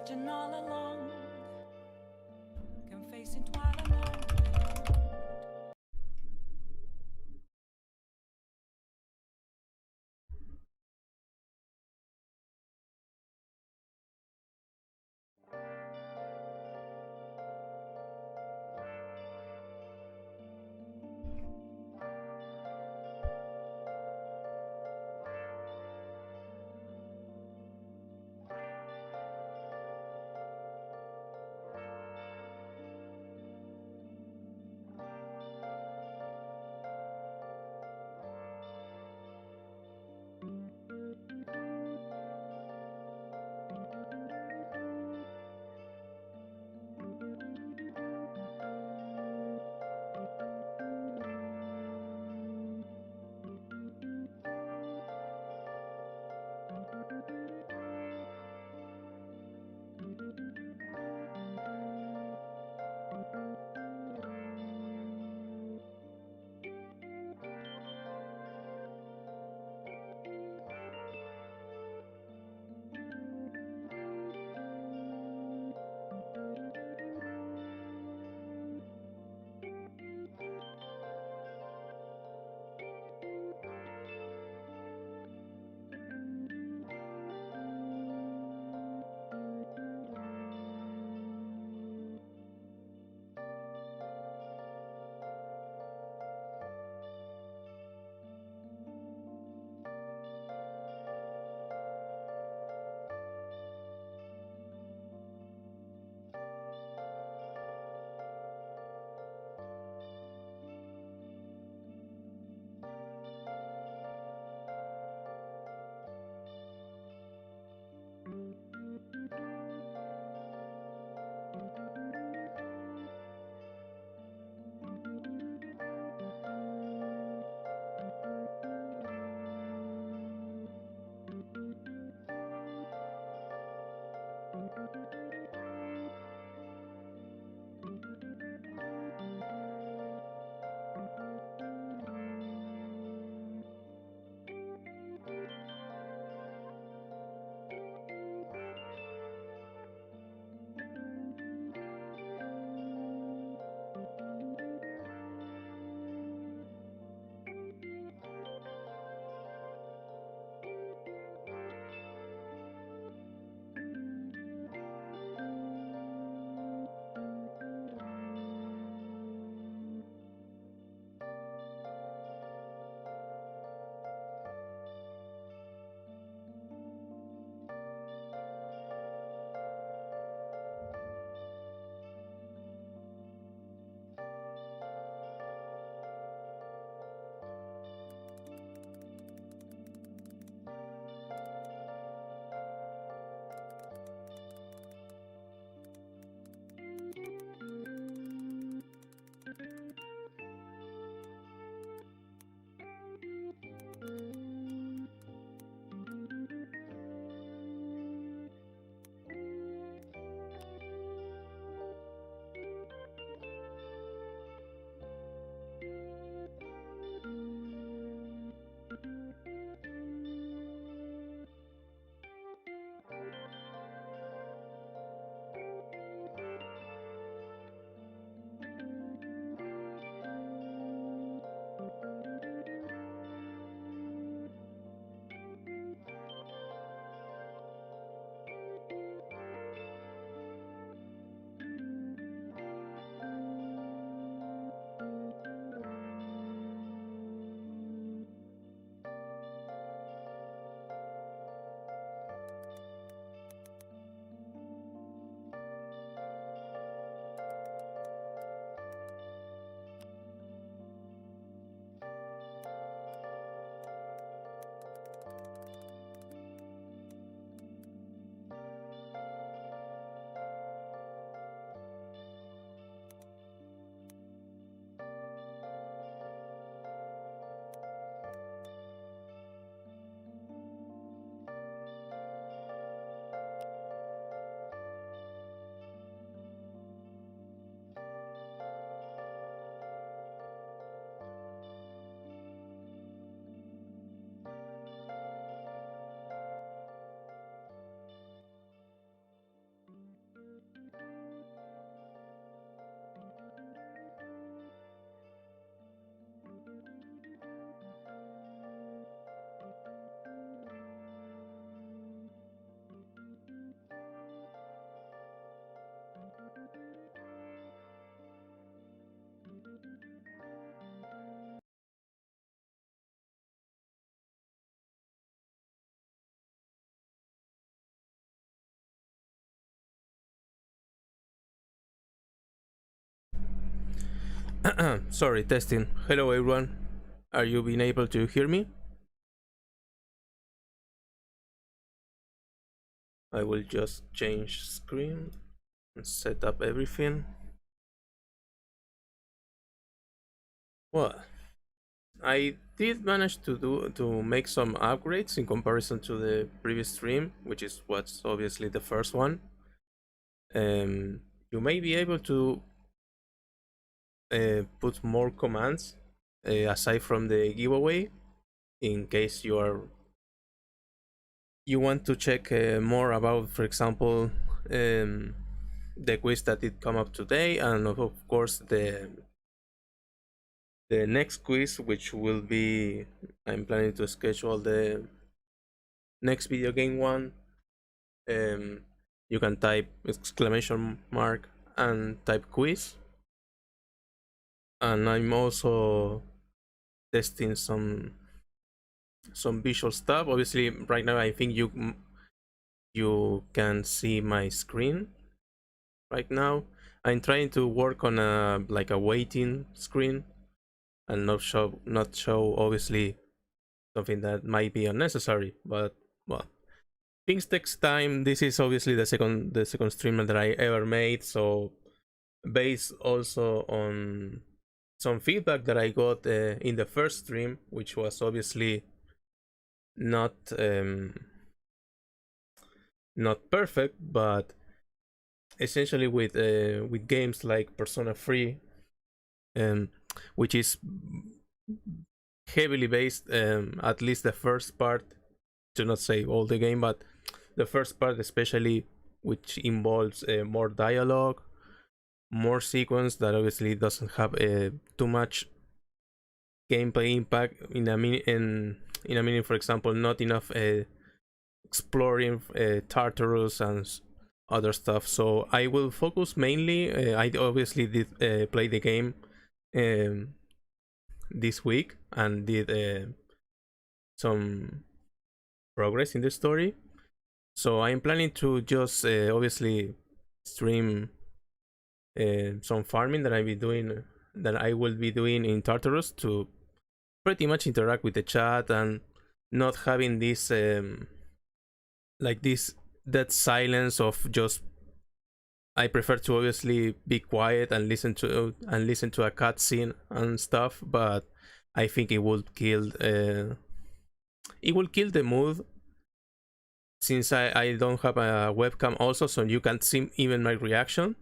searching all along, confessing while alone. Sorry, testing. Hello everyone. Are you being able to hear me? I will just change screen and set up everything. Well, I did manage to make some upgrades in comparison to the previous stream, which is what's obviously the first one. You may be able to put more commands aside from the giveaway in case you want to check more about, for example, the quiz that did come up today, and of course the next quiz, which will be, I'm planning to schedule the next video game one. Um, you can type exclamation mark and type quiz, and I'm also testing some visual stuff. Obviously, right now I think you can see my screen right now. I'm trying to work on a like a waiting screen and not show obviously something that might be unnecessary, but well, things takes time. This is obviously the second stream that I ever made, so based also on some feedback that I got in the first stream, which was obviously not not perfect, but essentially with games like Persona 3, um, which is heavily based, at least the first part, to not say all the game, but the first part especially, which involves more dialogue, more sequence that obviously doesn't have too much gameplay impact in a minute. For example, not enough exploring Tartarus and other stuff. So I will focus mainly. I obviously did play the game um, this week and did some progress in the story. So I'm planning to just obviously stream some farming that I will be doing in Tartarus to pretty much interact with the chat and not having this like this that silence of just, I prefer to obviously be quiet and listen to a cutscene and stuff, but I think it will kill the mood since I don't have a webcam also, so you can't see even my reaction,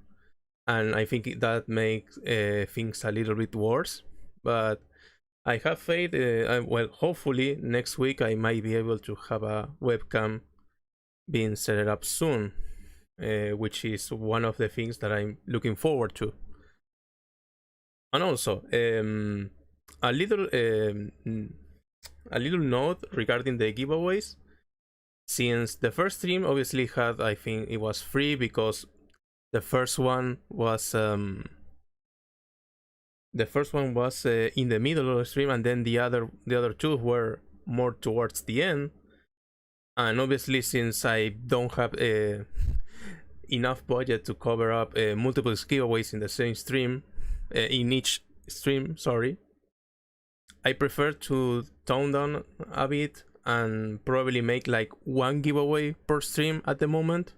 and I think that makes things a little bit worse. But I have faith. Well, hopefully next week I might be able to have a webcam being set up soon, which is one of the things that I'm looking forward to. And also, a little a little note regarding the giveaways. Since the first stream obviously had, I think it was free because the first one was in the middle of the stream, and then the other two were more towards the end. And obviously, since I don't have enough budget to cover up multiple giveaways in the same stream, in each stream, sorry, I prefer to tone down a bit and probably make like one giveaway per stream at the moment,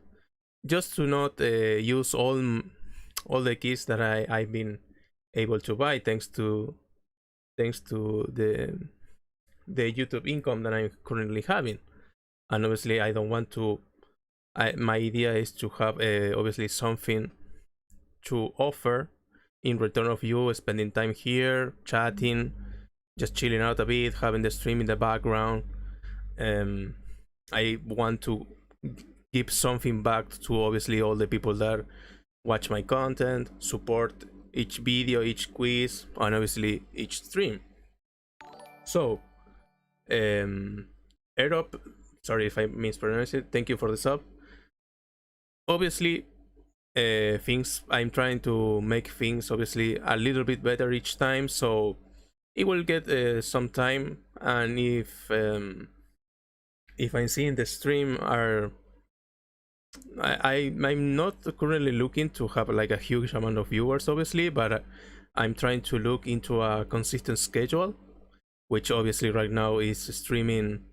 just to not use all the keys that I've been able to buy thanks to the YouTube income that I'm currently having. And obviously I don't want to, my idea is to have obviously something to offer in return of you spending time here chatting, just chilling out a bit, having the stream in the background. I want to give something back to obviously all the people that watch my content, support each video, each quiz, and obviously each stream. So, Aerop, sorry if I mispronounced it, thank you for the sub. Obviously, things. I'm trying to make things obviously a little bit better each time, so it will get some time. And if I'm seeing the stream are I'm not currently looking to have like a huge amount of viewers obviously, but I'm trying to look into a consistent schedule, which obviously right now is streaming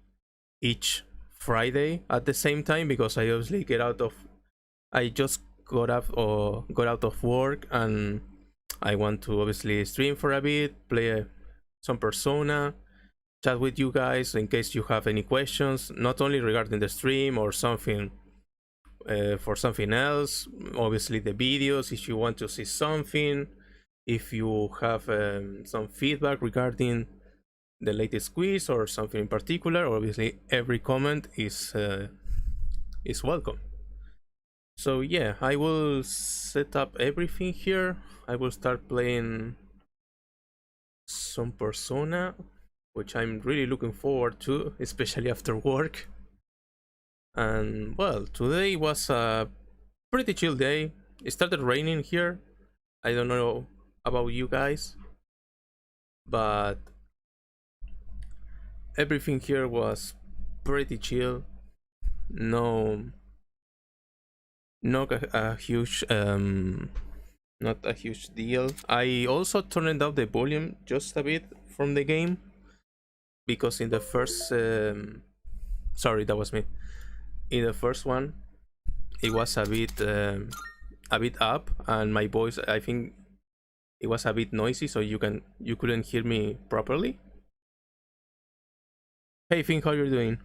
each Friday at the same time, because I obviously I just got out of work, and I want to obviously stream for a bit, play some Persona, chat with you guys in case you have any questions, not only regarding the stream or something for something else. Obviously the videos, if you want to see something, if you have some feedback regarding the latest quiz or something in particular, obviously every comment is welcome. So yeah, I will set up everything here. I will start playing some Persona, which I'm really looking forward to, especially after work. And well, today was a pretty chill day. It started raining here. I don't know about you guys, but everything here was pretty chill. Not a huge not a huge deal. I also turned down the volume just a bit from the game, because in the first sorry, that was me. In the first one it was a bit up, and my voice, I think it was a bit noisy, so you couldn't hear me properly. Hey Finn, how you doing?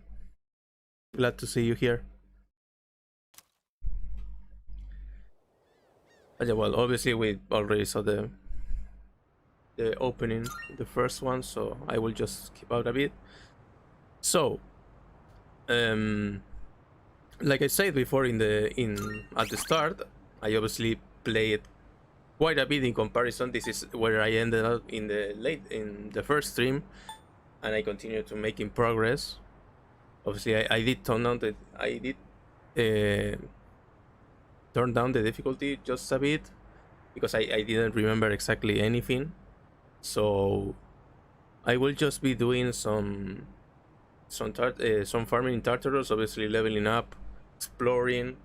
Glad to see you here. But yeah, well, obviously we already saw the opening, the first one, so I will just skip out a bit. So like I said before at the start, I obviously played quite a bit in comparison. This is where I ended up in the first stream, and I continue to making progress. Obviously I did turn down the difficulty just a bit, because I didn't remember exactly anything. So I will just be doing some farming in Tartarus, obviously leveling up, exploring,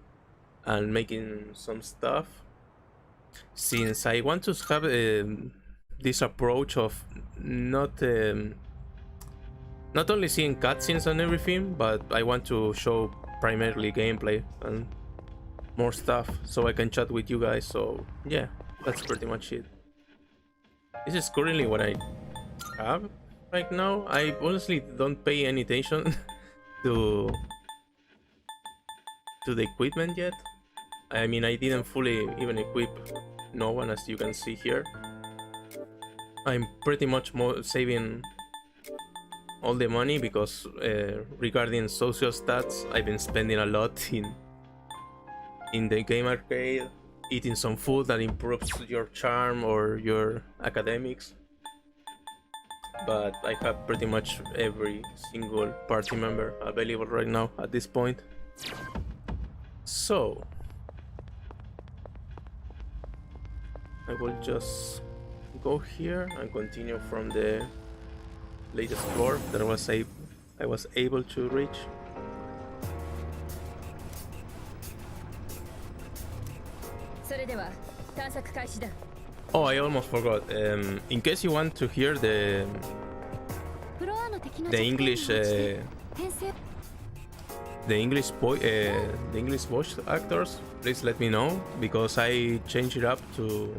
and making some stuff. Since I want to have this approach of not only seeing cutscenes and everything, but I want to show primarily gameplay and more stuff, so I can chat with you guys. So yeah, that's pretty much it. This is currently what I have right now. I honestly don't pay any attention to the equipment yet. I mean, I didn't fully even equip no one, as you can see here. I'm pretty much more saving all the money, because regarding social stats, I've been spending a lot in the game arcade, eating some food that improves your charm or your academics. But I have pretty much every single party member available right now at this point. So I will just go here and continue from the latest floor that I was able to reach. Oh, I almost forgot. In case you want to hear the English voice actors, please let me know, because I changed it up to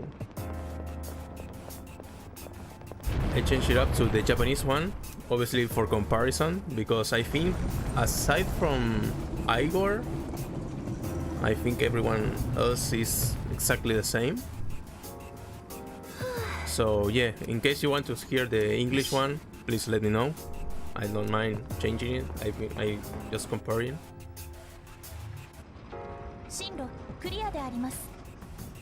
the Japanese one, obviously for comparison, because I think aside from Igor, I think everyone else is exactly the same. So yeah, in case you want to hear the English one, please let me know. I don't mind changing it. I just comparing.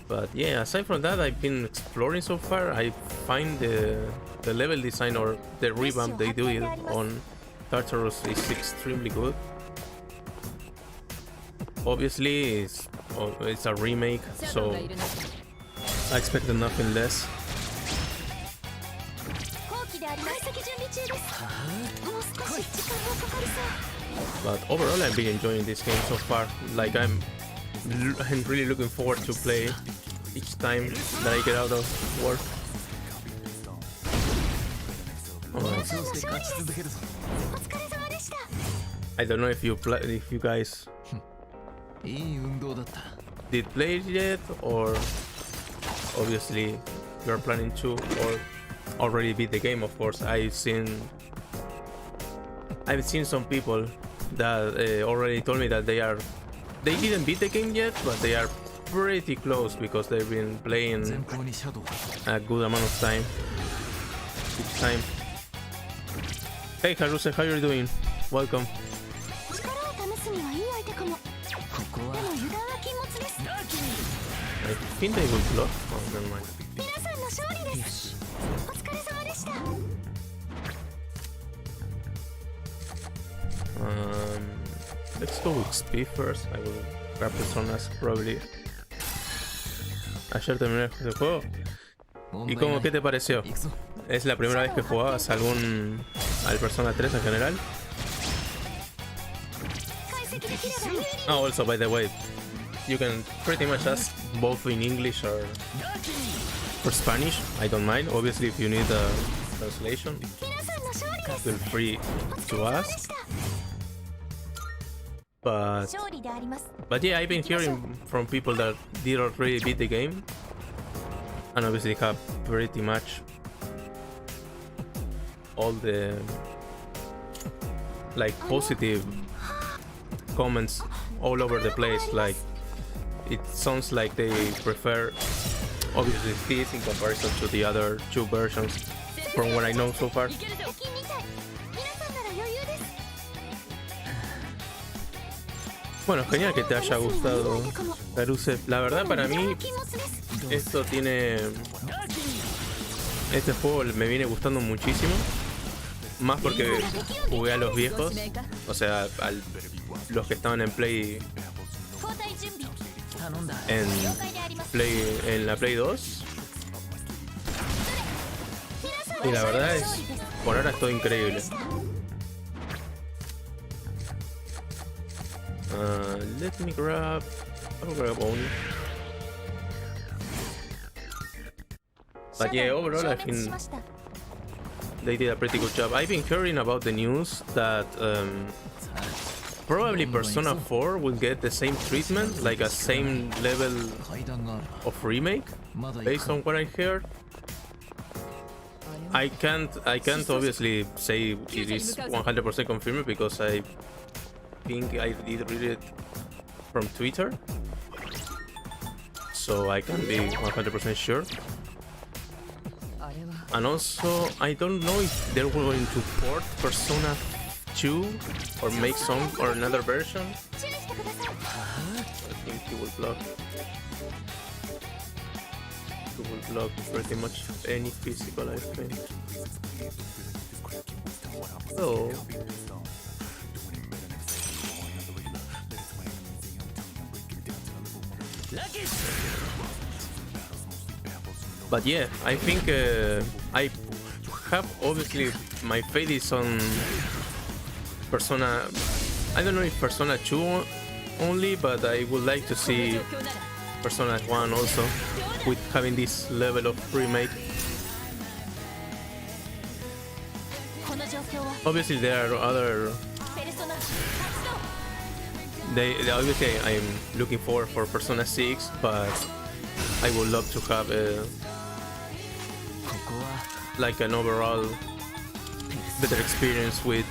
But yeah, aside from that, I've been exploring so far. I find the level design, or the revamp they do it on Tartarus, is extremely good. Obviously, it's it's a remake, so I expected nothing less. But overall, I've been enjoying this game so far. Like I'm really looking forward to play each time that I get out of work. Alright. I don't know if you guys did play it yet, or obviously you're planning to, or already beat the game. Of course, I've seen some people that already told me that they didn't beat the game yet, but they are pretty close because they've been playing a good amount of time each time. Hey Haruse, how are you doing? Welcome. I think they will block. Oh, never mind. Let's go with XP first. I will grab personas probably. Ayer terminé el juego. ¿Y cómo qué te pareció? ¿Es la primera vez que jugabas al Persona 3 en general? Oh, also by the way, you can pretty much ask both in English or Spanish. I don't mind. Obviously, if you need a translation, feel free to ask. But yeah, I've been hearing from people that did already beat the game, and obviously have pretty much all the like positive comments all over the place. Like it sounds like they prefer obviously this in comparison to the other two versions from what I know so far. Bueno, genial que te haya gustado, Taruse. La verdad, para mí este juego me viene gustando muchísimo, más porque jugué a los viejos, o sea, los que estaban en la Play 2, y la verdad es, por ahora es todo increíble. Let me grab. I'll grab Oni. But yeah, overall I think they did a pretty good job. I've been hearing about the news that probably Persona 4 will get the same treatment, like a same level of remake, based on what I heard. I can't obviously say it is 100% confirmed because I think I did read it from Twitter, so I can't be 100% sure. And also, I don't know if they're going to port Persona 2 or make some or another version. I think he will block. He will block pretty much any physical, I think. So but yeah, I think I have obviously my fate is on Persona. I don't know if Persona 2 only, but I would like to see Persona 1 also with having this level of remake. Obviously there are other. Obviously I'm looking forward for Persona 6, but I would love to have like an overall better experience with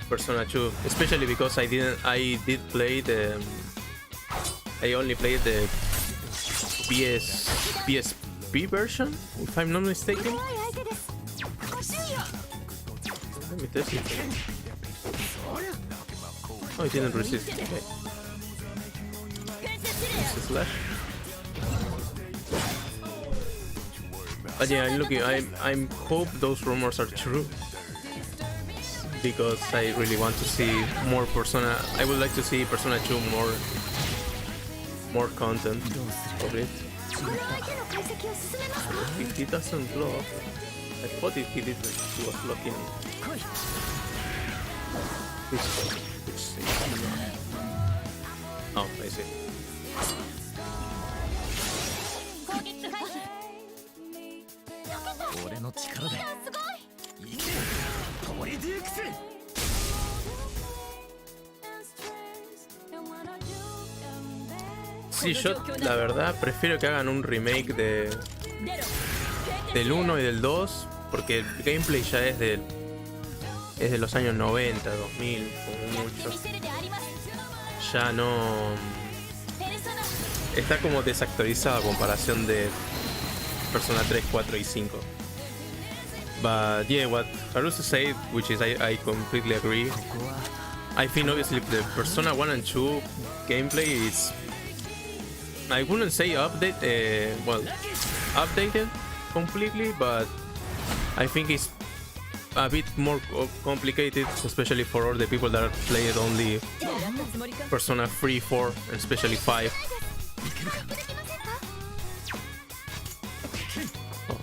Persona 2, especially because I only played the PSP version, if I'm not mistaken. Let me test it. Oh, it didn't resist. Okay. Slash. But yeah, I'm hope those rumors are true, because I really want to see more Persona. I would like to see Persona 2 more content どうする of it. この相手の解析を進めますか？ If he doesn't block, I thought if he did, he was blocking 来い this one. Oh, I see. 攻撃回避。俺の力ですごい。いけトリデュークス Sí, yo la verdad prefiero que hagan un remake del 1 y del 2, porque el gameplay ya es de los años 90, 2000, como mucho. Ya no... Está como desactualizado a comparación de Persona 3, 4 y 5. But yeah, what Harusu said, which is I completely agree. ここは I think obviously the Persona 1 and 2 gameplay is, I wouldn't say updated completely, but I think it's a bit more complicated, especially for all the people that played only Persona 3, 4, and especially 5. Oh,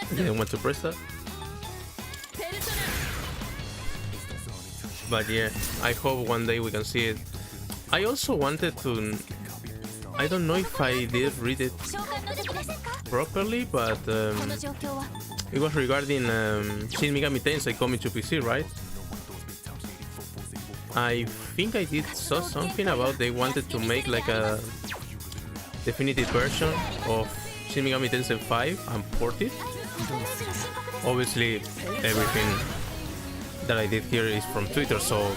I didn't want to press that. But yeah, I hope one day we can see it. I also wanted to... I don't know if I did read it 召喚のできませんか？ properly, but この状況は it was regarding Shin Megami Tensei coming to PC, right? I think I did saw something about they wanted to make like a definitive version of Shin Megami Tensei 5 and port it. Obviously, everything that I did here is from Twitter, so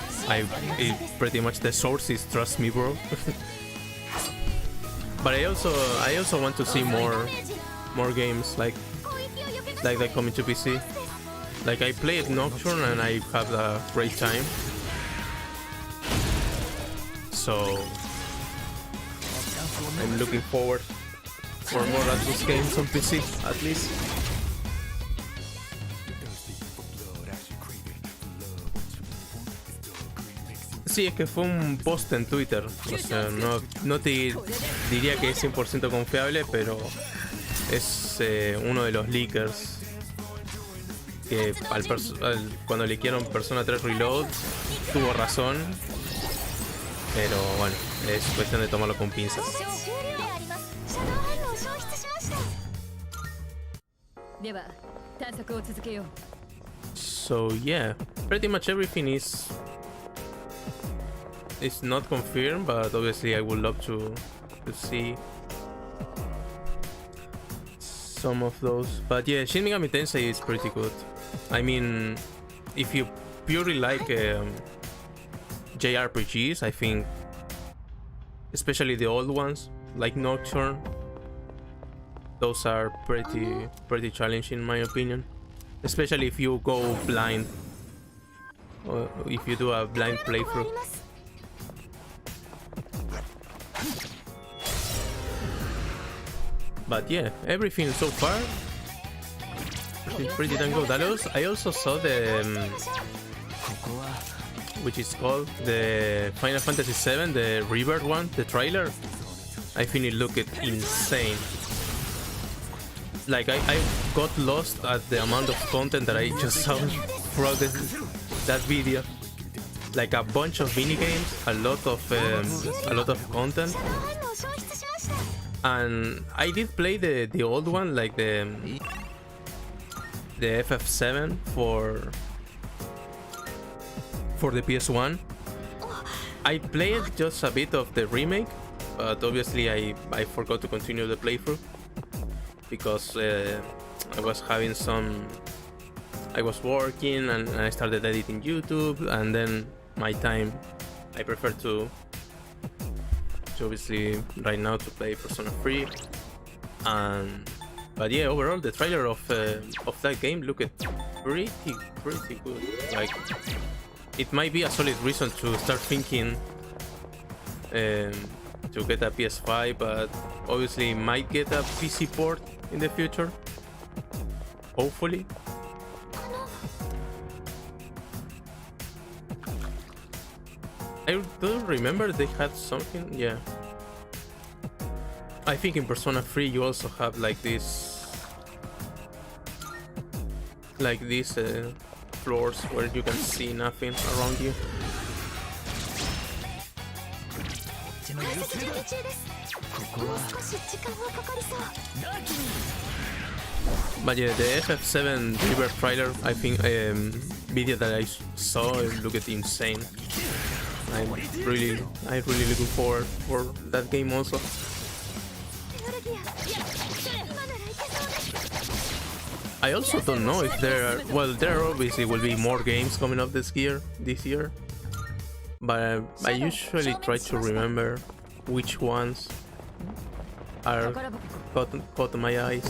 pretty much the source is trust me, bro. But I also want to see more games like that coming to PC. Like I played Nocturne and I had a great time. So I'm looking forward for more Atlus games on PC at least. Sí, es que fue un post en Twitter, o sea, no te diría que es 100% confiable, pero es uno de los leakers que cuando leakearon Persona 3 Reload tuvo razón, pero bueno, es cuestión de tomarlo con pinzas. では探索を続けよう。 So yeah, pretty much everything is not confirmed, but obviously I would love to see some of those. But yeah, Shin Megami Tensei is pretty good. I mean, if you purely like JRPGs, I think, especially the old ones like Nocturne, those are pretty challenging in my opinion. Especially if you go blind, or if you do a blind playthrough. But yeah, everything so far is pretty damn good. I also saw the ここは which is called the Final Fantasy VII, the Rebirth one, the trailer. I think it looked insane. Like I got lost at the amount of content that I just saw throughout that video. Like a bunch of mini games, a lot of content. And I did play the old one, like the FF7 for the PS1. I played just a bit of the remake, but obviously I forgot to continue the playthrough because I was having I was working and I started editing YouTube, and then my time I prefer to obviously right now to play Persona 3. But yeah, overall the trailer of that game looked pretty good. Like, it might be a solid reason to start thinking to get a PS5, but obviously might get a PC port in the future, hopefully. I don't remember they had something. Yeah, I think in Persona 3 you also have like these floors where you can see nothing around you. ここは But yeah, the FF7 River trailer, I think video that I saw, it looked insane. I'm really looking forward for that game also. I also don't know if there obviously will be more games coming up this year, but I usually try to remember which ones are caught my eyes.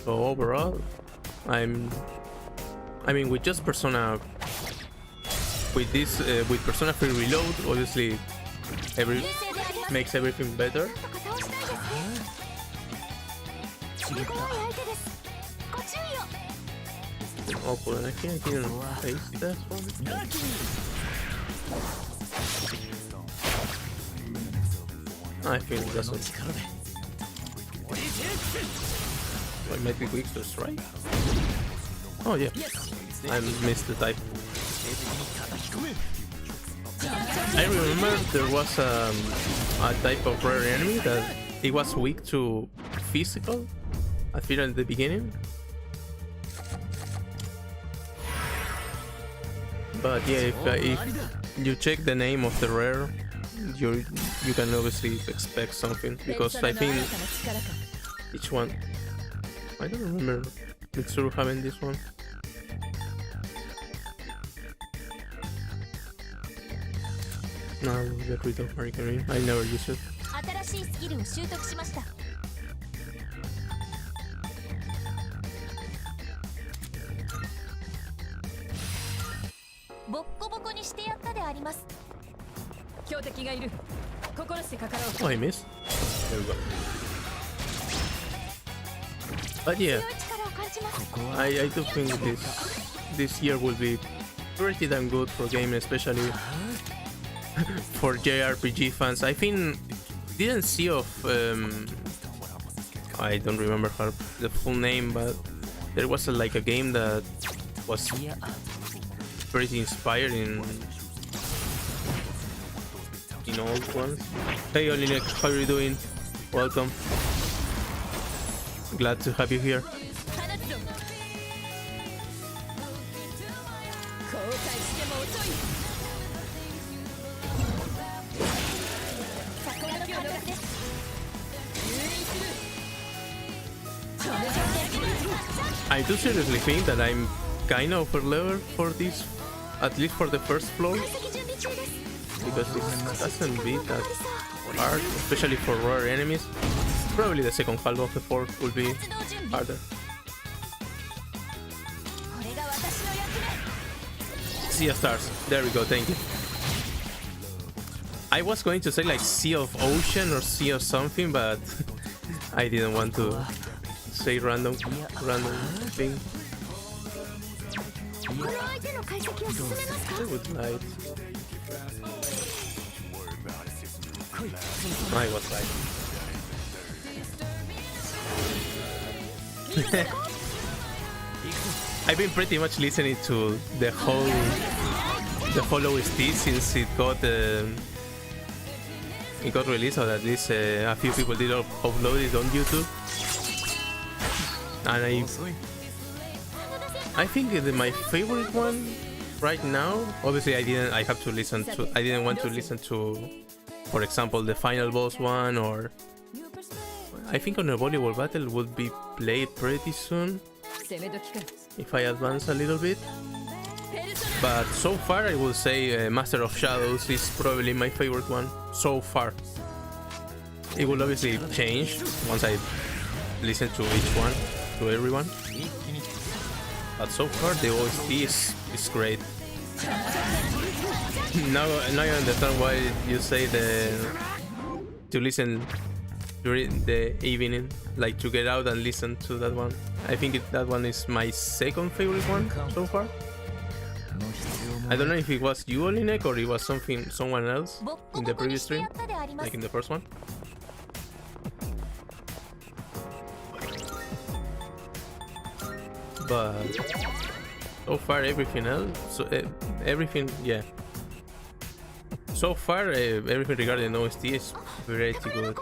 So overall, I mean, with just Persona, with Persona 3 Reload, obviously, makes everything better. Oh, but I think I didn't face that one. I think it doesn't. Oh, it might be weak to strike. Oh yeah, I missed the type. I remember there was a type of rare enemy that it was weak to physical. I feel at the beginning. But yeah, if you check the name of the rare, you can obviously expect something, because I think each one, I don't remember Mitsuru having this one. No, I will get rid of Hurricane. I never use it. 新しいスキルを習得しました。ボッコボコにしてやったであります。強敵がいる。心してかかろう。 Oh, I missed. There we go. But yeah, I do think this year will be pretty damn good for gaming, especially for JRPG fans. I think didn't see of I don't remember the full name, but there was like a game that was pretty inspired in old ones. Hey Olinek, how are you doing? Welcome. Glad to have you here. I do seriously think that I'm kind of overleveled for this, at least for the first floor, because it doesn't be that hard, especially for rare enemies. Probably the second half of the floor will be harder. Sea of Stars, there we go, thank you. I was going to say like Sea of Ocean or Sea of something, but I didn't want to say random thing. With light. I was right. I've been pretty much listening to the whole OST since it got released, or at least a few people did upload it on YouTube. And I think my favorite one right now, obviously I didn't want to listen to, for example, the final boss one, or I think on a volleyball battle would be played pretty soon if I advance a little bit. But so far I will say Master of Shadows is probably my favorite one so far. It will obviously change once I listen to each one, to everyone. But so far the OST is great. Now I understand why you say to listen during the evening, like to get out and listen to that one. I think that one is my second favorite one so far. I don't know if it was you, Olinek, or it was someone else in the previous stream, like in the first one. but so far everything else, so everything, yeah. So far, everything regarding OST is pretty good.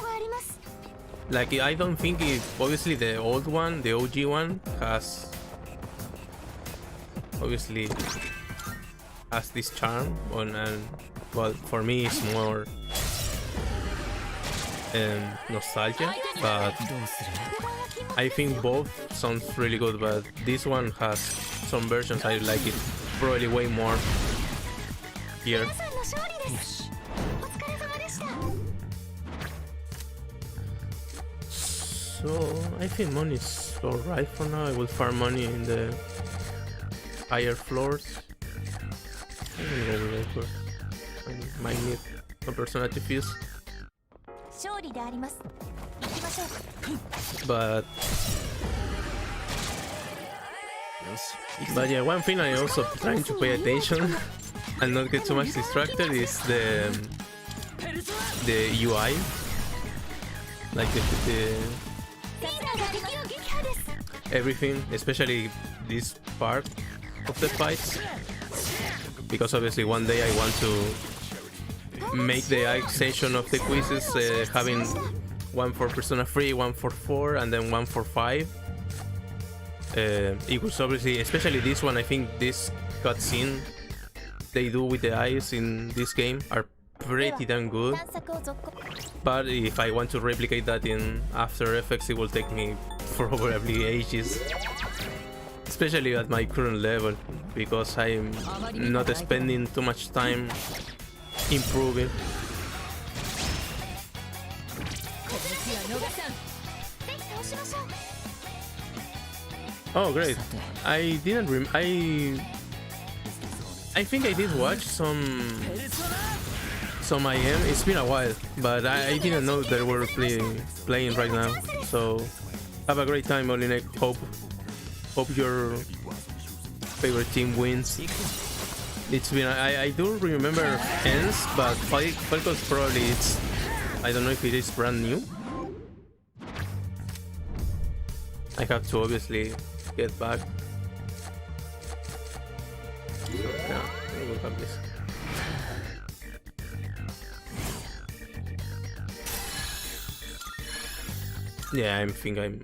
Like, I don't think obviously the old one, the OG one, has obviously has this charm on, and well, for me it's more nostalgia, but I think both sounds really good. But this one has some versions I like it probably way more here. So I think money is alright for now. I will farm money in the higher floors. I might need some personality fuse. But yeah, one thing I also trying to pay attention and not get too much distracted is the UI, like the everything, especially this part of the fights, because obviously one day I want to make the extension of the quizzes, having one for Persona 3, one for 4, and then one for 5. It was obviously, especially this one, I think this cutscene they do with the eyes in this game are pretty damn good. But if I want to replicate that in After Effects, it will take me probably ages. Especially at my current level, because I'm not spending too much time improving. Oh great! I didn't I think I did watch some IM. It's been a while, but I didn't know they were playing right now. So have a great time, Olinek. Hope your favorite team wins. It's been I do remember ENGs, but Falcons probably it's, I don't know if it is brand new. I have to obviously get back. So, yeah, we will have this. Yeah, I think I'm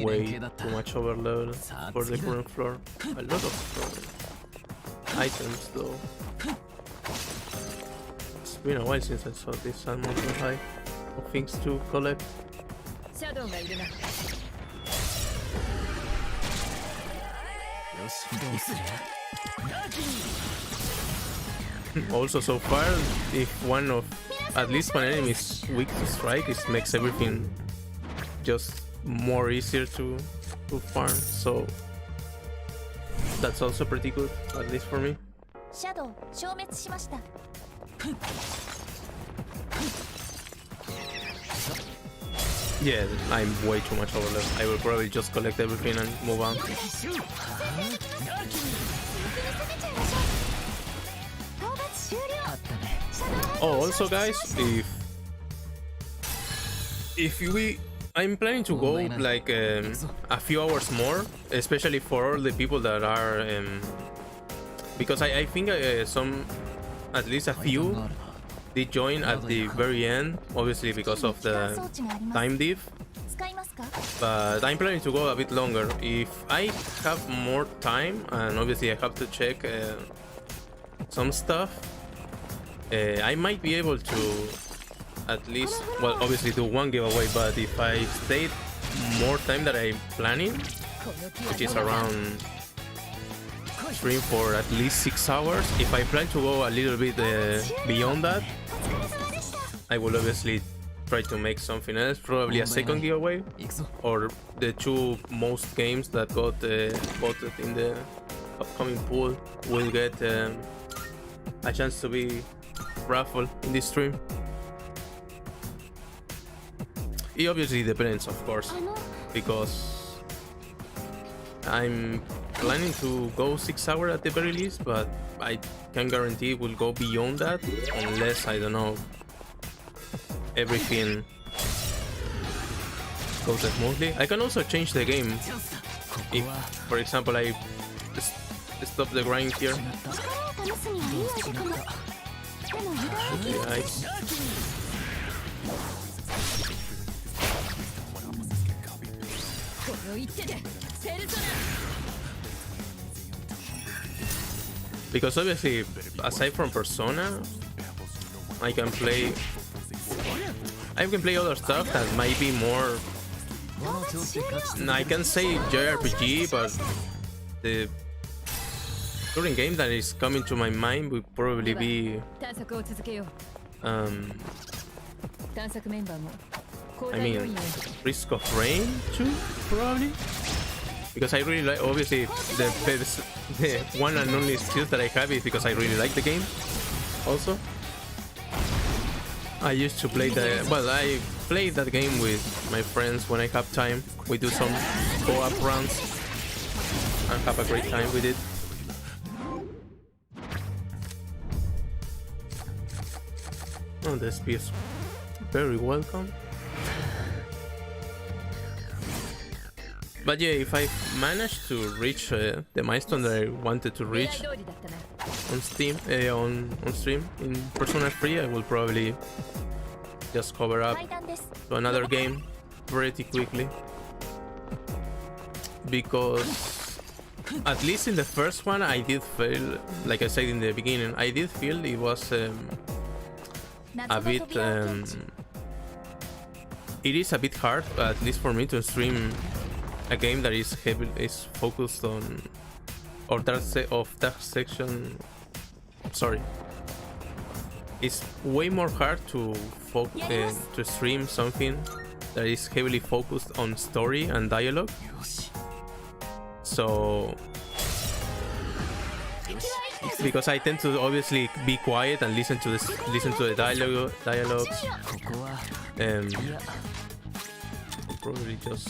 way too much overload for the current floor. A lot of items though. It's been a while since I saw this salmon so high of things to collect. Also, so far, if one of at least one enemy is weak to strike, it makes everything just more easier to farm. So that's also pretty good, at least for me. Yeah, I'm way too much overload. I will probably just collect everything and move on. Oh, also guys, I'm planning to go like a few hours more, especially for all the people that are because I think at least a few did join at the very end, obviously because of the time diff. But I'm planning to go a bit longer. If I have more time, and obviously I have to check some stuff, I might be able to at least, well, obviously do one giveaway. But if I stayed more time than I'm planning, which is around stream for at least 6 hours, if I plan to go a little bit beyond that, I will obviously try to make something else, probably a second giveaway, or the two most games that got voted in the upcoming pool will get a chance to be raffled in this stream. It obviously depends, of course, because I'm planning to go 6 hours at the very least, but I can guarantee it will go beyond that unless, I don't know, everything goes smoothly. I can also change the game if, for example, I stop the grind here. 違った Nice. Because obviously, aside from Persona, I can play other stuff that might be more. この調子で勝ち I can say JRPG, but the current game that is coming to my mind would probably be 探索を続けよう 探索メンバーも I mean Risk of Rain 2 probably, because I really like, obviously the one and only skills that I have is because I really like the game. Also, I used to play I play that game with my friends when I have time. We do some co-op runs and have a great time with it. Oh, the SP is very welcome. But yeah, if I manage to reach the milestone that I wanted to reach 通りだったな on Steam, on stream in Persona 3, I will probably just cover up 階段です to another game pretty quickly, because at least in the first one I did feel, like I said in the beginning, I did feel it was a bit it is a bit hard, at least for me, to stream a game that is focused on that section. Sorry, it's way more hard to stream something that is heavily focused on story and dialogue. よし So because I tend to obviously be quiet and listen to the dialogues, ここは and probably just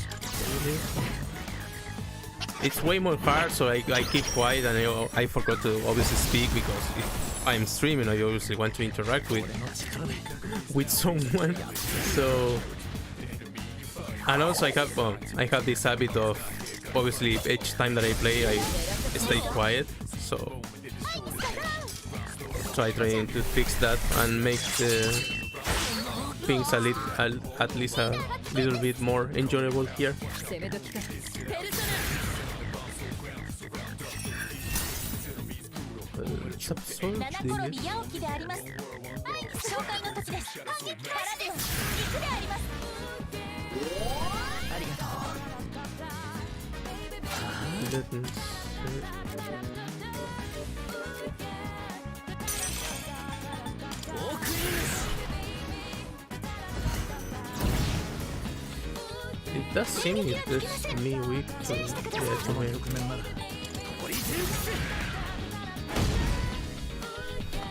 it's way more hard, so I keep quiet and I forgot to obviously speak, because if I'm streaming I obviously want to interact 俺の力で with someone. So, and also I have this habit of, obviously each time that I play I stay quiet, so I try to fix that and make the things at least a little bit more enjoyable here. 攻め時かペルソ It's absurd, ナ七転び八起きでありますはい召喚の時ですパラデオン行くでありますありがとう Let me see. It does seem it's me weak to him. 局面まだ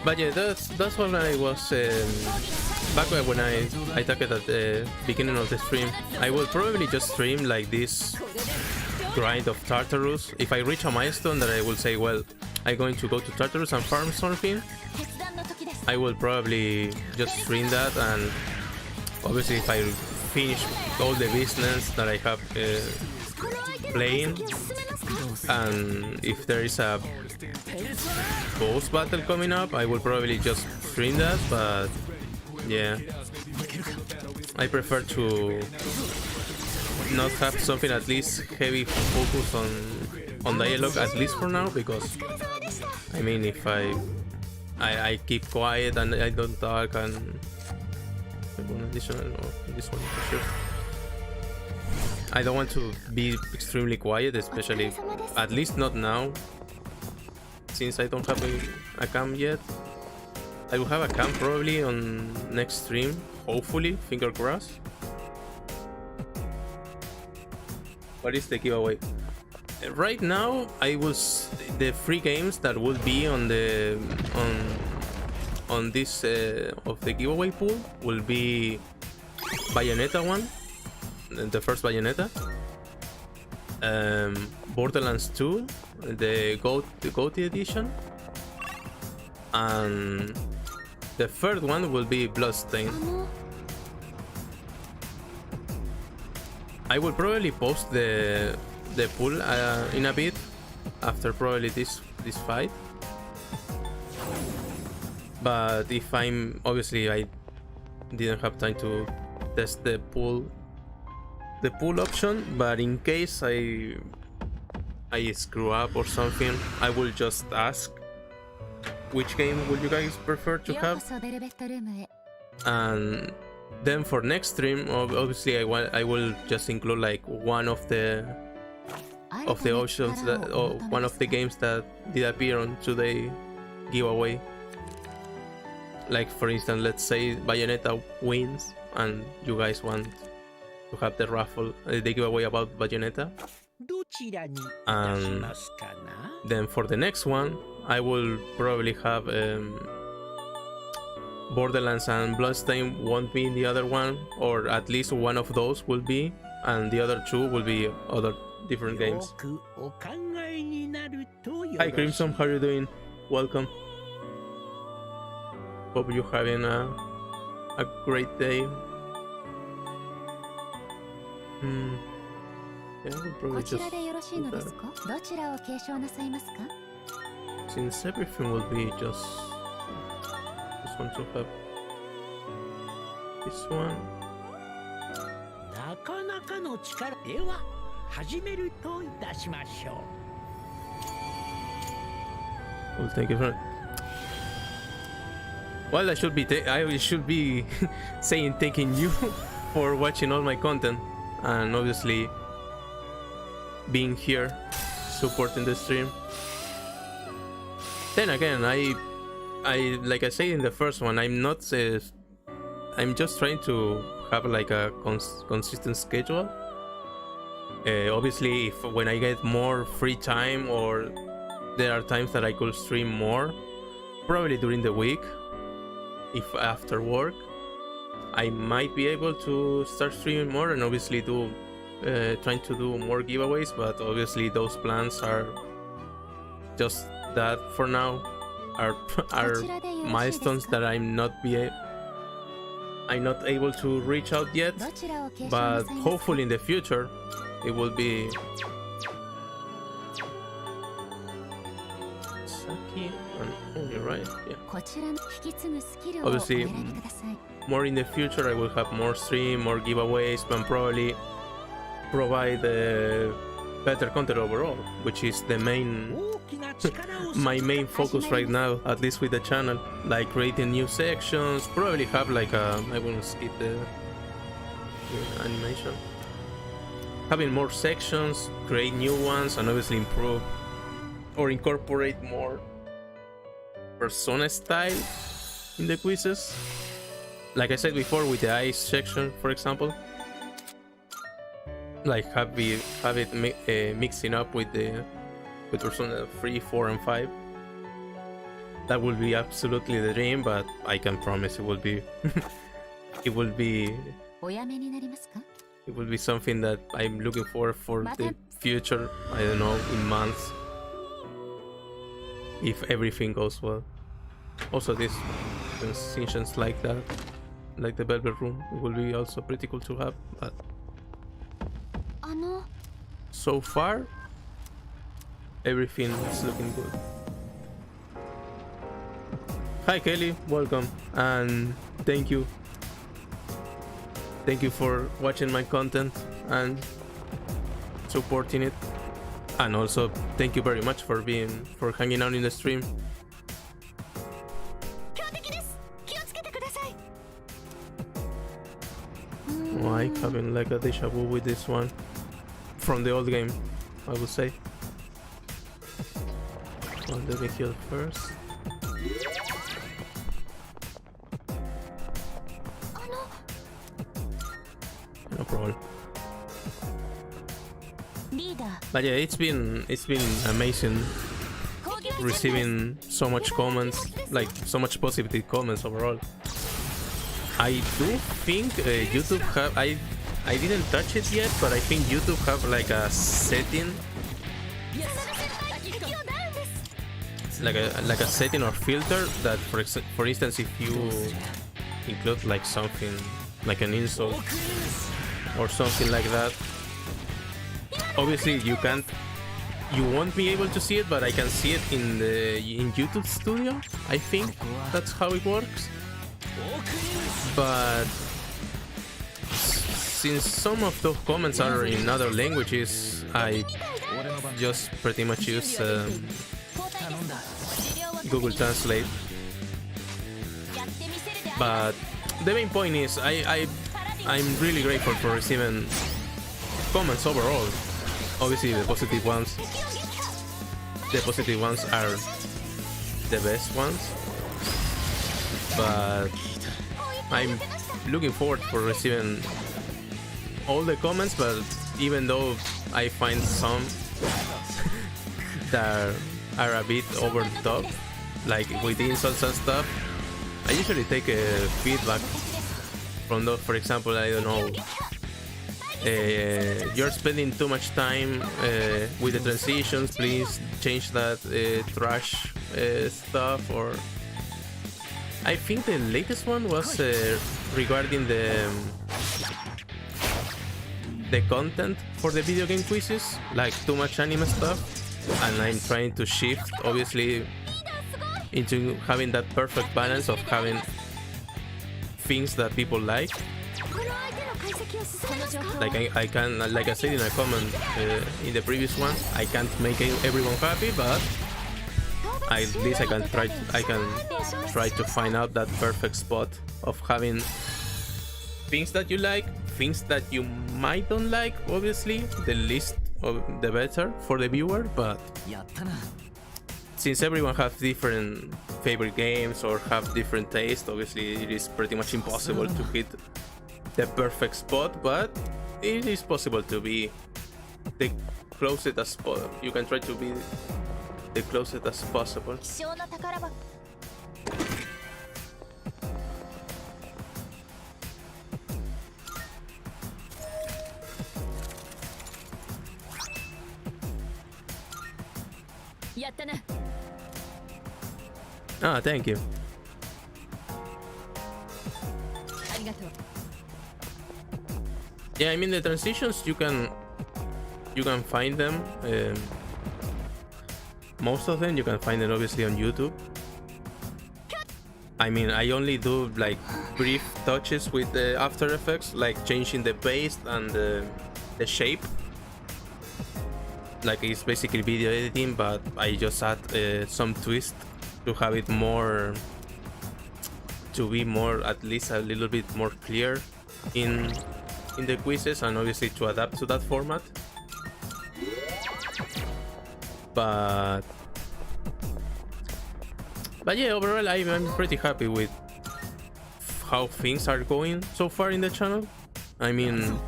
But yeah, that's what I was back when I talked at the beginning of the stream. I will probably just stream like this grind of Tartarus. If I reach a milestone that I will say, well, I'm going to go to Tartarus and farm something, 決断の時です I will probably just stream that, and obviously if I finish all the business that I have playing, and if there is a boss battle coming up, I will probably just stream that. But yeah, I prefer to not have something at least heavy focus on dialogue, at least for now, because I mean, if I keep quiet and I don't talk, and one additional, this one for sure. I don't want to be extremely quiet, especially, at least not now, since I don't have a cam yet. I will have a cam probably on next stream, hopefully, finger crossed. What is the giveaway? Right now, the free games that will be on the on this of the giveaway pool will be Bayonetta 1, the first Bayonetta, Borderlands 2, the GOTY edition, and the third one will be Bloodstained. I will probably post the the pool in a bit after probably this fight. But if I'm obviously I didn't have time to test the pool option, but in case I screw up or something, I will just ask which game would you guys prefer to have, and then for next stream obviously I will just include like one of the options that, or one of the games that did appear on today's giveaway. Like for instance, let's say Bayonetta wins and you guys want to have the raffle, the giveaway about Bayonetta. And then for the next one, I will probably have Borderlands and Bloodstained won't be in the other one, or at least one of those will be, and the other two will be other different games. Hi Crimson, how are you doing? Welcome. Hope you're having a great day. Yeah, we'll probably just do that. Since everything will be just want to have this one. We'll take it from. Well, I should be saying thanking you for watching all my content and obviously being here supporting the stream. Then again, I like I said in the first one, I'm just trying to have like a consistent schedule. Obviously, when I get more free time, or there are times that I could stream more, probably during the week, if after work, I might be able to start streaming more and obviously trying to do more giveaways. But obviously those plans are just that for now, are milestones that I'm not able to reach out yet, but hopefully in the future it will be. Saki and you're right, yeah. Obviously more in the future I will have more stream, more giveaways, and probably provide better content overall, which is the my main focus right now, at least with the channel, like creating new sections, probably have like I will skip the animation, having more sections, create new ones, and obviously improve or incorporate more persona style in the quizzes, like I said before with the ice section, for example. Like have it mixing up with Persona 3, 4, and 5. That will be absolutely the dream, but I can promise it will be it will be something that I'm looking for the future. I don't know, in months, if everything goes well. Also, these transitions like that, like the Velvet Room, it will be also pretty cool to have, but so far everything is looking good. Hi Kelly, welcome, and thank you for watching my content and supporting it, and also thank you very much for hanging out in the stream. Like having like a deja vu with this one from the old game, I would say. Well, let me heal first. No problem. But yeah, it's been amazing receiving so much comments, like so much positive comments overall. I do think YouTube have, I didn't touch it yet, but I think YouTube have like a setting, like a setting or filter that, for instance, if you include like something like an insult or something like that, obviously you won't be able to see it, but I can see it in YouTube Studio. I think that's how it works. But since some of those comments are in other languages, I just pretty much use Google Translate. But the main point is I'm really grateful for receiving comments overall. Obviously the positive ones are the best ones, but I'm looking forward for receiving all the comments. But even though I find some that are a bit over the top, like with insults and stuff, I usually take a feedback from those. For example, I don't know, you're spending too much time with the transitions, please change that trash stuff. Or I think the latest one was regarding the content for the video game quizzes, like too much anime stuff, and I'm trying to shift obviously into having that perfect balance of having things that people like. Like I can, like I said in a comment in the previous one, I can't make everyone happy, but at least I can try to find out that perfect spot of having things that you like, things that you might don't like. Obviously, the least of the better for the viewer, but since everyone has different favorite games or have different taste, obviously it is pretty much impossible to hit the perfect spot, but it is possible to be the closest as possible. You can try to be the closest as possible. Ah, thank you. Yeah, I mean the transitions you can find them. Most of them you can find it obviously on YouTube. I mean, I only do like brief touches with the After Effects, like changing the base and the shape. Like it's basically video editing, but I just add some twist to have it more, to be more, at least a little bit more clear in the quizzes, and obviously to adapt to that format. But yeah, overall I'm pretty happy with how things are going so far in the channel. I mean,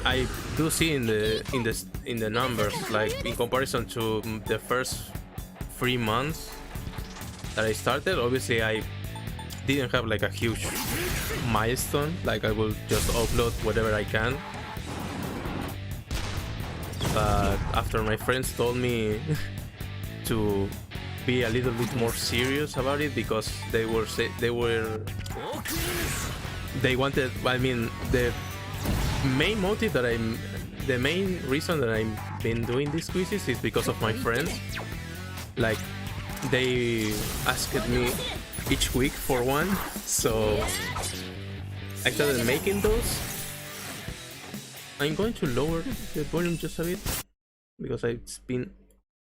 I do see in the numbers, like in comparison to the first 3 months that I started, obviously I didn't have like a huge milestone, like I will just upload whatever I can. But after my friends told me to be a little bit more serious about it, because they wanted, I mean, the main motive that the main reason that I've been doing these quizzes is because of my friends. Like they asked me each week for one, so I started making those. I'm going to lower the volume just a bit because it's been,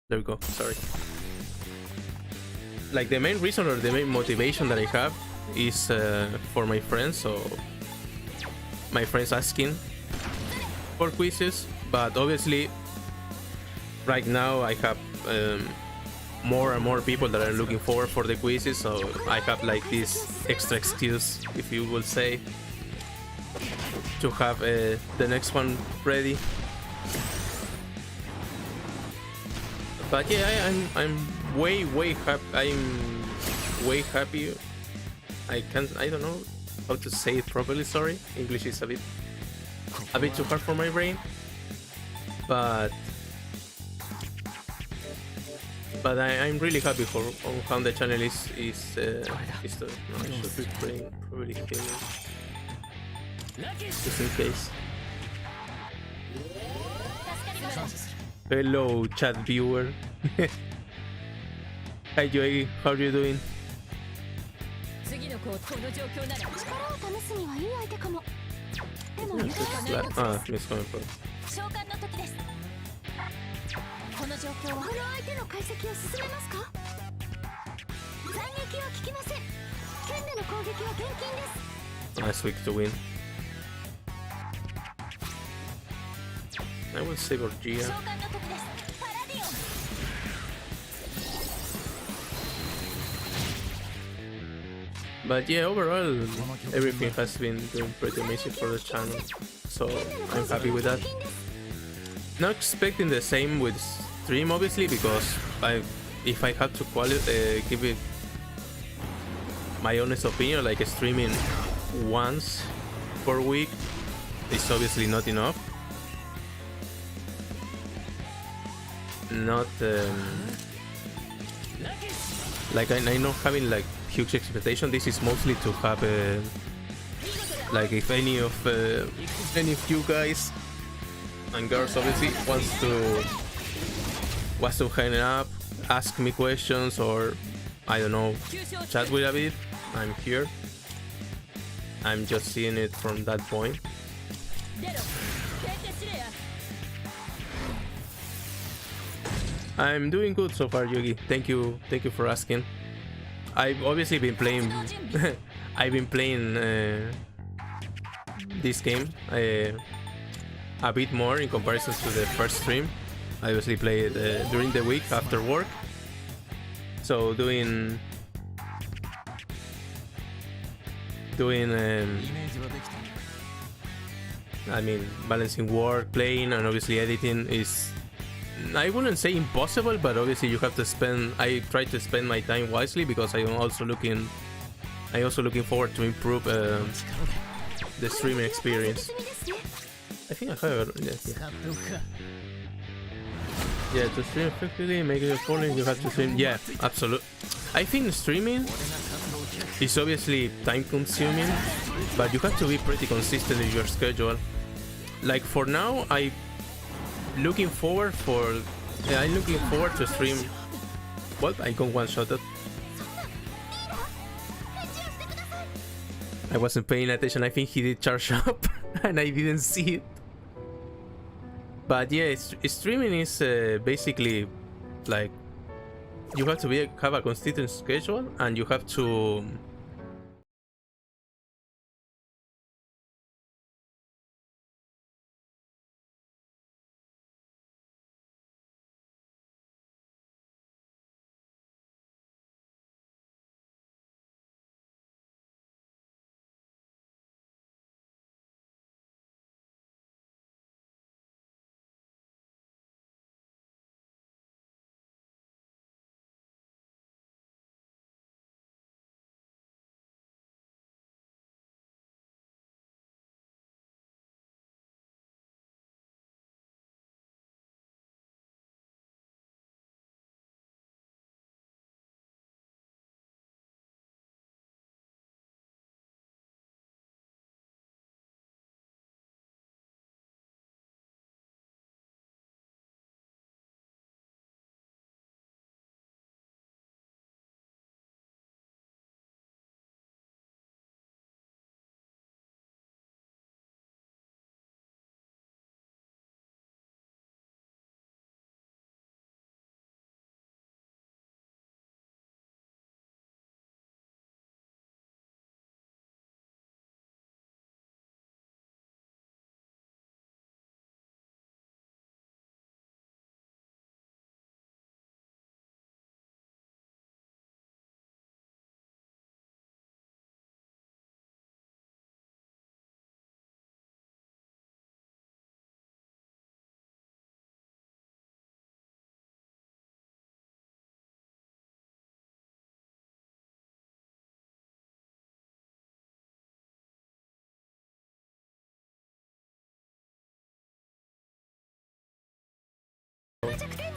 there we go, sorry. Like the main reason or the main motivation that I have is for my friends, so my friends asking for quizzes. But obviously right now I have more and more people that are looking forward for the quizzes, so I have like this extra excuse, if you will say, to have the next one ready. But yeah, I'm way happy. I'm way happy. I don't know how to say it properly, sorry. English is a bit too hard for my brain. But I'm really happy for how the channel is no, I should be playing probably healing just in case. Hello, chat viewer. Hi, Joey. How are you doing? 次の子をこの状況なら力を試すにはいい相手かも。でも Miss coming for. 召喚の時です。この状況はこの相手の解析を進めますか？斬撃は効きません。剣での攻撃は厳禁です。 Nice week to win. I will save Orgia. 召喚の時です。パラディオン。 But yeah, overall, everything has been doing pretty amazing for the channel, so I'm happy with that. Not expecting the same with stream, obviously, because if I had to give it my honest opinion, like streaming once per week is obviously not enough. Not like I know having like huge expectation. This is mostly to have like if any of you guys and girls obviously wants to hang up, ask me questions, or I don't know, chat with a bit, I'm here. I'm just seeing it from that point. I'm doing good so far, Yugi. Thank you for asking. I've obviously been playing. I've been playing this game a bit more in comparison to the first stream. I obviously played during the week after work. So doing I mean, balancing work, playing, and obviously editing is, I wouldn't say impossible, but obviously you have to spend. I try to spend my time wisely because I'm also looking forward to improve the streaming experience. I think I have it. Yeah, to stream effectively, make it falling, you have to stream. Yeah, absolutely. I think streaming is obviously time consuming, but you have to be pretty consistent in your schedule. Like for now, I'm looking forward to stream. What? I got one-shotted. I wasn't paying attention. I think he did charge up and I didn't see it. But yeah, streaming is basically like you have to have a consistent schedule, and you have to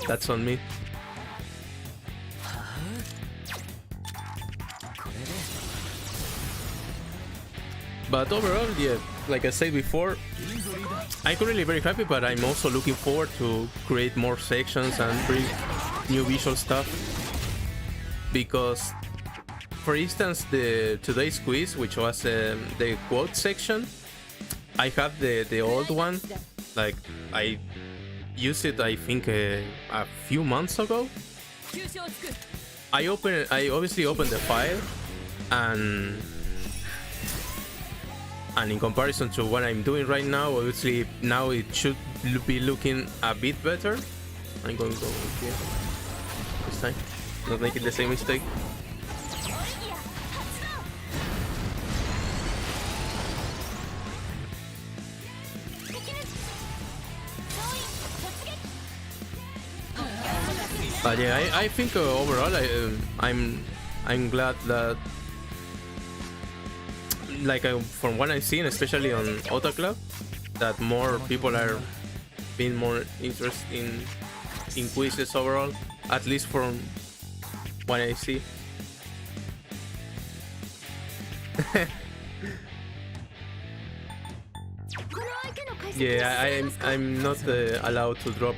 that's on me. But overall, yeah, like I said before, I'm currently very happy, but I'm also looking forward to create more sections and bring new visual stuff. Because, for instance, the today's quiz, which was the quote section, I have the old one. Like I used it, I think, a few months ago. I obviously opened the file, and in comparison to what I'm doing right now, obviously now it should be looking a bit better. I'm going to go here this time, not making the same mistake. But yeah, I think overall I'm glad that, like from what I've seen, especially on Auto Club, that more people are being more interested in quizzes overall, at least from what I see. Yeah, I'm not allowed to drop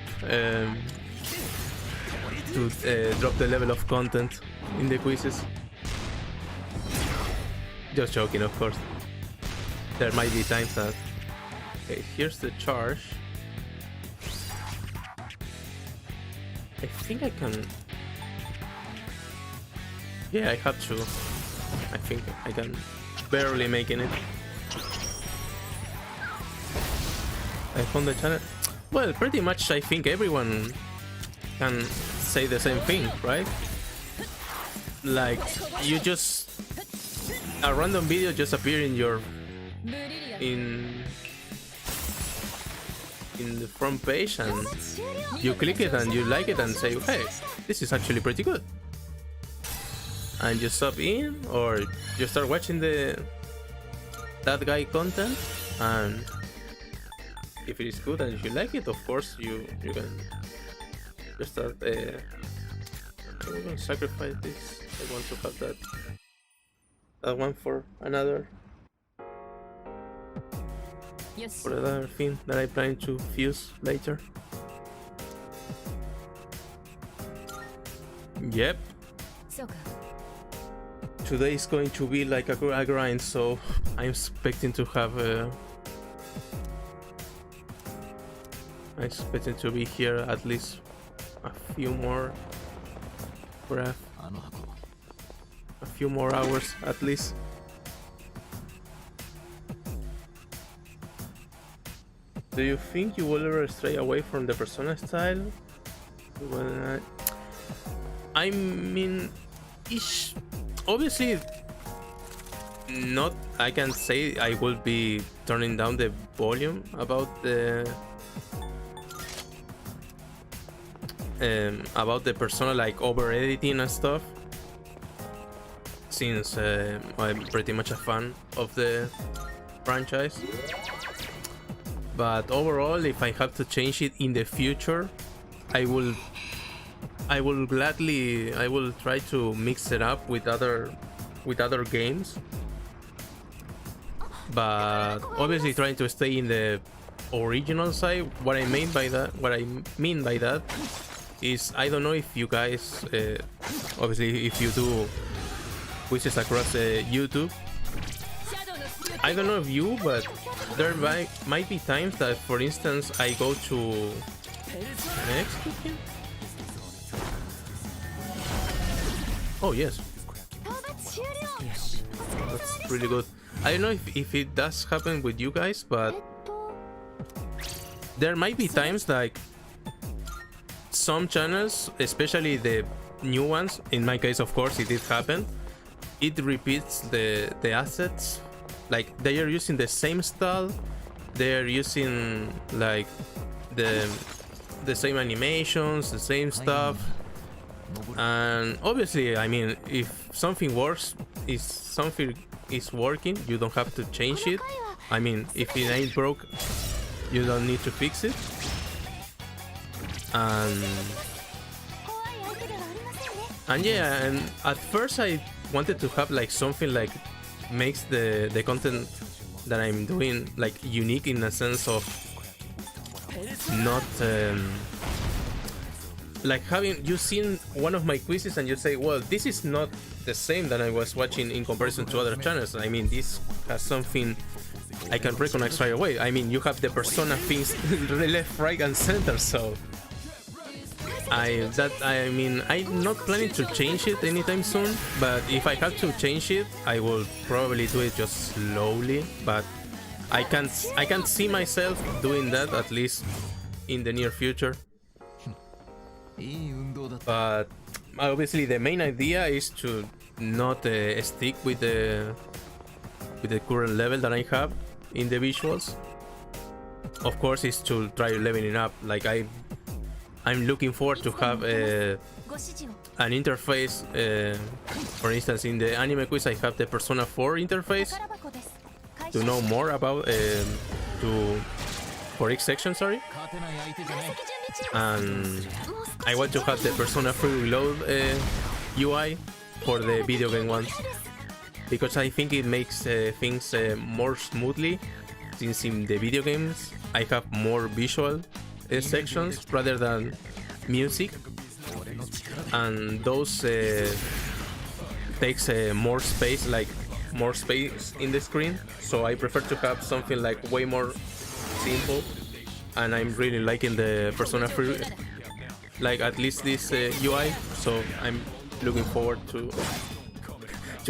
drop the level of content in the quizzes. Just joking, of course. There might be times that... Okay, here's the charge. I think I can... Yeah, I have to. I think I can barely making it. I found the channel. Well, pretty much I think everyone can say the same thing, right? Like, you just... a random video just appear in your... in the front page, and you click it and you like it and say, hey, this is actually pretty good. And you sub in, or you start watching that guy content, and if it is good and if you like it, of course you can just start. I'm gonna sacrifice this. I want to have that one for another thing that I plan to fuse later. Yep. Today is going to be like a grind, so I'm expecting to have I'm expecting to be here at least a few more hours at least. Do you think you will ever stray away from the Persona style? Well, I mean, obviously not. I can say I will be turning down the volume about the Persona, like over editing and stuff, since I'm pretty much a fan of the franchise. But overall, if I have to change it in the future, I will try to mix it up with other games, but obviously trying to stay in the original side. What I mean by that is, I don't know if you guys obviously if you do quizzes across YouTube, I don't know if you, but there might be times that, for instance, I go to next weekend. Oh yes, that's really good. I don't know if it does happen with you guys, but there might be times like some channels, especially the new ones, in my case of course it did happen, it repeats the assets. Like, they are using the same style, they're using like the same animations, the same stuff. And obviously, I mean, if something works, if something is working, you don't have to change it. I mean, if it ain't broke, you don't need to fix it. And yeah, and at first I wanted to have like something like makes the content that I'm doing like unique in a sense of not like having you seen one of my quizzes and you say, well, this is not the same that I was watching in comparison to other channels. I mean, this has something I can recognize right away. I mean, you have the persona things left, right, and center, so I'm not planning to change it anytime soon, but if I have to change it, I will probably do it just slowly. But I can't see myself doing that, at least in the near future. But obviously the main idea is to not stick with the current level that I have in the visuals. Of course, is to try leveling up. Like I'm looking forward to have an interface. For instance, in the anime quiz, I have the Persona 4 interface to know more about for each section, sorry. And I want to have the Persona 3 Reload UI for the video game ones, because I think it makes things more smoothly, since in the video games I have more visual sections rather than music, and those takes more space, in the screen, so I prefer to have something like way more simple. And I'm really liking the Persona 3, like at least this UI, so I'm looking forward to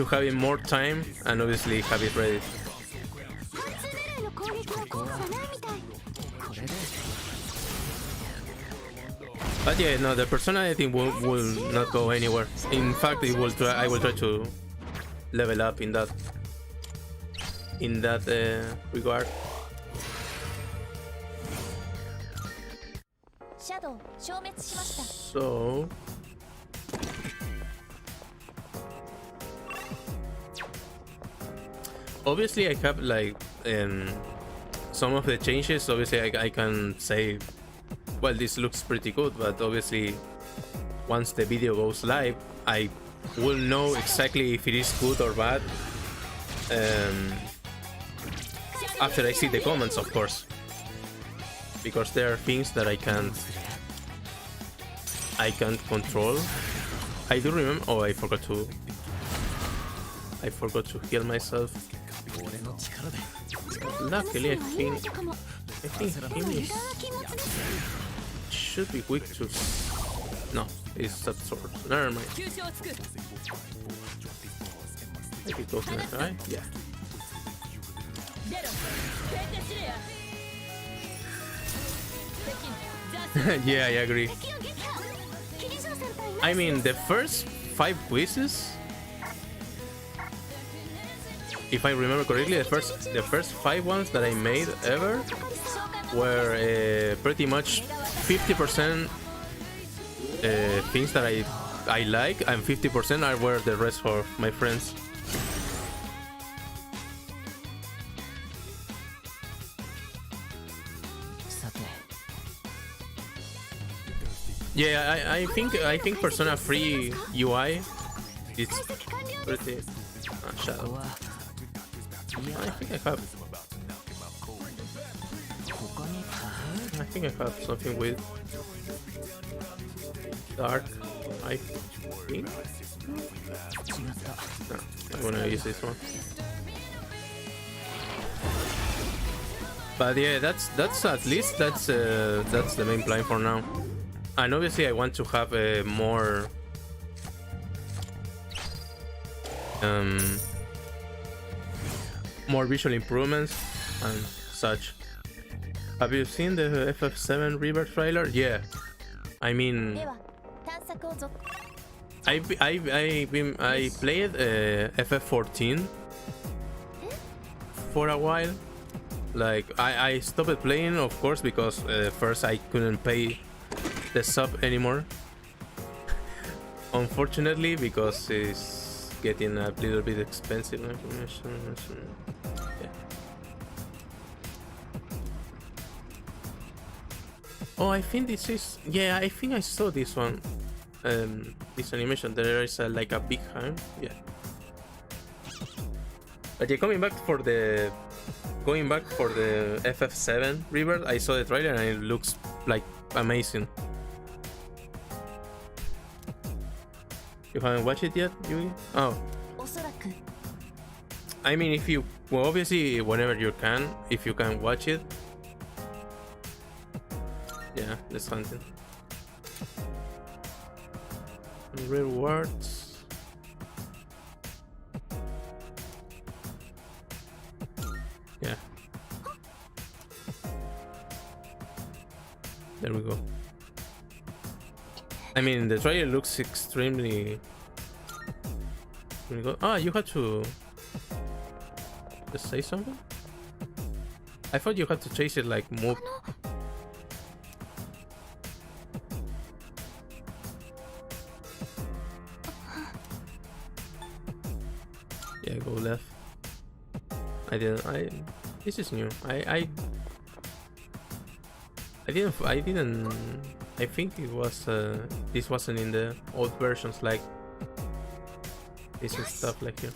having more time and obviously have it ready. But yeah, no, the Persona I think will not go anywhere. In fact, I will try to level up in that regard. So obviously I have like some of the changes. Obviously I can say, well, this looks pretty good, but obviously once the video goes live I will know exactly if it is good or bad after I see the comments, of course, because there are things that I can't control. I do remember. Oh, I forgot to heal myself. Luckily, I think him should be quick to. No, it's that sword. Never mind. Maybe it goes next, right? Yeah. Yeah, I agree. I mean, the first 5 quizzes, if I remember correctly, the first 5 ones that I made ever were pretty much 50% things that I like, and 50% were the rest for my friends. Yeah, I think Persona 3 UI is pretty shadow. I think I have something with dark. I think. No, I'm gonna use this one. But yeah, that's at least that's the main plan for now. And obviously I want to have a more visual improvements and such. Have you seen the FF7 Rebirth trailer? Yeah. I mean, I played FF14 for a while. Like I stopped playing, of course, because first I couldn't pay the sub anymore, unfortunately, because it's getting a little bit expensive. Yeah. Oh, I think this is, yeah, I think I saw this one, this animation. There is like a big hand, yeah. But yeah, coming back for the going back for the FF7 Rebirth, I saw the trailer and it looks like amazing. You haven't watched it yet, Yugi? Oh, おそらく I mean, if you, well, obviously, whenever you can, if you can watch it, yeah, let's hunt it. Rewards. Yeah. There we go. I mean, the trailer looks extremely. Ah, you had to just say something? I thought you had to chase it like move. Yeah, go left. I didn't. This is new. I didn't. I think it was. This wasn't in the old versions. Like this is stuff like here.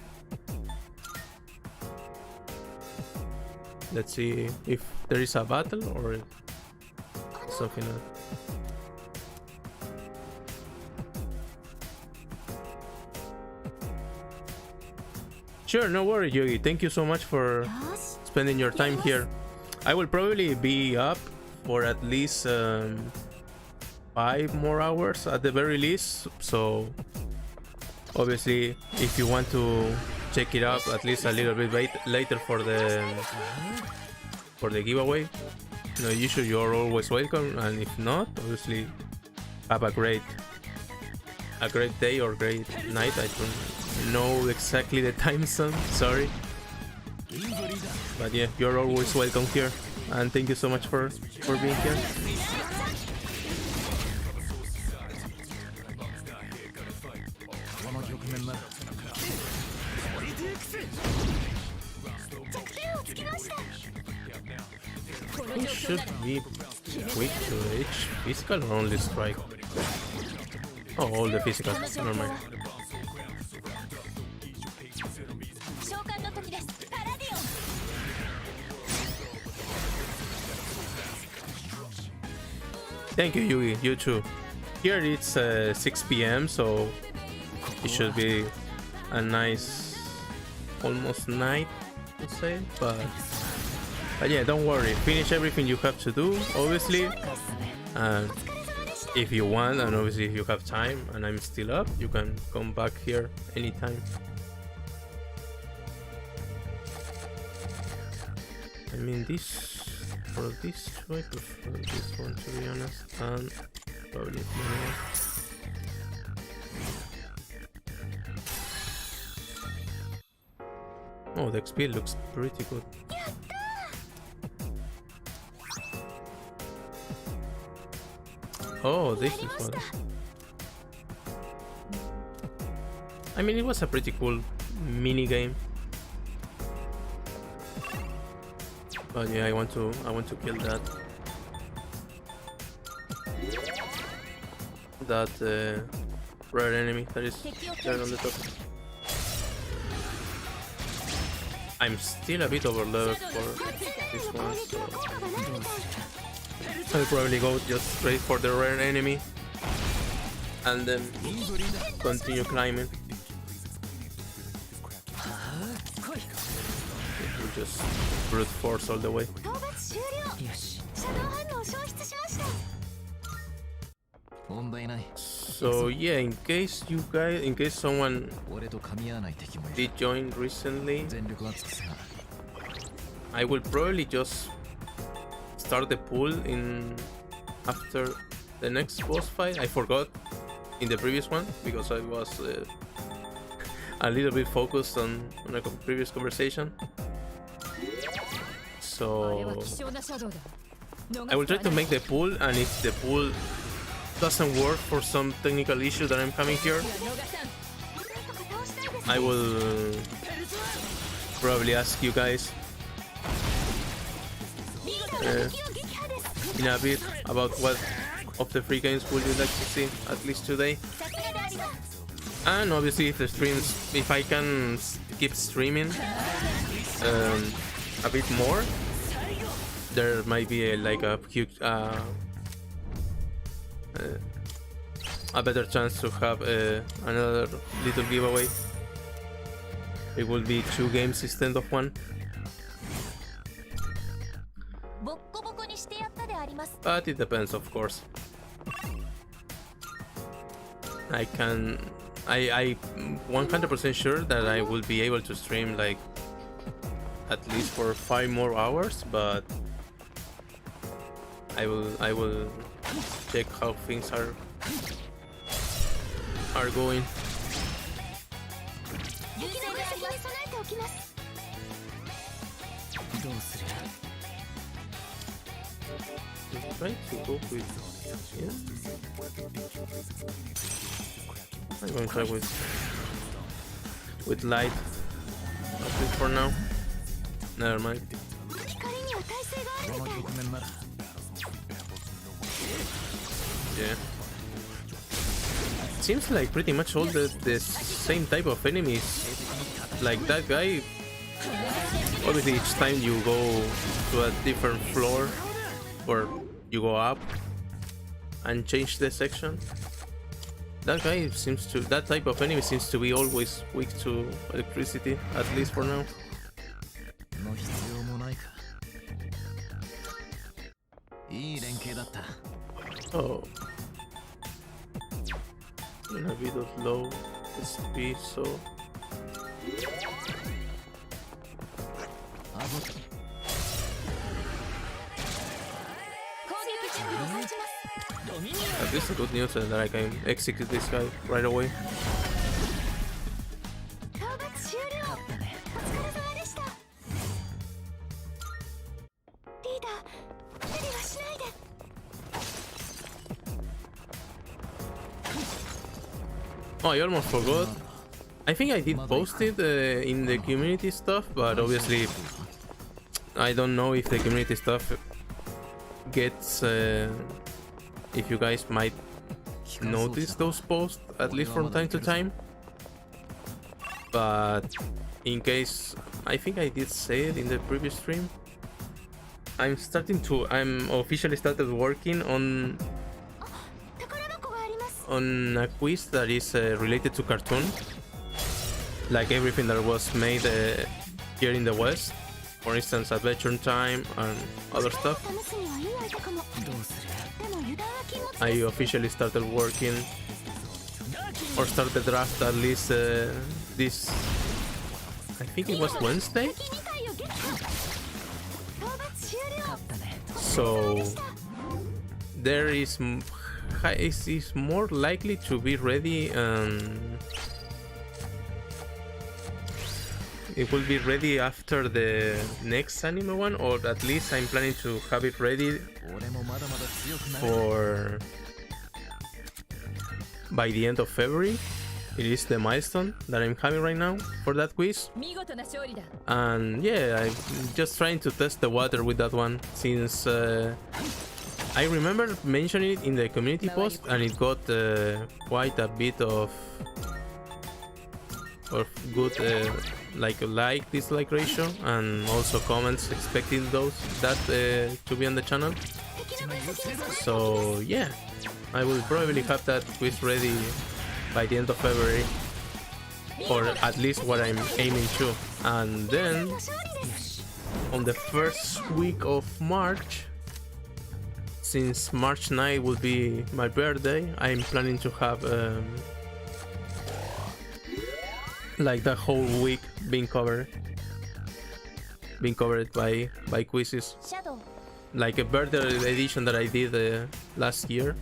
Let's see if there is a battle or something else. Sure, no worry, Yugi. Thank you so much for spending your time here. I will probably be up for at least 5 more hours at the very least. So obviously, if you want to check it out at least a little bit later for the giveaway, you know, usually you're always welcome. And if not, obviously, have a great day or great night. I don't know exactly the time zone, sorry, but yeah, you're always welcome here, and thank you so much for being here. He should be quick to reach physical or only strike? Oh, all the physical, never mind. 召喚の時です。パラディオン Thank you, Yugi. You too. Here it's 6 p.m, so it should be a nice, almost night, let's say. But yeah, don't worry. Finish everything you have to do, obviously. And if you want, and obviously if you have time, and I'm still up, you can come back here anytime. I mean, for this two, I prefer this one, to be honest, and probably more. Oh, the XP looks pretty good. Oh, this is one. I mean, it was a pretty cool mini game. But yeah, I want to kill that rare enemy that is there on the top. I'm still a bit overloaded for this one, so I'll probably go just straight for the rare enemy and then continue climbing. We'll just brute force all the way. 討伐終了シャドウ反応消失しました 問題ない。 So yeah, in case someone 俺と噛み合わない敵もいる。 did join recently, 全力は尽くすな。 I will probably just start the pool in after the next boss fight. I forgot in the previous one because I was a little bit focused on a previous conversation. So I will try to make the pool, and if the pool doesn't work for some technical issue that I'm having here, I will probably ask you guys in a bit about what of the free games would you like to see at least today. And obviously if I can keep streaming, a bit more, there might be a huge a better chance to have another little giveaway. It will be 2 games instead of 1. ボッコボコにしてやったであります。 But it depends, of course. I 100% sure that I will be able to stream like at least for 5 more hours, but I will check how things are going. 敵の攻撃に備えておきます。どうする？ Try to go with. Yeah. I'm going to try with light. At least for now. Never mind. 光には耐性があるこのみたい。局面なら Yeah. Seems like pretty much all the same type of enemies. Like that guy. Obviously, each time you go to a different floor, or you go up and change the section. That type of enemy seems to be always weak to electricity, at least for now. の必要もないか。いい連携だった。 Oh. In a bit of low SP, so あご 攻撃準備を待ちます。 at least the good news is that I can execute this guy right away. 討伐終了。勝ったね。お疲れ様でした。リーダー、無理はしないで。 Oh, I almost forgot. I think I did post it in the community stuff, but obviously I don't know if the community stuff gets if you guys might notice those posts at least from time to time. But in case, I think I did say it in the previous stream. I'm officially started working on 宝箱があります。 a quiz that is related to cartoon, like everything that was made here in the West, for instance Adventure Time and other stuff. 試すにはいい相手かも。どうする？でも油断は禁物 I です。 officially started working or started draft at least this, I think it was Wednesday, 敵2体をゲット。討伐終了。勝ったね。 so there is is more likely to be ready. It will be ready after the next anime one, or at least I'm planning to have it ready 俺もまだまだ強くなる。 for by the end of February. It is the milestone that I'm having right now for that quiz, 見事な勝利だ。 and yeah, I'm just trying to test the water with that one since I remember mentioning it in the community post and it got quite a bit of good like dislike ratio, and also comments expecting that to be on the channel. 敵の分析を So yeah, I will probably have that quiz ready by the end of February, or at least what I'm aiming to. And then 勝利です。 on the first week of March, since March 9 will be my birthday, I'm planning to have like the whole week being covered by quizzes, シャドウ。 like a birthday edition that I did last year,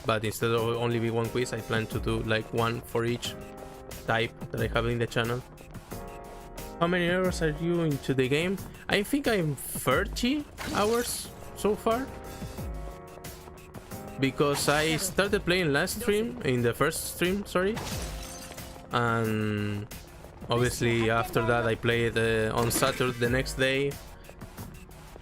but instead of only be one quiz, I plan to do like one for each type that I have in the channel. How many hours are you into the game? I think I'm 30 hours so far, because I started playing last stream, in the first stream, sorry, and obviously after that I played on Saturday the next day,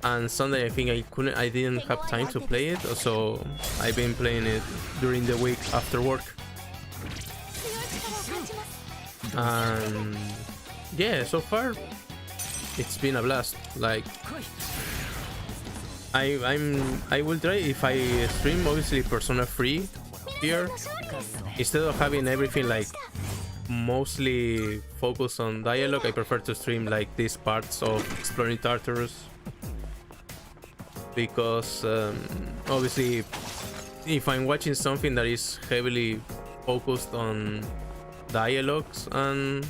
and Sunday I think I didn't have time to play it, so I've been playing it during the week after work. 強い力を感じます。 And yeah, so far it's been a blast. Like I will try if I stream obviously Persona 3 here instead of having everything like mostly focused on dialogue. I prefer to stream like these parts of exploring Tartarus because obviously if I'm watching something that is heavily focused on dialogues and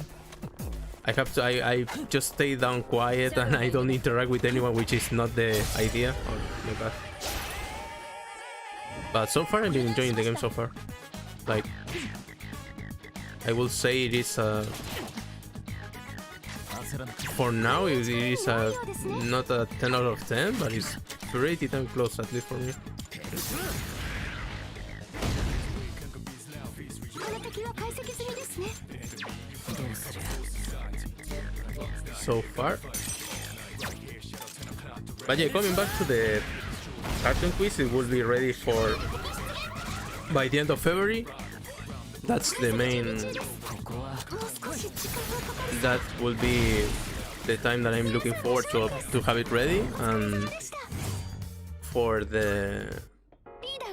I just stay down quiet and I don't interact with anyone, which is not the idea. Oh my god. But so far I've been enjoying the game so far. Like I will say it is for now it is not a 10 out of 10, but it's pretty damn close, at least for me. So far. But yeah, coming back to the cartoon quiz, it will be ready for by the end of February. That's the main. That will be the time that I'm looking forward to have it ready. And for the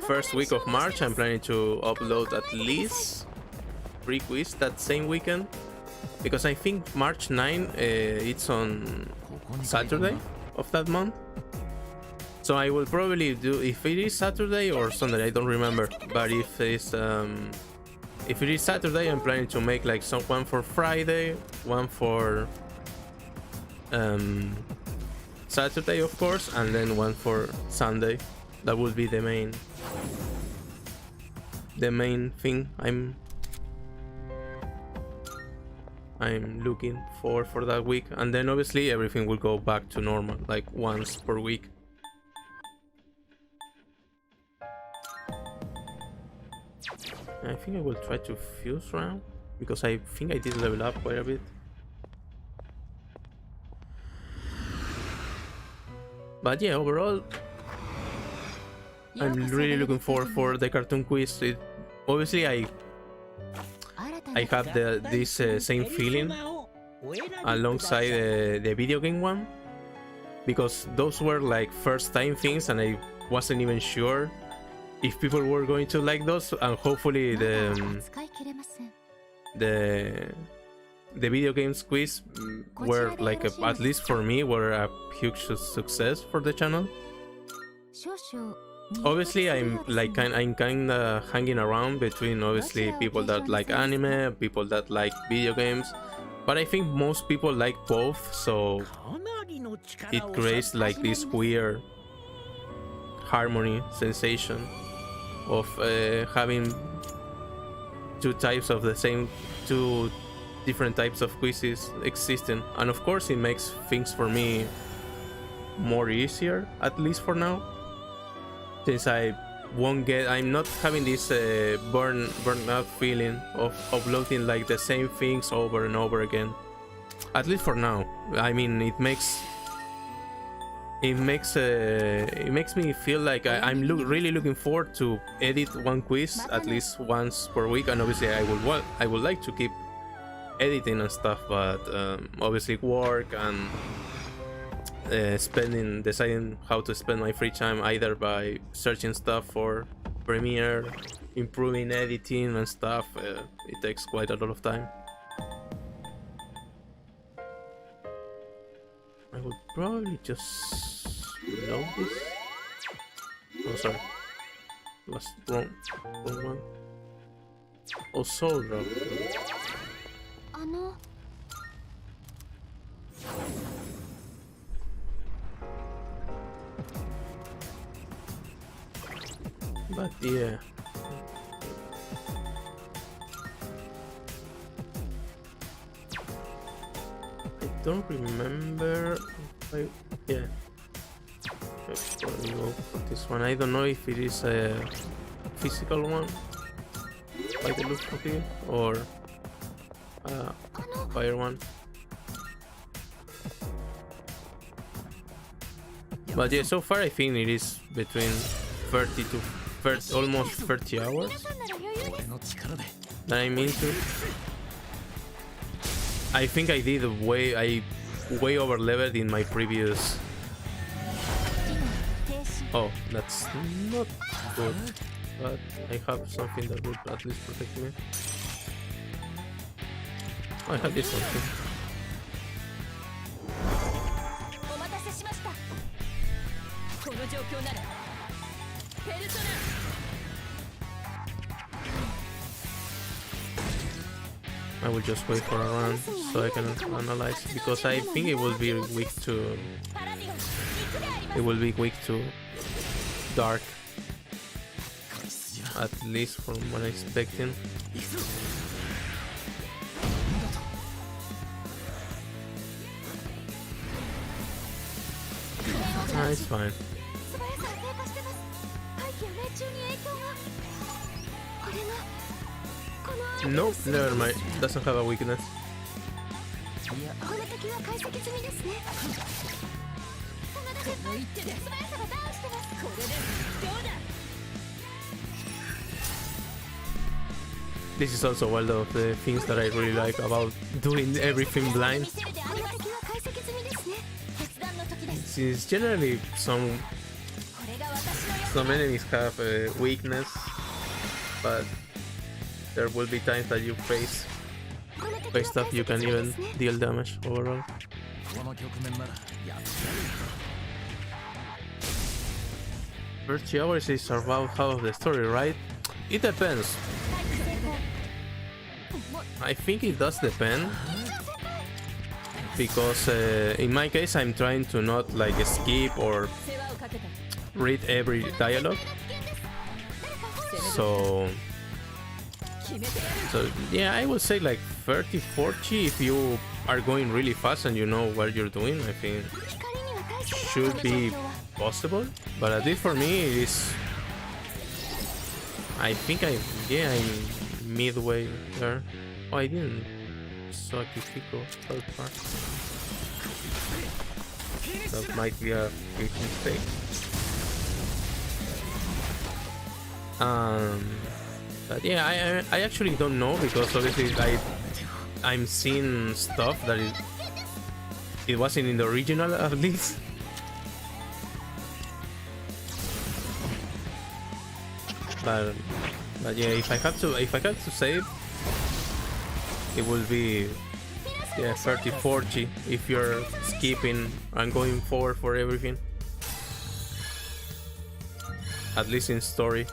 first week of March, I'm planning to upload at least 3 quiz that same weekend. Because I think March 9 it's on Saturday of that month. So I will probably do, if it is Saturday or Sunday, I don't remember. But if it is Saturday, I'm planning to make like one for Friday, one for Saturday of course, and then one for Sunday. That would be the main thing I'm looking for that week, and then obviously everything will go back to normal, like once per week. I think I will try to fuse round because I think I did level up quite a bit. But yeah, overall, I'm really looking forward for the cartoon quiz. Obviously, I have this same feeling alongside the video game one, because those were like first time things and I wasn't even sure if people were going to like those, and hopefully the video games quiz were like at least for me were a huge success for the channel. Obviously I'm kind of hanging around between obviously people that like anime, people that like video games, but I think most people like both, so it creates like this weird harmony sensation of having two different types of quizzes existing. And of course it makes things for me more easier, at least for now, since I'm not having this burnout feeling of uploading like the same things over and over again, at least for now. I mean, it makes me feel like I'm really looking forward to edit one quiz at least once per week, and obviously I would like to keep editing and stuff, but obviously work and deciding how to spend my free time, either by searching stuff for Premiere, improving editing and stuff, it takes quite a lot of time. I would probably just load this. Oh, sorry. Was wrong one. Oh, Soul Drop. But yeah. I don't remember if yeah. Let's go for this one. I don't know if it is a physical one by the look of it, or fire one. But yeah, so far I think it is between 30 to 30, almost 30 hours that I'm into. I think I way over leveled in my previous. 停止 Oh, that's not good. But I have something that would at least protect me. I have this one too. お待たせしました。この状況ならペルソナ I will just wait for a run so I can analyze because I think it will be weak to. パラディゴン行くであります。 It will be weak to dark. At least from what I'm expecting. Ah, it's fine. 素早さが低下してます。大気や命中に影響が。これがこの Nope, never mind. Doesn't have a weakness. この敵は解析済みですね。真田先輩、素早さがダウンしてます。これでどうだ。 This is also one of the things that I really like about doing everything blind. 見せるであこのります。敵は解析済みですね。決断の時です。 Since generally これが私の some enemies have a weakness, but there will be times that you face この敵 by は stuff 解 you 析 can 済みで even すね。 deal damage overall. この局面ならやってやる First 2 hours is about half of the story, right? It depends. I think it does depend. Because in my case I'm trying to not like skip or 世話をかけた。 read every dialogue. So 決めてやる。 so yeah, I would say like 30, 40 if you are going really fast and you know what you're doing. I think 光には耐性が should be possible. But at least for me it is. I think I'm midway there. Oh, I didn't sacrifico third part. That might be a big mistake. But yeah, I actually don't know because obviously I'm seeing stuff that it wasn't in the original at least. But yeah, if I had to save, it will be yeah 30, 40 if you're skipping and going forward for everything. At least in story.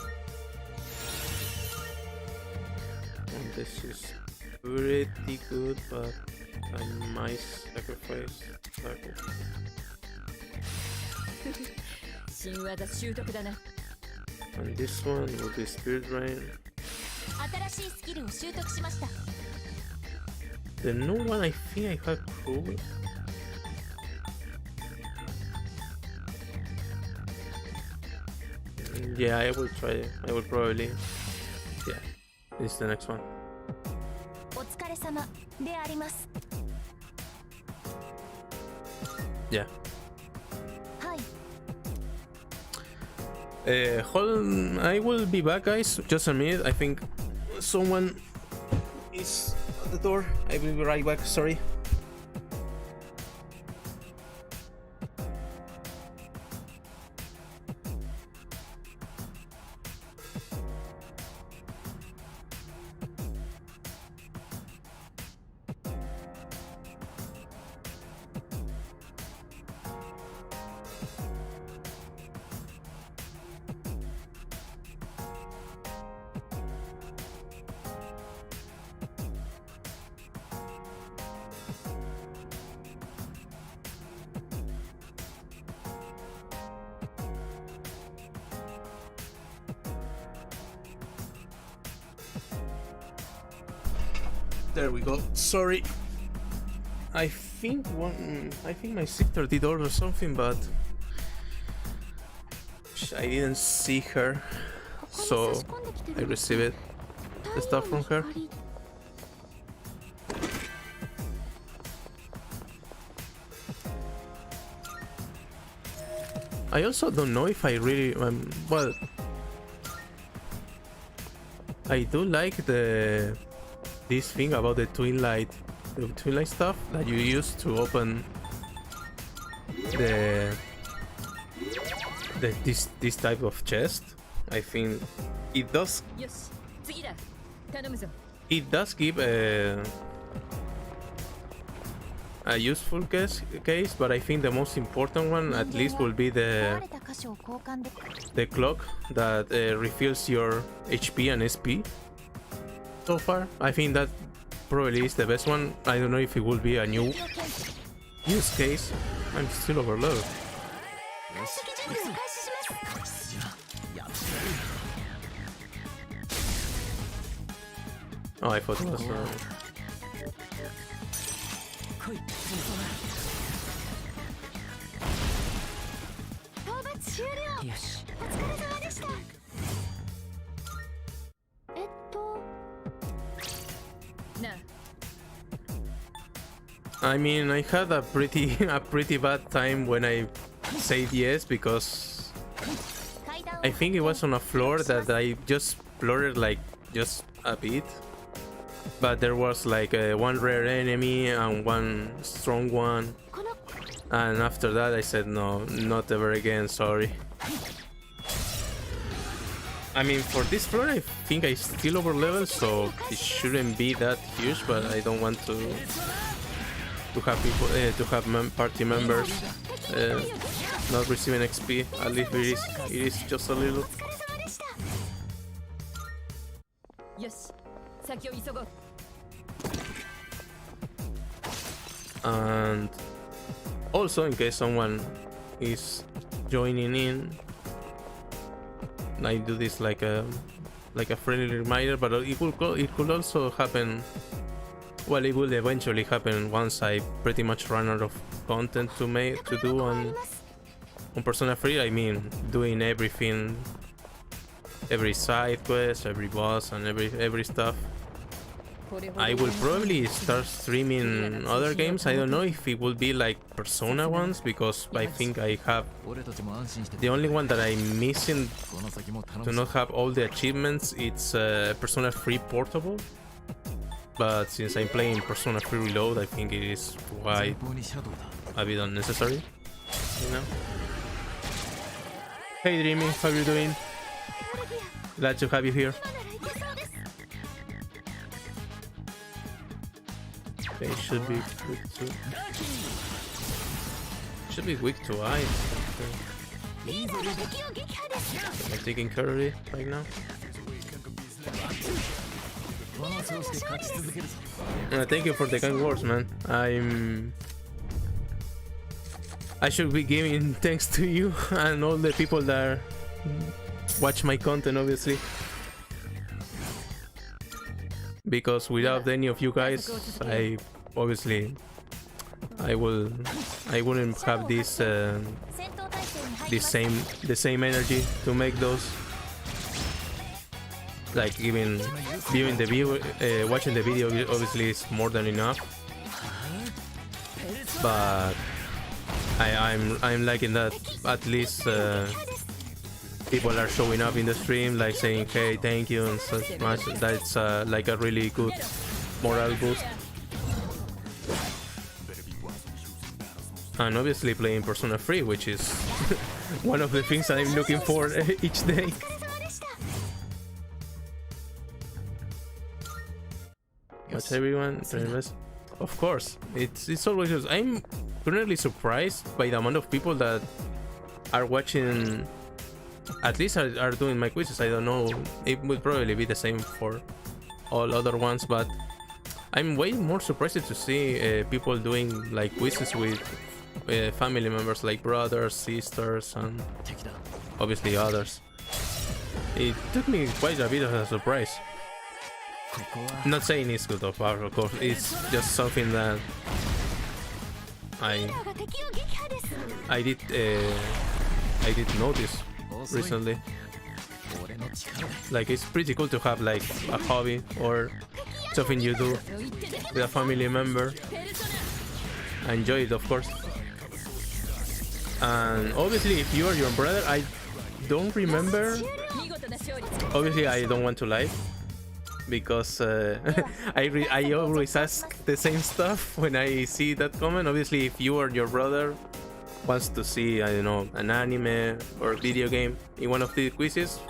And this is pretty good, but I might sacrifice tackle. 新技習得だな。 And this one will be Spirit Rain. 新しいスキルを習得しました。 The new one, I think I have Crew. Yeah, I will try it. I will probably. Yeah, this is the next one. お疲れ様であります。 Yeah. はい。 Hold on, I will be back, guys. Just a minute. I think someone is at the door. I will be right back. Sorry. There we go. Sorry. I think my sister did order something, but I didn't see her, so I received the stuff from her. I also don't know if I really well. I do like this thing about the twin light stuff that you use to open the this type of chest. I think it does よし次だ頼むぞ it does give a useful case, but I think the most important one at least will be 壊れた箇所を交換で the clock that refills your HP and SP. So far, I think that probably is the best one. I don't know if it will be a new use case. I'm still overloaded. 解析準備を開始します Oh, I thought it was. 来い戦争討伐終了だよしお疲れ様でしたなあ I mean, I had a pretty bad time when I said yes because 階段を I think it was on a floor that I just explored like just a bit, but there was like one rare enemy and one strong one, この and after that I said no, not ever again. Sorry. I mean, for this floor, I think I still over level, so it shouldn't be that huge. But I don't want to have people to have party members not receiving XP. At least it is just a little. お疲れ様でしたよし先を急ごう And also, in case someone is joining in, I do this like a friendly reminder, but it could also happen. Well, it will eventually happen once I pretty much run out of content to do on Persona 3. I mean, doing everything, every side quest, every boss, and every stuff. I will probably start streaming other games. I don't know if it will be like Persona ones, because I think I have 俺たちも安心して the only one that I'm missing この先も頼 to むぞ not have all the achievements. It's Persona 3 Portable, but since I'm playing Persona 3 Reload, I think it is 前 quite 方にシャドウだ a bit unnecessary, you know. Hey Dreamy, how are you doing? Glad to have you here. 今ならいけそうです They should be weak to ice. リーダーが敵を撃破です I'm taking care of it right now. この調子で勝ち続けるぞ Thank you for the kind words, man. I should be giving thanks to you and all the people that watch my content, obviously. Because without any of you guys, I wouldn't have this 戦闘態勢に入ります the same energy to make those. Like even viewing the watching the video obviously is more than enough. But I'm liking that at least people are showing up in the stream, like saying hey, thank you and such much. That's like a really good morale boost. And obviously playing Persona 3, which is one of the things I'm looking for each day. お疲れ様でした Watch everyone. Of course, it's always. I'm currently surprised by the amount of people that are watching. At least are doing my quizzes. I don't know. It would probably be the same for all other ones, but I'm way more surprised to see people doing like quizzes with family members, like brothers, sisters, and 敵だ obviously others. It took me quite a bit of a surprise. ここは I'm not saying it's good or bad, of course. It's just something that リーダーが敵を撃破です I did notice 遅い recently. 俺の力で Like it's pretty cool to have like a hobby or something you do with a family member. I enjoy it, of course. And obviously, if you are your brother, I don't remember. 見事な勝利 Obviously, I don't want to lie because I always ask the same stuff when I see that comment. Obviously, if you or your brother wants to see, I don't know, an anime or video game in one of these quizzes,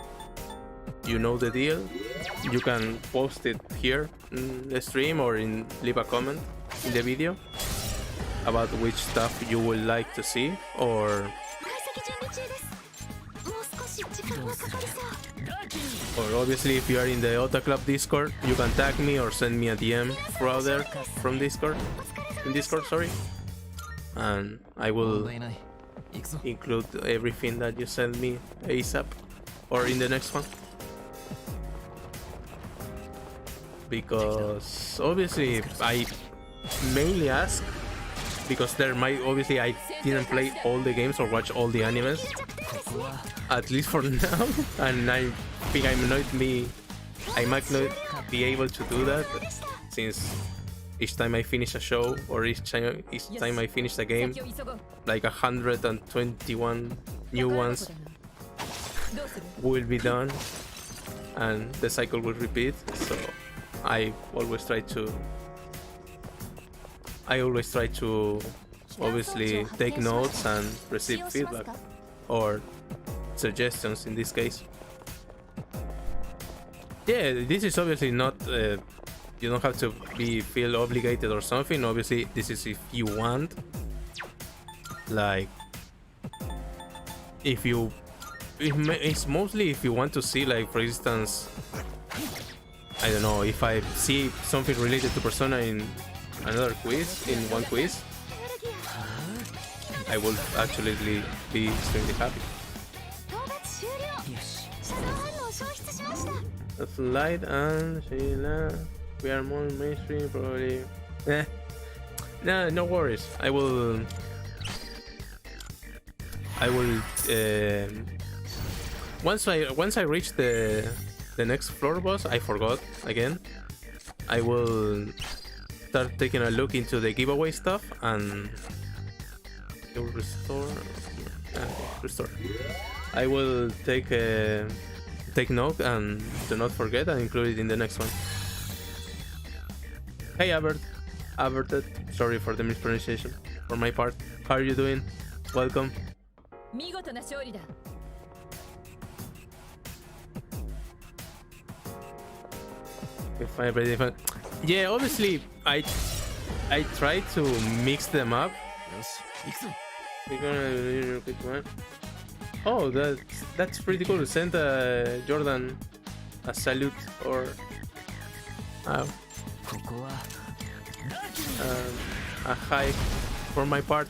you know the deal. You can post it here in the stream or leave a comment in the video about which stuff you would like to see, or 解析準備中です。もう少し時間がかかりそう。 obviously if you are in the Ota Club Discord, you can tag me or send me a DM throughout there from Discord, sorry, and I 問 will 題ない。行くぞ。 include everything that you send me ASAP or in the next one. Because obviously I mainly ask because there might, obviously I didn't play all the games or watch all the animes, ここは at least for now, and I think I might not be able to do that since each time I finish a show or each time I finish a game, 先を急ごう。 like 121 new 宝箱 ones だな。どうする？ will be done and the cycle will repeat, so I always try to obviously take notes and receive feedback or suggestions in this case. Yeah, this is obviously not you don't have to feel obligated or something. Obviously this is if you want, like it's mostly if you want to see, like, for instance, I don't know, if I see something related to Persona in another quiz, in one quiz, I will actually be extremely happy. 討伐終了。よし。遮断反応消失しました。 That's light and Sheila. We are more mainstream, probably. No worries. I will. Once I reach the next floor boss, I forgot again. I will start taking a look into the giveaway stuff and it will restore. I will take note and do not forget and include it in the next one. Hey Aberted, sorry for the mispronunciation for my part. How are you doing? Welcome. 見事な勝利だ。 If I play different, yeah, obviously I try to mix them up. よし。行くぞ。 We're gonna repeat one. Oh, that's pretty cool. Send Jordan a salute or ここは a hi for my part.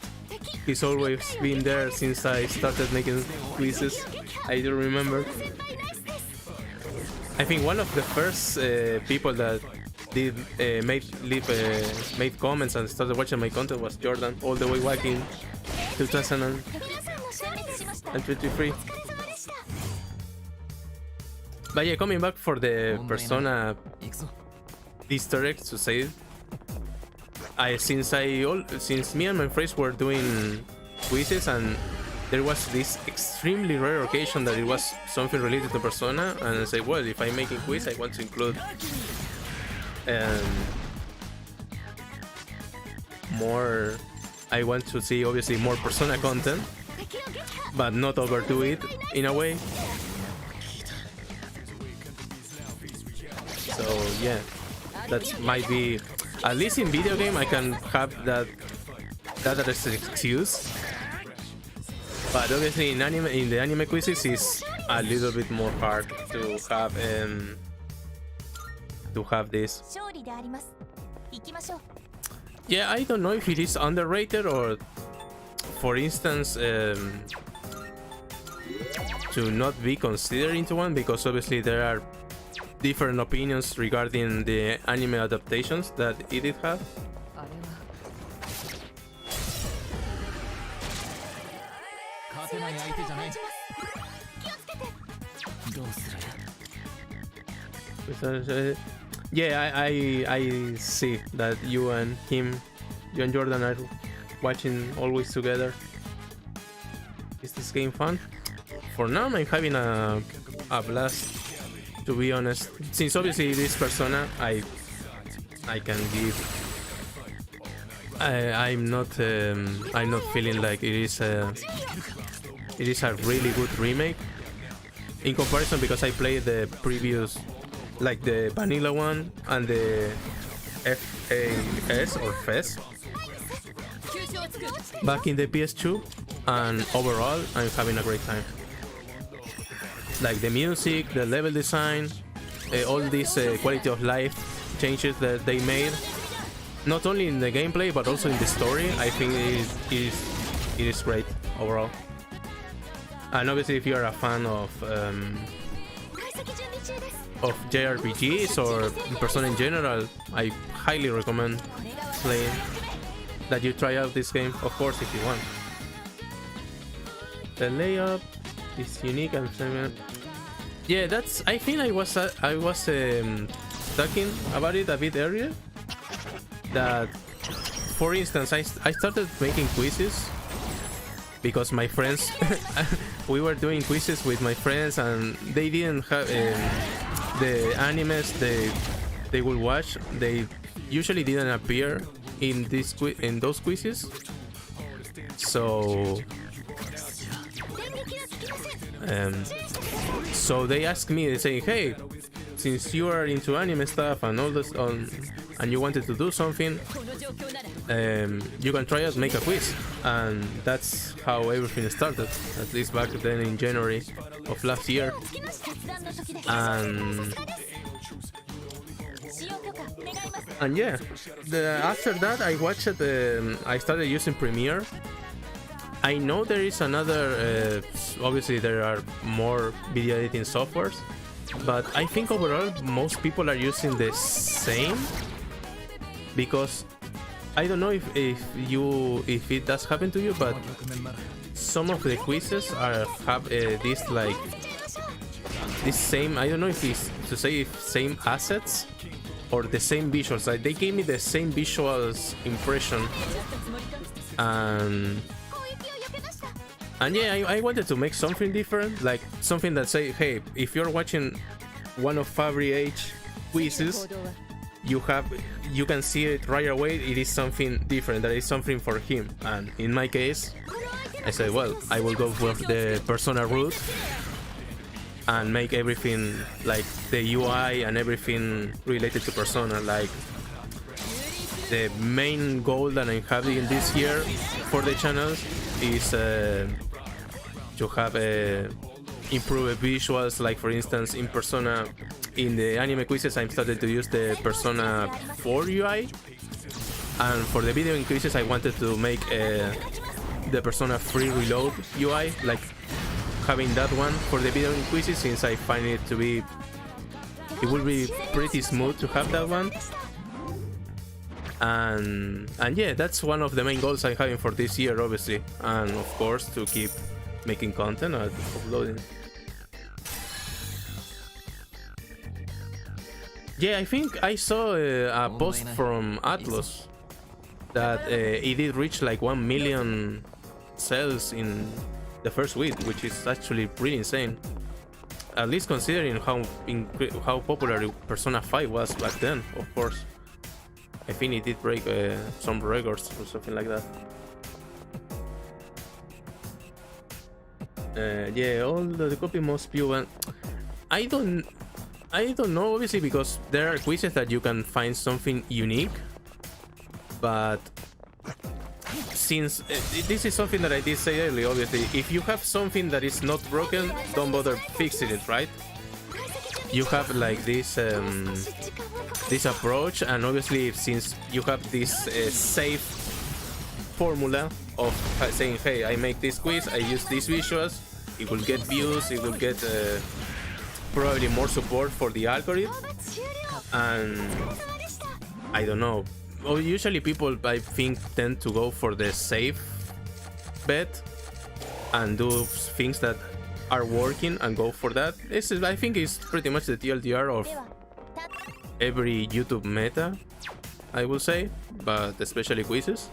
He's always been there since I started making quizzes. I do remember. I think one of the first people that did made comments and started watching my content was Jordan, all the way back in 2023. But yeah, coming back for the Persona 行くぞ。 Easter egg to say it, since me and my friends were doing quizzes and there was this extremely rare occasion that it was something related to Persona, and I say, well, if I'm making quiz, I want to include more. I want to see obviously more Persona content, but not overdo it in a way. So yeah, that might be, at least in video game I can have that as an excuse. But obviously in the anime quizzes is a little bit more hard to have this. 勝利であります。行きましょう。 Yeah, I don't know if it is underrated or, for instance, to not be considered into one, because obviously there are different opinions regarding the anime adaptations that it did have. あれは 勝てない相手じゃない。どうする？ Yeah, I see that you and Jordan are watching always together. Is this game fun? For now, I'm having a blast, to be honest. Since obviously this Persona, I can give I'm not feeling like it is a really good remake in comparison, because I played the previous, like the vanilla one and the FAS or FES back in the PS2, and overall I'm having a great time. Like the music, the level design, all these quality of life changes that they made, not only in the gameplay but also in the story. I think it is great overall. And obviously, if you're a fan of JRPGs or Persona in general, I highly recommend playing that you try out this game, of course, if you want. The layout is unique and yeah, that's. I think I was talking about it a bit earlier. That, for instance, I started making quizzes because my friends, we were doing quizzes with my friends, and they didn't have the animes they will watch. They usually didn't appear in those quizzes, so so they asked me, they say, hey, since you are into anime stuff and all this and you wanted to do something, you can try out, make a quiz. And that's how everything started, at least back then in January of last year. And yeah, after that I watched I started using Premiere. I know there is another, obviously there are more video editing softwares, but I think overall most people are using the same, because I don't know if it does happen to you, but some of the quizzes have this same, I don't know if it's to say same assets or the same visuals. Like they gave me the same visuals impression, and yeah, I wanted to make something different, like something that say, hey, if you're watching one of Fabri H quizzes, you can see it right away. It is something different. That is something for him. And in my case, I said, well, I will go with the Persona route and make everything like the UI and everything related to Persona. Like the main goal that I'm having this year for the channel is to have improved visuals. Like for instance, in Persona, in the anime quizzes, I started to use the Persona 4 UI, and for the video quizzes, I wanted to make the Persona 3 Reload UI, like having that one for the video quizzes, since I find it will be pretty smooth to have that one. And yeah, that's one of the main goals I'm having for this year, obviously, and of course to keep making content and uploading. Yeah, I think I saw a post from Atlas that it did reach like 1 million sales in the first week, which is actually pretty insane. At least considering how popular Persona 5 was back then, of course. I think it did break some records or something like that. Yeah, all the copy must be one. I don't know, obviously, because there are quizzes that you can find something unique, but since this is something that I did say earlier, obviously, if you have something that is not broken, don't bother fixing it, right? You have like this approach, and obviously since you have this safe formula of saying, hey, I make this quiz, I use these visuals, it will get views, it will get probably more support for the algorithm, and I don't know. Well, usually people, I think, tend to go for the safe bet and do things that are working and go for that. I think it's pretty much the TLDR of every YouTube meta, I will say, but especially quizzes.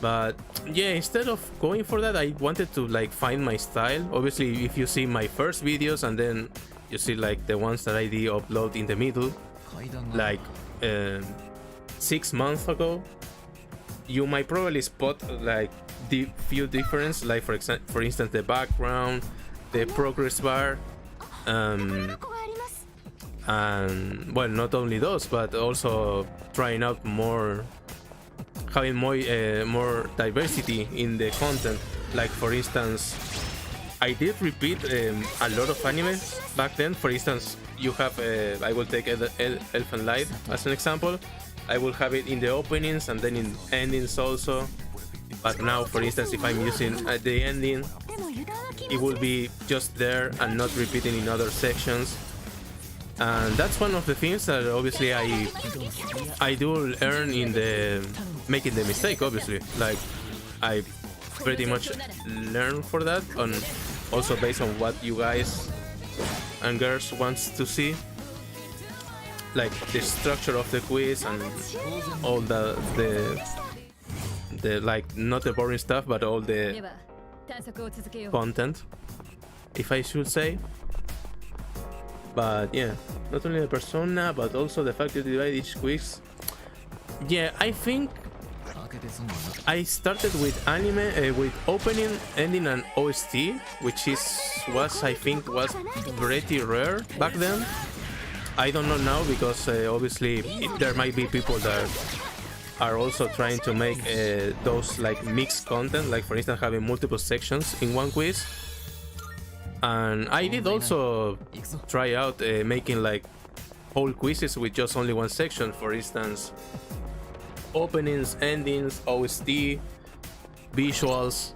But yeah, instead of going for that, I wanted to like find my style. Obviously, if you see my first videos and then you see like the ones that I did upload in the middle, like 6 months ago, you might probably spot like the few difference, like for instance the background, the progress bar, この子があります and well, not only those, but also trying out having more diversity in the content. Like for instance, I did repeat a lot of anime back then. For instance, you have I will take Elfen Light as an example. I will have it in the openings and then in endings also. But now, for instance, if I'm using the ending, でも油断は禁 it 物 will be just there and not repeating in other sections. And that's one of the things that obviously I do learn in the making the mistake. Obviously, like I pretty much learn for that, and also based on what you guys and girls wants to see, like the structure of the quiz and all the like not the boring stuff, but all で the は探索を続けよう content, if I should say. But yeah, not only the persona, but also the fact that you divide each quiz. Yeah, I think 開けて損はなく I started with anime, with opening, ending, and OST, which was I think was pretty rare back then. I don't know now because obviously there might be people that are also trying to make those like mixed content, like for instance having multiple sections in one quiz. And I did also 行くぞ try out making like whole quizzes with just only one section. For instance, openings, endings, OST, visuals.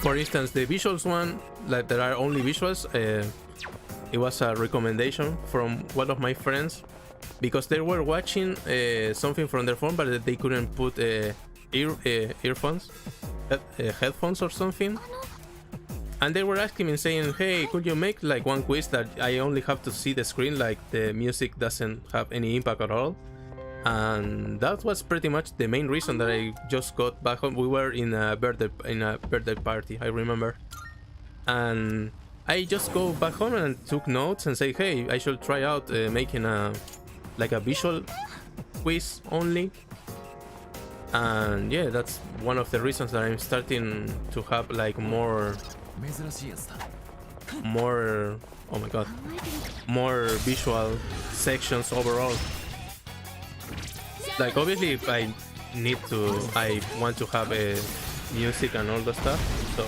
For instance, the visuals one, like there are only visuals. It was a recommendation from one of my friends because they were watching something from their phone, but they couldn't put earphones, headphones or something. And they were asking me saying, hey, could you make like one quiz that I only have to see the screen, like the music doesn't have any impact at all? And that was pretty much the main reason that I just got back home. We were in a birthday party, I remember. And I just go back home and took notes and say, hey, I should try out making a visual quiz only. And yeah, that's one of the reasons that I'm starting to have like more, 珍しいやつだ oh my god, more visual sections overall. Like obviously if I want to have a music and all the stuff, so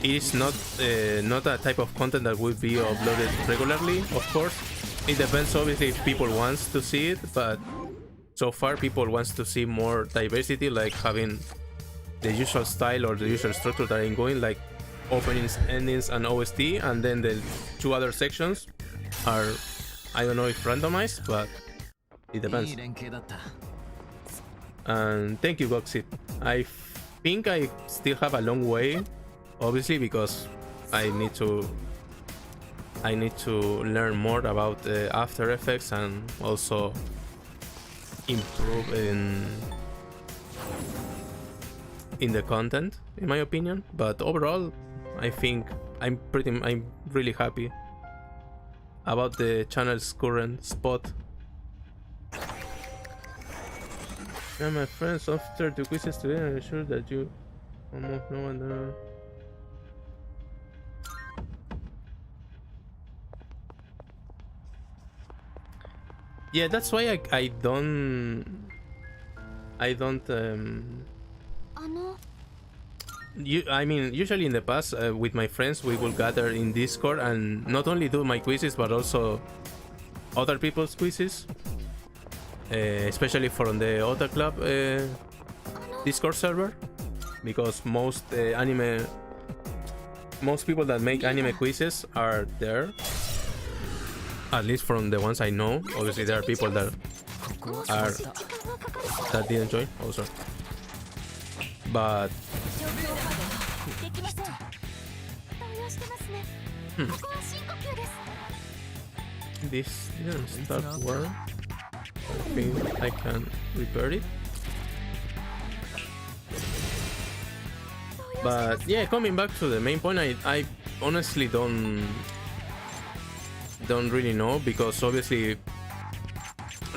it is not a type of content that will be uploaded regularly. Of course, it depends obviously if people wants to see it, but so far people wants to see more diversity, like having the usual style or the usual structure that I'm going, like openings, endings, and OST, and then the two other sections are, I don't know if randomized, but it い depends. い連携だった And thank you, Goxit. I think I still have a long way, obviously, because I need to learn more about After Effects and also improve in the content, in my opinion. But overall, I think I'm really happy about the channel's current spot. Yeah, my friends, after the quizzes today, I'm sure that you almost know and yeah, that's why I don't あの I mean, usually in the past with my friends we will gather in Discord and not only do my quizzes but also other people's quizzes, especially from the Ota Club Discord server, because most people that make anime quizzes are there, at least from the ones I know. Obviously there are people that ここは are そうだ that didn't join also, but 状況判断できません動揺してますねここは深呼吸です this didn't start well. I think I can repair it. But yeah, coming back to the main point, I honestly don't really know, because obviously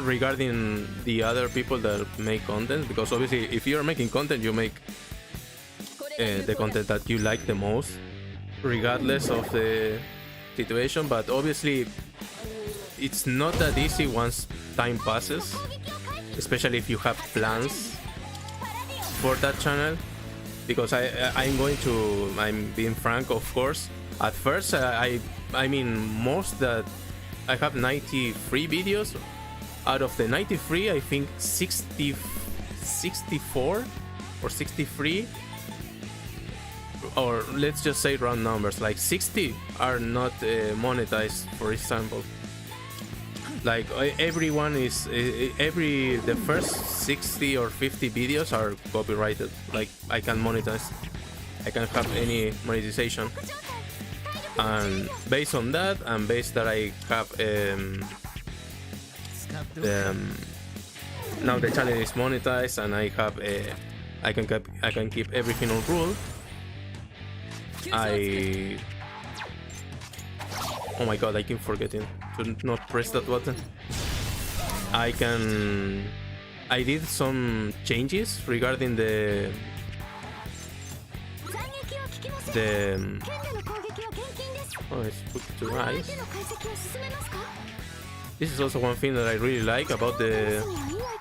regarding the other people that make content, because obviously if you're making content, you make the content that you like the most, regardless of the situation. But obviously it's not that easy once time passes, especially if you have plans for that channel, because I'm being frank, of course. At first I mean, most that I have 93 videos. Out of the 93, I think 64 or 63, or let's just say round numbers, like 60 are not monetized, for example. Like everyone is the first 60 or 50 videos are copyrighted. Like I can monetize, I can have any monetization, and based on that, and based that I have now the channel is monetized, and I have I can keep everything on rule. Oh my god, I keep forgetting to not press that button. I did some changes regarding the oh, it's put to rise. This is also one thing that I really like about the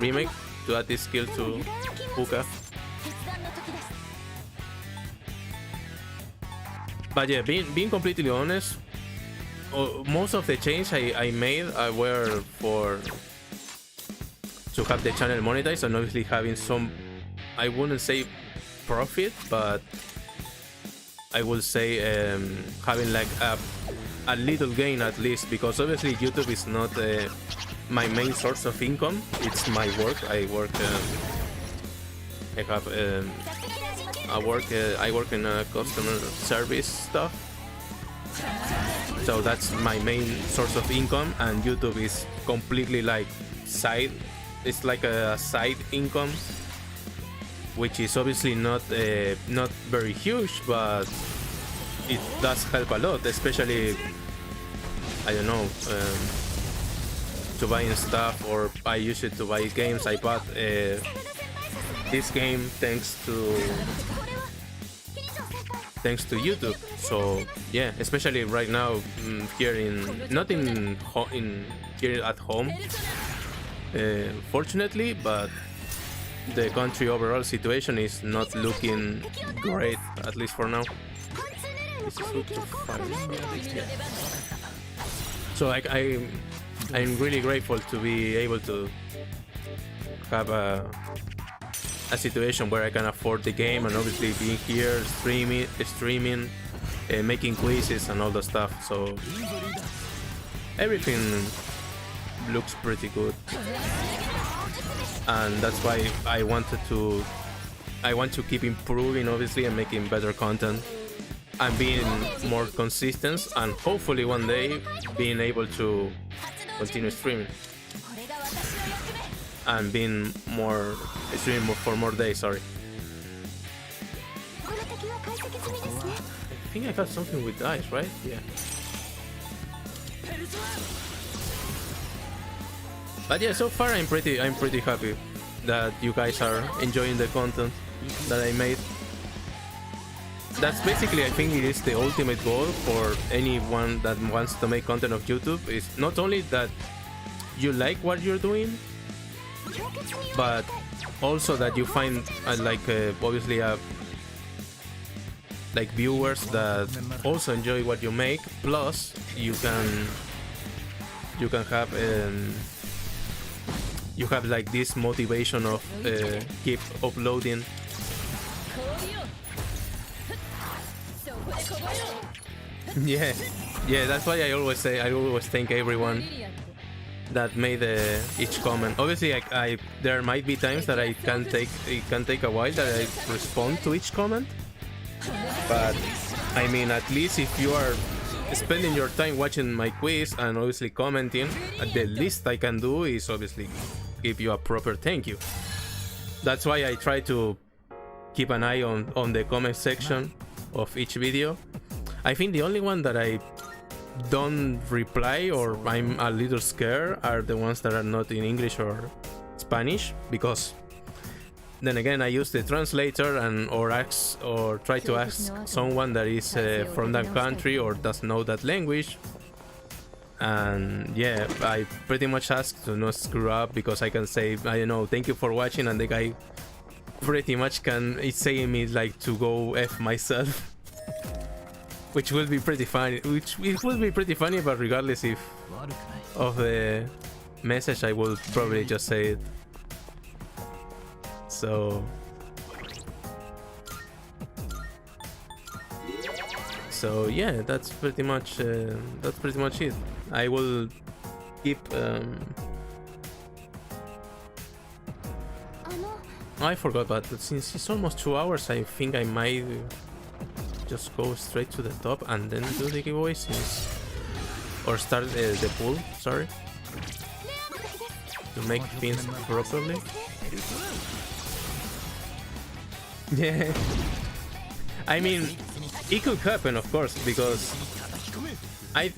remake, to add this skill to Puka. But yeah, being completely honest, most of the changes I made were to have the channel monetized, and obviously having some, I wouldn't say profit, but I will say having like a little gain at least, because obviously YouTube is not my main source of income. It's my work. I work in customer service stuff, so that's my main source of income, and YouTube is completely like side. It's like a side income, which is obviously not very huge, but it does help a lot, especially, I don't know, to buying stuff, or I use it to buy games. I bought this game thanks to YouTube. So yeah, especially right now, here here at home, fortunately, but the country overall situation is not looking great, at least for now. This is good to find. So like I'm really grateful to be able to have a situation where I can afford the game, and obviously being here, streaming, making quizzes and all the stuff. So everything looks pretty good, and that's why I want to keep improving, obviously, and making better content, and being more consistent, and hopefully one day being able to continue streaming and being more streaming for more days. Sorry. I think I got something with dice, right? Yeah. But yeah, so far I'm pretty happy that you guys are enjoying the content that I made. That's basically, I think it is the ultimate goal for anyone that wants to make content of YouTube, is not only that you like what you're doing, but also that you find obviously like viewers that also enjoy what you make, plus you can have you have like this motivation of keep uploading. Yeah, that's why I always thank everyone that made each comment. Obviously, there might be times that it can take a while that I respond to each comment, but I mean, at least if you are spending your time watching my quiz and obviously commenting, the least I can do is obviously give you a proper thank you. That's why I try to keep an eye on the comment section of each video. I think the only one that I don't reply or I'm a little scared are the ones that are not in English or Spanish, because then again I use the translator and or try to ask someone that is from that country or does know that language. And yeah, I pretty much ask to not screw up, because I can say, I don't know, thank you for watching, and the guy pretty much is saying me like to go F myself. Which will be pretty funny. Which it will be pretty funny, but regardless of the message, I will probably just say it. So yeah, that's pretty much it. I will keep. I forgot, but since it's almost 2 hours, I think I might just go straight to the top and then do the giveaway, or start the pool. Sorry, to make things properly. Yeah, I mean, it could happen, of course, because I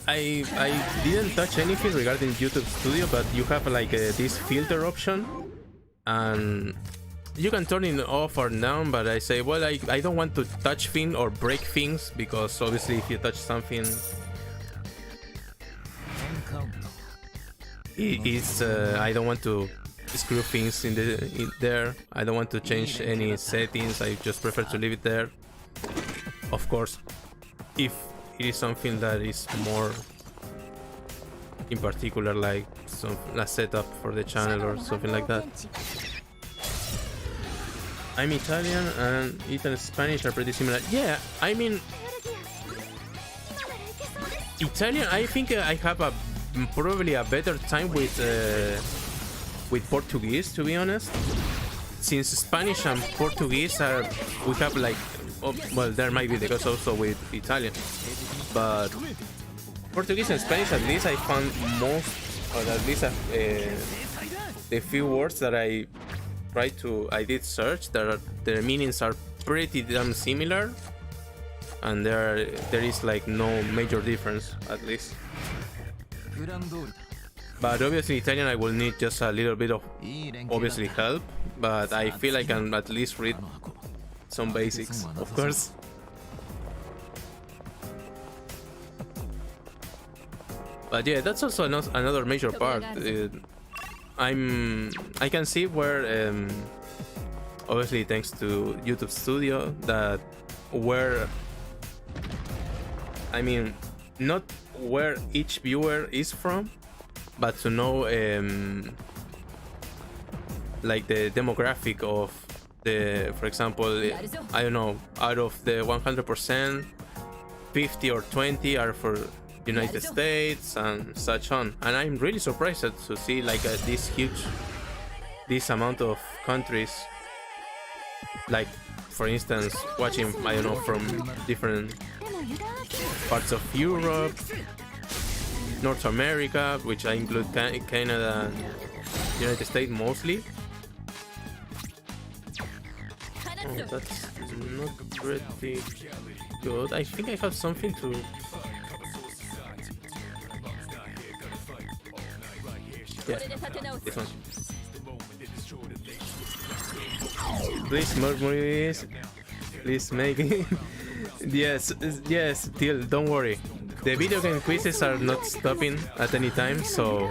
didn't touch anything regarding YouTube Studio, but you have like this filter option, and you can turn it off or down. But I say, well, I don't want to touch things or break things, because obviously if you touch something, I don't want to screw things in there. I don't want to change any settings. I just prefer to leave it there. Of course, if it is something that is more in particular, like a setup for the channel or something like that. I'm Italian, and Italian and Spanish are pretty similar. Yeah, I mean, Italian, I think I have probably a better time with Portuguese, to be honest. Since Spanish and Portuguese we have like, well, there might be the case also with Italian, but Portuguese and Spanish, at least I found most, or at least the few words that I did search, their meanings are pretty damn similar, and there is like no major difference, at least. But obviously Italian I will need just a little bit of obviously help, but I feel I can at least read some basics, of course. But yeah, that's also another major part. I can see where obviously thanks to YouTube Studio, that I mean, not where each viewer is from, but to know like the demographic of for example, I don't know, out of the 100%, 50 or 20 are for United States and such on. And I'm really surprised to see like this amount of countries, like for instance watching, I don't know, from different parts of Europe, North America, which I include Canada and United States mostly. Oh, that's not pretty good. I think I have something to... Yeah, this one. Please, more movies. Please make it. Yes, still, don't worry. The video game quizzes are not stopping at any time, so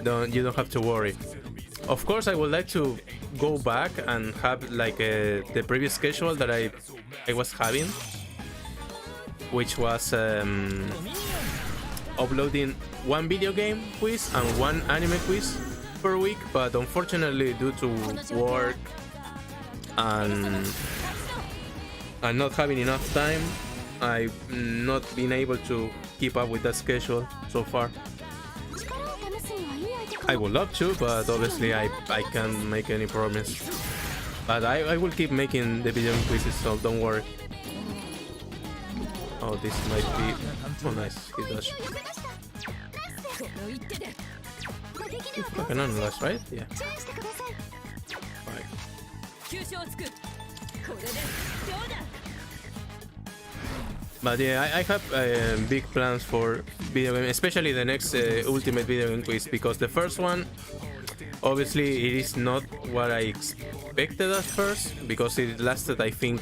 you don't have to worry. Of course, I would like to go back and have like the previous schedule that I was having, which was uploading one video game quiz and one anime quiz per week, but unfortunately due to work and not having enough time, I've not been able to keep up with that schedule so far. I would love to, but obviously I can't make any promise. But I will keep making the video quizzes, so don't worry. Oh, this might be... Oh, nice. He does. I can analyze, right? Yeah. Right. But yeah, I have big plans for video game, especially the next Ultimate Video Game Quiz, because the first one, obviously, it is not what I expected at first, because it lasted, I think,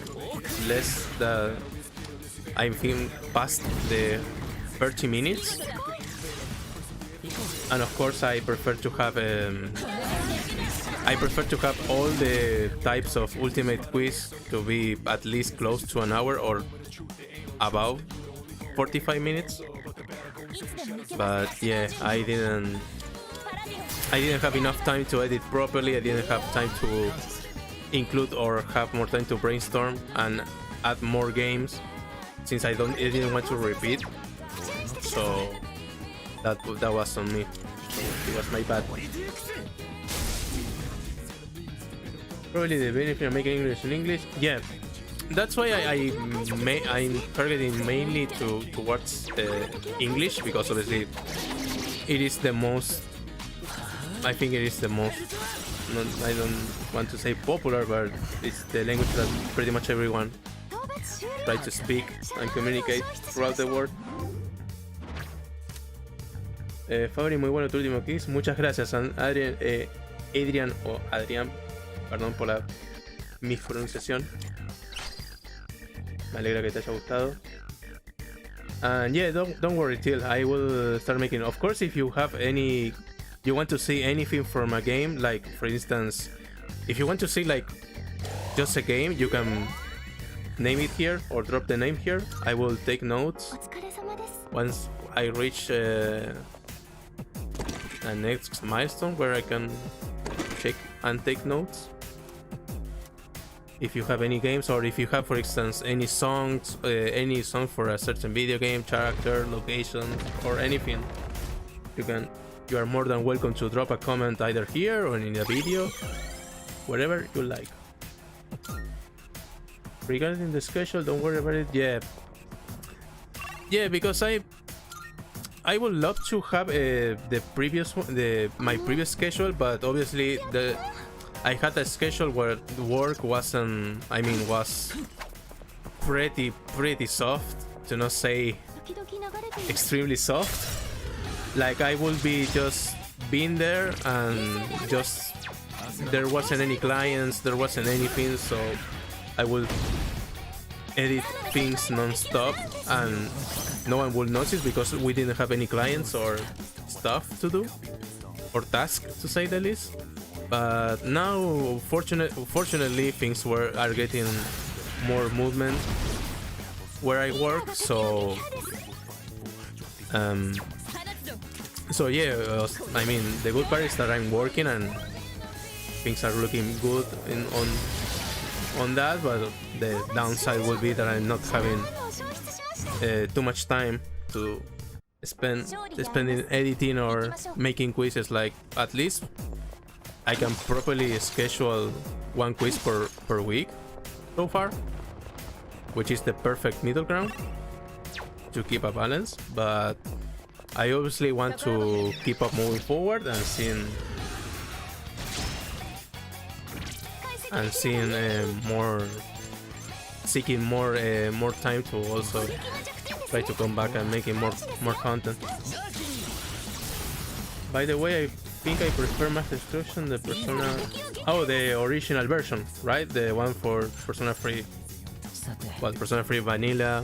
less than, I think, past the 30 minutes. And of course, I prefer to have all the types of Ultimate Quiz to be at least close to an hour or about 45 minutes. But yeah, I didn't have enough time to edit properly. I didn't have time to include or have more time to brainstorm and add more games, since I didn't want to repeat. So that was on me. It was my bad. Probably the benefit of making English in English. Yeah, that's why I'm targeting mainly towards English, because obviously it is the most. I think it is the most. I don't want to say popular, but it's the language that pretty much everyone tries to speak and communicate throughout the world. Fabri, muy bueno tu último quiz. Muchas gracias, Adrian o Adrián. Perdón por la mispronunciación. Me alegra que te haya gustado. And yeah, don't worry, Till. I will start making. Of course, if you have any, you want to see anything from a game, like for instance, if you want to see like just a game, you can name it here or drop the name here. I will take notes once I reach a next milestone where I can check and take notes. If you have any games, or if you have, for instance, any song for a certain video game, character, location, or anything, you are more than welcome to drop a comment either here or in the video, whatever you like. Regarding the schedule, don't worry about it. Yeah, because I would love to have the previous one, my previous schedule, but obviously I had a schedule where the work was pretty soft, to not say extremely soft. Like I will be just being there and just there wasn't any clients, there wasn't anything, so I will edit things non-stop and no one will notice because we didn't have any clients or stuff to do, or tasks to say the least. But now, fortunately, things are getting more movement where I work. So yeah, I mean, the good part is that I'm working and things are looking good on that. But the downside will be that I'm not having too much time to spend in editing or making quizzes. Like at least I can properly schedule one quiz per week so far, which is the perfect middle ground to keep a balance. But I obviously want to keep up moving forward and seeing seeking more time to also try to come back and making more content. By the way, I think I prefer Mass Destruction, the original version, right? The one for Persona 3. Well, Persona 3 Vanilla,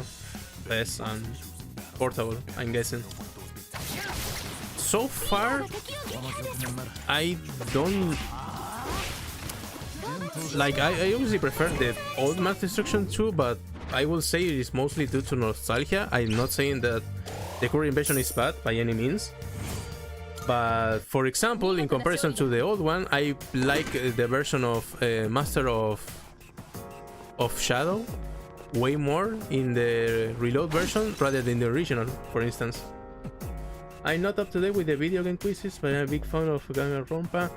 PS, and Portable, I'm guessing. So far, I don't like. I obviously prefer the old Mass Destruction 2, but I will say it is mostly due to nostalgia. I'm not saying that the current version is bad by any means. But for example, in comparison to the old one, I like the version of Master of Shadow way more in the reload version rather than the original, for instance. I'm not up to date with the video game quizzes, but I'm a big fan of Danganronpa.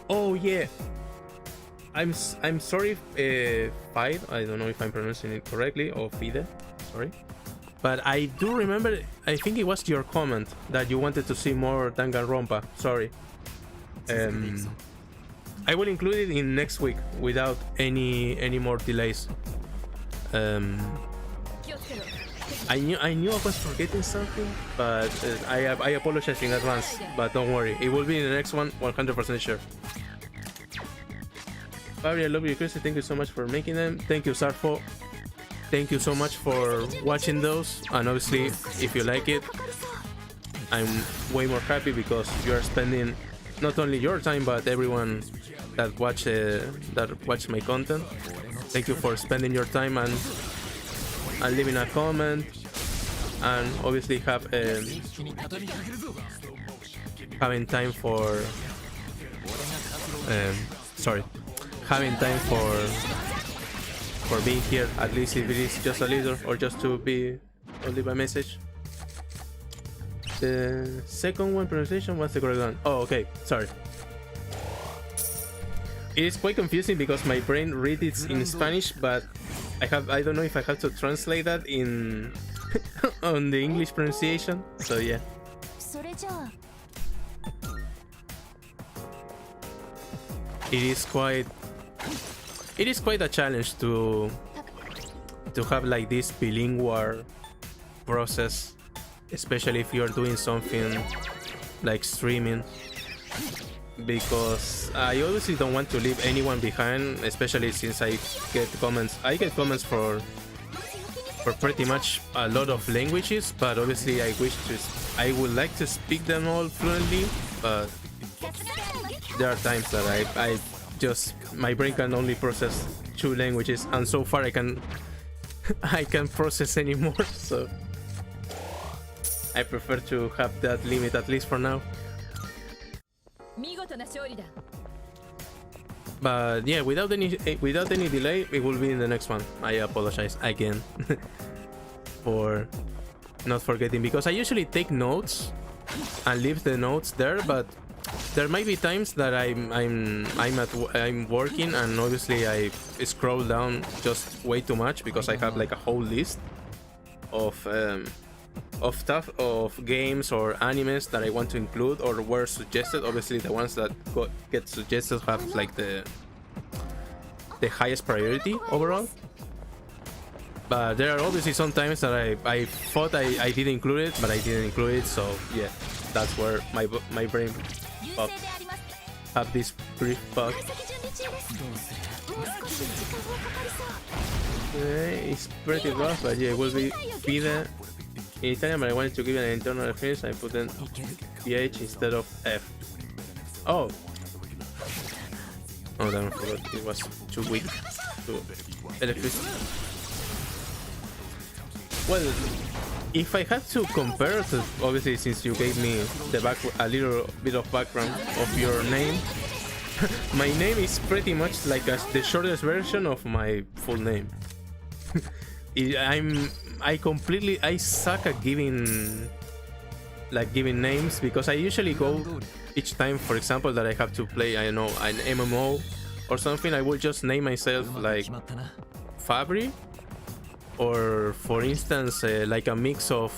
Oh yeah, I'm sorry, Fide. I don't know if I'm pronouncing it correctly, or Fide. Sorry. But I do remember, I think it was your comment that you wanted to see more Danganronpa. Sorry. I will include it in next week without any more delays. I knew I was forgetting something, but I apologize in advance. But don't worry, it will be in the next one, 100% sure. Fabri, I love you, Christy. Thank you so much for making them. Thank you, Sarfo. Thank you so much for watching those. And obviously, if you like it, I'm way more happy because you are spending not only your time but everyone that watch my content. Thank you for spending your time and leaving a comment, and obviously having time for having time for being here, at least if it is just a little or just to be or leave a message. The second one pronunciation was the correct one. Oh, okay, sorry. It is quite confusing because my brain reads it in Spanish, but I don't know if I have to translate that in on the English pronunciation. So yeah. それじゃあ It is quite a challenge to have like this bilingual process, especially if you're doing something like streaming, because I obviously don't want to leave anyone behind, especially since I get comments for pretty much a lot of languages, but obviously I would like to speak them all fluently, but there are times that I just my brain can only process 2 languages, and so far I can process any more, so I prefer to have that limit at least for now. But yeah, without any delay, it will be in the next one. I apologize again for not forgetting, because I usually take notes and leave the notes there, but there might be times that I'm working and obviously I scroll down just way too much because I have like a whole list of stuff, of games or animes that I want to include or were suggested. Obviously the ones that get suggested have like the highest priority overall, but there are obviously some times that I thought I did include it, but I didn't include it. So yeah, that's where my brain have this brief bug. It's pretty rough, but yeah, it will be FIDE in Italian, but I wanted to give it an internal reference. I put in PH instead of F. Oh, damn, I forgot it was too weak to electricity. Well, if I had to compare to, obviously since you gave me a little bit of background of your name, my name is pretty much like the shortest version of my full name. I suck at giving names, because I usually go each time, for example, that I have to play, I don't know, an MMO or something, I will just name myself like Fabri, or for instance like a mix of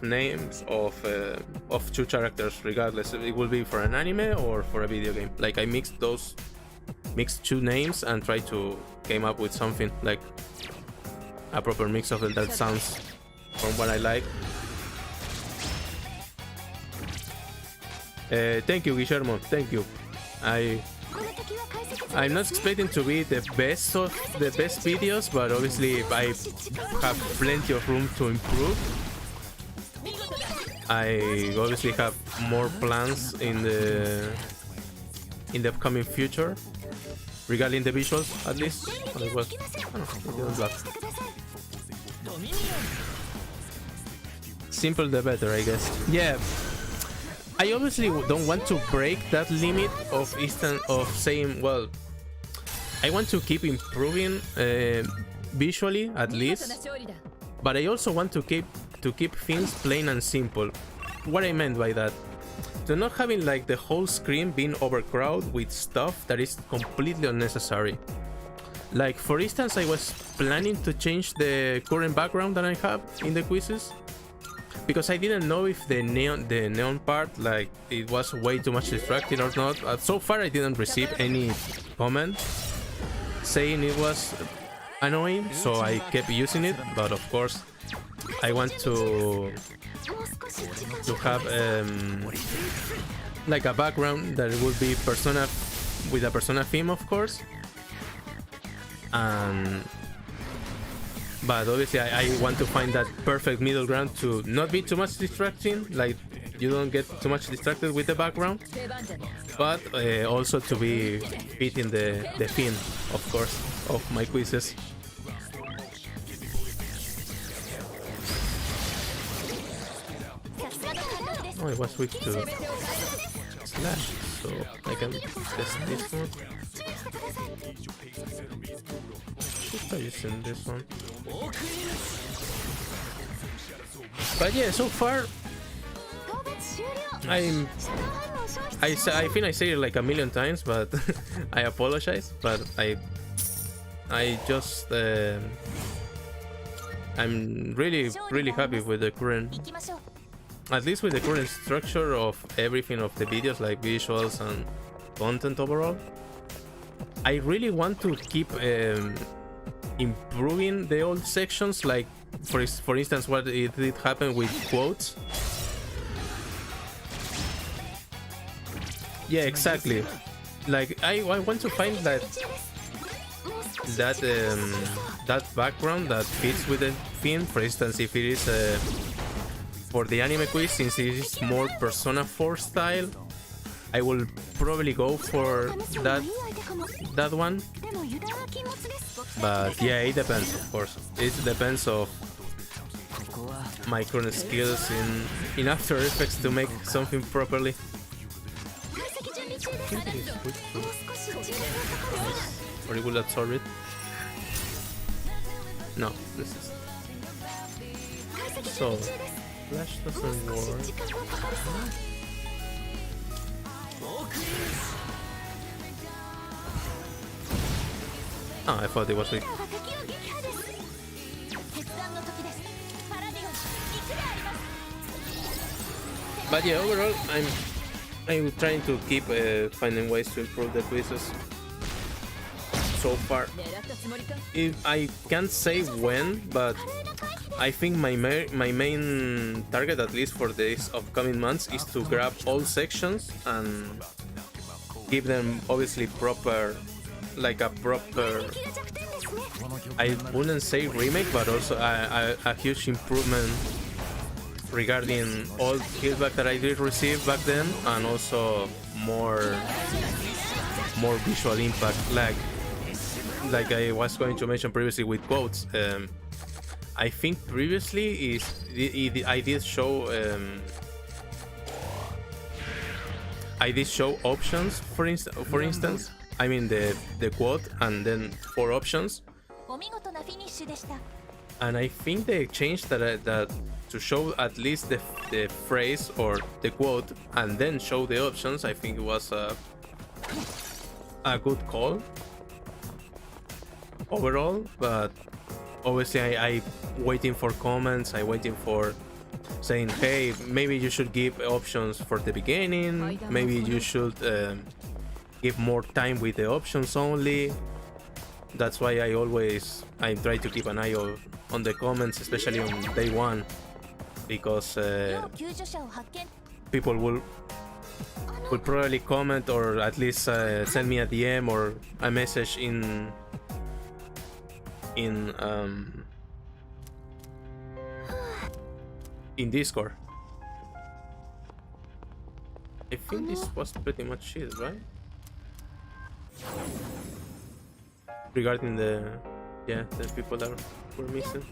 names of 2 characters, regardless it will be for an anime or for a video game. Like I mixed 2 names and try to came up with something like a proper mix of it that sounds from what I like. Thank you, Guillermo, thank you. I'm not expecting to be the best of the best videos, but obviously I have plenty of room to improve. I obviously have more plans in the upcoming future regarding the visuals, at least. Simple the better, I guess. Yeah, I obviously don't want to break that limit of saying, well, I want to keep improving visually at least, but I also want to keep things plain and simple. What I meant by that, to not having like the whole screen being overcrowded with stuff that is completely unnecessary. Like for instance, I was planning to change the current background that I have in the quizzes, because I didn't know if the neon part, like, it was way too much distracting or not. So far I didn't receive any comment saying it was annoying, so I kept using it. But of course, I want to have like a background that would be Persona with a Persona theme, of course. But obviously I want to find that perfect middle ground to not be too much distracting, like you don't get too much distracted with the background, but also to be fitting the theme, of course, of my quizzes. Oh, I was switched to slash, so I can test this one. Should try using this one. But yeah, so far I think I say it like a million times, but I apologize. But I just I'm really happy with the current, at least with the current structure of everything of the videos, like visuals and content overall. I really want to keep improving the old sections, like for instance what it did happen with quotes. Yeah, exactly. Like I want to find that background that fits with the theme. For instance, if it is for the anime quiz, since it is more Persona 4 style, I will probably go for that one. But yeah, it depends, of course. It depends of my current skills in After Effects to make something properly. Or it will absorb it. No, this is so flash doesn't work. Oh, I thought it was weak. But yeah, overall, I'm trying to keep finding ways to improve the quizzes. So far, I can't say when, but I think my main target, at least for these upcoming months, is to grab all sections and give them obviously proper, like a proper, I wouldn't say remake, but also a huge improvement regarding all feedback that I did receive back then, and also more visual impact, like I was going to mention previously with quotes. I think previously I did show options, for instance. I mean the quote and then 4 options. And I think they changed that to show at least the phrase or the quote and then show the options. I think it was a good call overall, but obviously I waiting for comments. I waiting for saying, hey, maybe you should give options for the beginning, maybe you should give more time with the options only. That's why I try to keep an eye on the comments, especially on day one, because people will probably comment or at least send me a DM or a message in Discord. I think this was pretty much it, right? Regarding the people that were missing.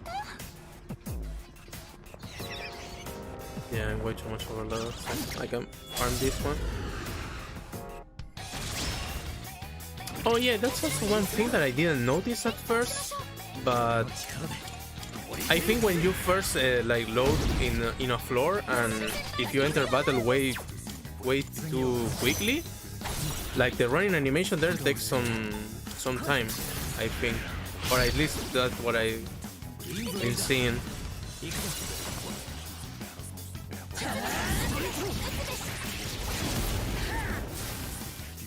Yeah, I'm way too much overload, so I can farm this one. Oh yeah, that's also one thing that I didn't notice at first, but I think when you first like load in a floor, and if you enter battle way too quickly, like the running animation there takes some time, I think, or at least that's what I've been seeing.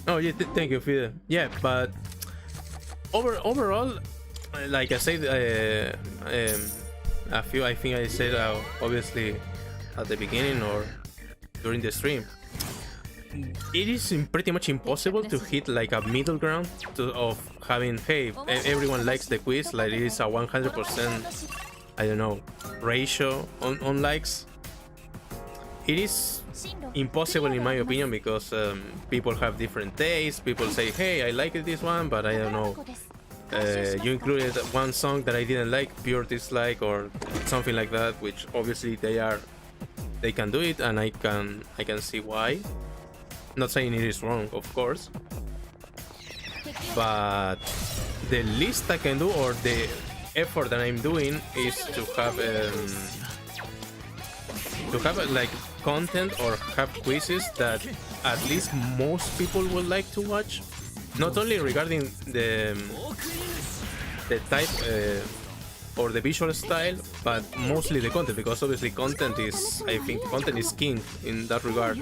Oh yeah, thank you, Fide. Yeah, but overall, like I said, a few, I think I said obviously at the beginning or during the stream, it is pretty much impossible to hit like a middle ground of having, hey, everyone likes the quiz, like it is a 100%, I don't know, ratio on likes. It is impossible in my opinion because people have different tastes. People say, hey, I like this one, but I don't know, you included one song that I didn't like, pure dislike or something like that, which obviously they can do it, and I can see why. Not saying it is wrong, of course, but the least I can do, or the effort that I'm doing, is to have like content or have quizzes that at least most people would like to watch. Not only regarding the type or the visual style, but mostly the content, because obviously content is, I think content is king in that regard.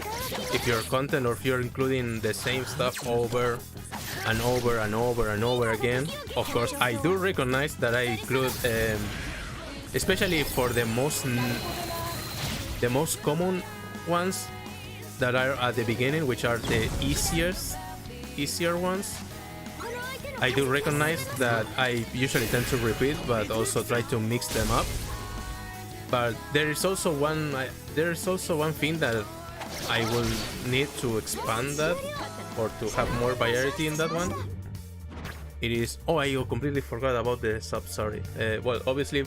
If your content, or if you're including the same stuff over and over and over and over again, of course I do recognize that I include, especially for the most common ones that are at the beginning, which are the easier ones. I do recognize that I usually tend to repeat, but also try to mix them up. But there is also one thing that I will need to expand that, or to have more variety in that one. It is, oh, I completely forgot about the sub, sorry. Well, obviously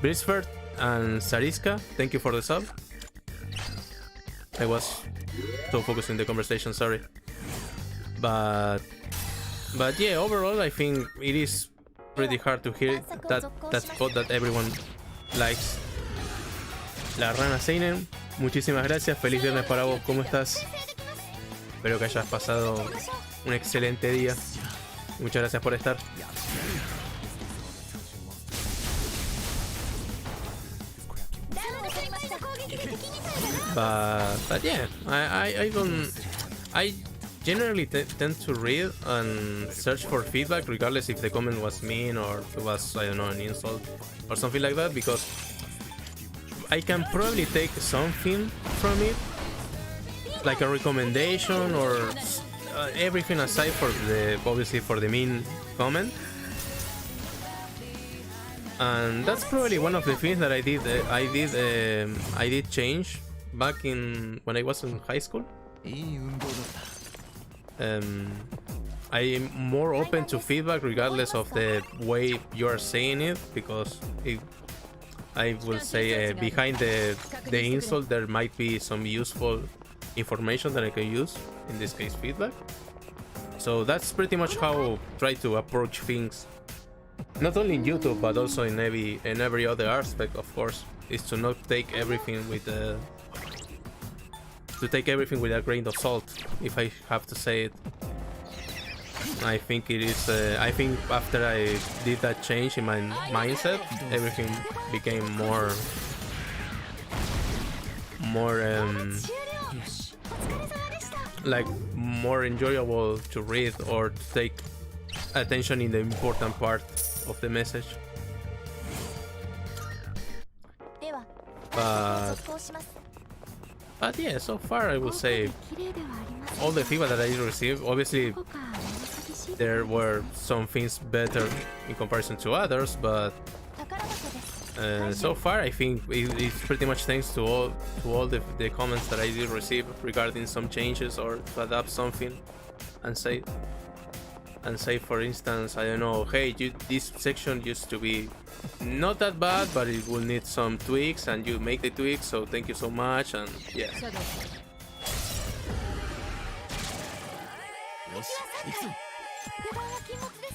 Blitzford and Sariska, thank you for the sub. I was so focused in the conversation, sorry. But yeah, overall I think it is pretty hard to hear that spot that everyone likes. La Rana Seinen, muchísimas gracias, feliz viernes para vos, ¿cómo estás? Espero que hayas pasado un excelente día. Muchas gracias por estar. But yeah, I generally tend to read and search for feedback, regardless if the comment was mean or it was, I don't know, an insult or something like that, because I can probably take something from it, like a recommendation or everything aside for the, obviously, for the mean comment. And that's probably one of the things that I did change back in when I was in high school. I'm more open to feedback regardless of the way you are saying it, because I will say behind the insult there might be some useful information that I can use, in this case feedback. So that's pretty much how I try to approach things, not only in YouTube but also in every other aspect, of course, is to not take everything with a grain of salt, if I have to say it. I think it is. I think after I did that change in my mindset, everything became more like more enjoyable to read, or to take attention in the important part of the message. But yeah, so far I will say all the feedback that I received, obviously there were some things better in comparison to others, but so far I think it's pretty much thanks to all the comments that I did receive regarding some changes, or to adapt something, and say for instance, I don't know, hey, this section used to be not that bad, but it will need some tweaks, and you make the tweaks, so thank you so much. And yeah,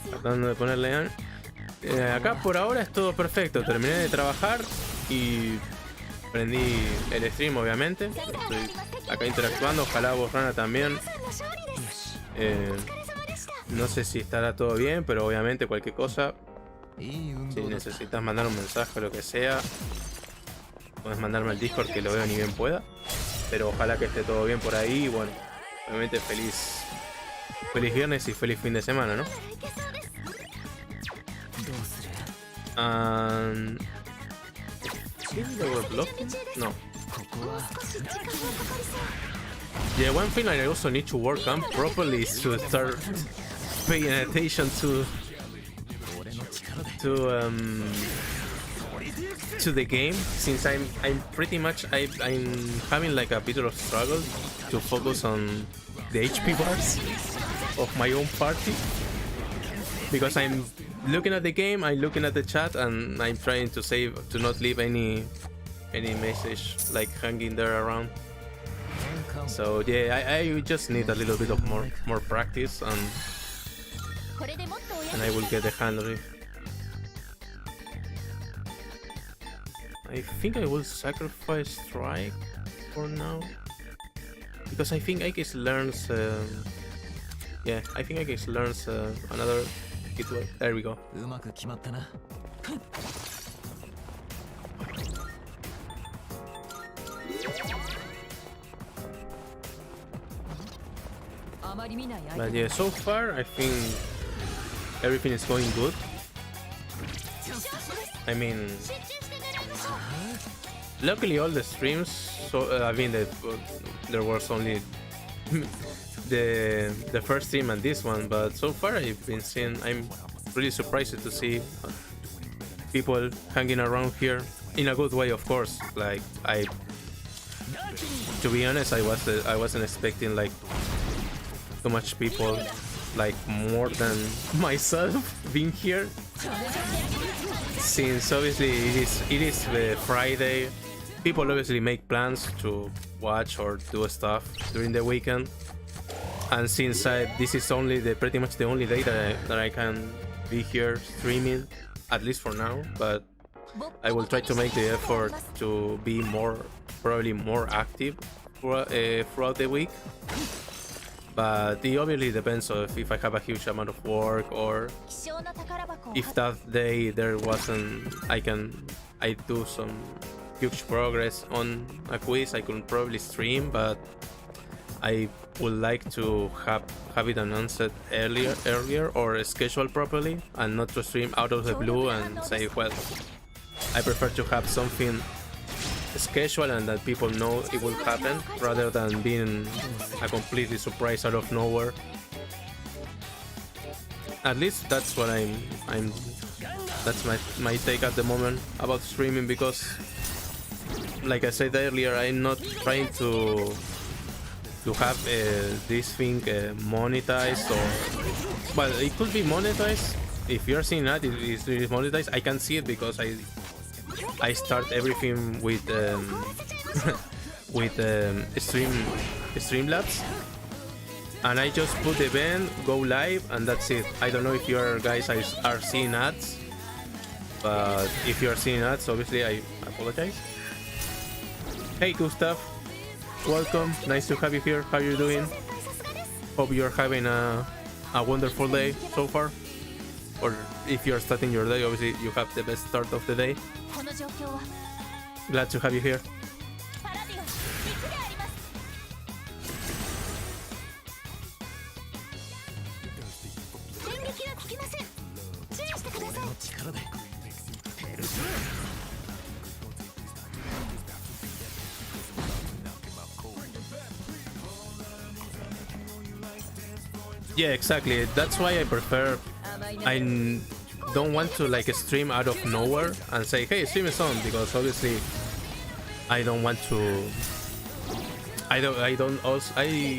tratando de ponerle acá por ahora es todo perfecto. Terminé de trabajar y prendí el stream, obviamente. Estoy acá interactuando, ojalá vos, Rana, también. No sé si estará todo bien, pero obviamente cualquier cosa, si necesitas mandar un mensaje o lo que sea, puedes mandarme al Discord, que lo veo ni bien pueda. Pero ojalá que esté todo bien por ahí. Y bueno, obviamente feliz viernes y feliz fin de semana, ¿no? And I think they were blocking? No. ここは Yeah, one thing I also need to work on properly is to start paying attention to the game, since I'm pretty much I'm having like a bit of struggle to focus on the HP bars of my own party, because I'm looking at the game, I'm looking at the chat, and I'm trying to save to not leave any message like hanging there around. So yeah, I just need a little bit of more practice, and I will get the hang of it. I think I will sacrifice strike for now, because I think Aegis learns. Yeah, I think Aegis learns another hit way. There we go. うまく決まったな But yeah, so far I think everything is going good. I mean, luckily all the streams. So I mean, there was only the first stream and this one, but so far I've been seeing. I'm really surprised to see people hanging around here in a good way, of course. Like to be honest, I wasn't expecting like too much people, like more than myself being here, since obviously it is Friday. People obviously make plans to watch or do stuff during the weekend, and since this is only pretty much the only day that I can be here streaming, at least for now. But I will try to make the effort to be probably more active throughout the week. But it obviously depends on if I have a huge amount of work, or if that day there wasn't, I do some huge progress on a quiz, I could probably stream, but I would like to have it announced earlier or scheduled properly, and not to stream out of the blue and say, well, I prefer to have something scheduled and that people know it will happen, rather than being a completely surprise out of nowhere. At least that's what that's my take at the moment about streaming, because like I said earlier, I'm not trying to have this thing monetized, or well, it could be monetized. If you're seeing that it is monetized, I can see it because I start everything with Streamlabs, and I just put the event, go live, and that's it. I don't know if you guys are seeing ads, but if you are seeing ads, obviously I apologize. Hey Gustav, welcome, nice to have you here. How are you doing? Hope you're having a wonderful day so far, or if you're starting your day, obviously you have the best start of the day. Glad to have you here. Yeah, exactly. That's why I prefer. I don't want to like stream out of nowhere and say, "Hey, stream is on," because obviously I don't want to. I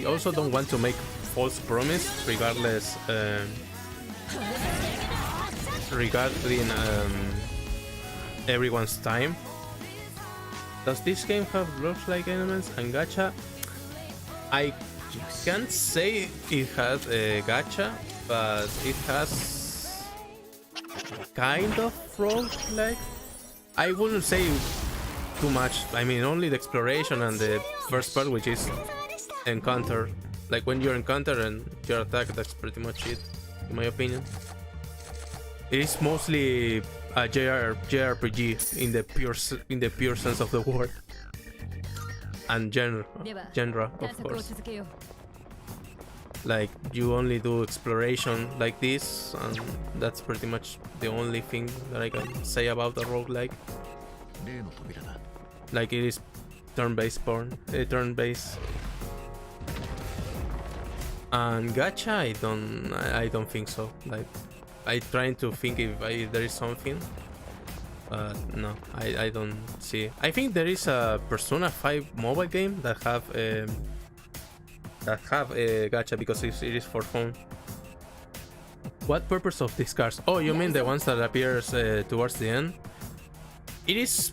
also don't want to make false promise regarding everyone's time. Does this game have blocks like elements and gacha? I can't say it has a gacha, but it has kind of roguelike. I wouldn't say too much. I mean, only the exploration and the first part, which is encounter. Like when you encounter and your attack, that's pretty much it, in my opinion. It is mostly a JRPG in the pure sense of the word, and genre of course. Like you only do exploration like this, and that's pretty much the only thing that I can say about a roguelike. 例の扉だ。 Like it is turn-based turn-based. And gacha, I don't think so. Like I trying to think if there is something, but no, I don't see. I think there is a Persona 5 mobile game that have a gacha because it is for phone. What purpose of these cards? Oh, you mean the ones that appears towards the end? It is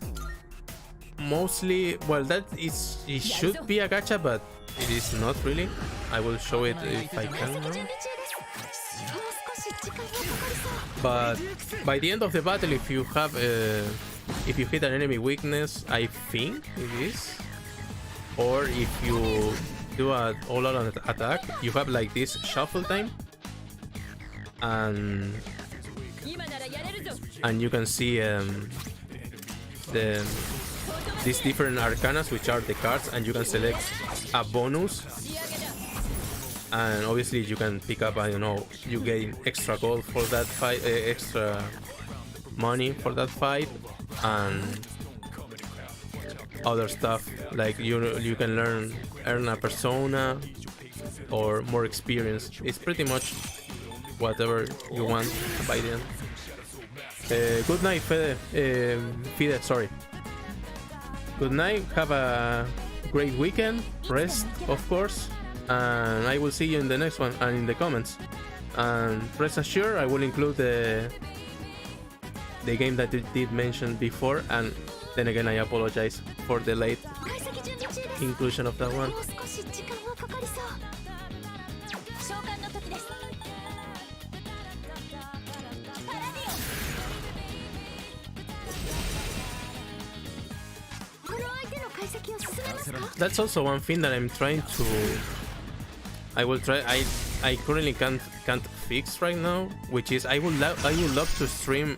mostly, well, it should be a gacha, but it is not really. I will show it if I can now. 準備中です。もう少し時間がかかりそう。 But by the end of the battle, if you hit an enemy weakness, I think it is, or if you do a all-out attack, you have like this shuffle time, and 今ならやれるぞ。 you can see these different arcanas, which are the cards, and you can select a bonus, and obviously you can pick up, I don't know, you gain extra gold for that fight, extra money for that fight, and other stuff like you can earn a persona or more experience. It's pretty much whatever you want by the end. Good night, Fide, sorry. Good night, have a great weekend, rest of course, and I will see you in the next one and in the comments. And rest assured, I will include the game that you did mention before, and then again I apologize for the late 解析準備中です。 inclusion of that one. もう少し時間がかかりそう。召喚の時です。パラディオン。この相手の解析を進めますか？ That's also one thing that I'm trying to. I will try. I currently can't fix right now, which is I would love to stream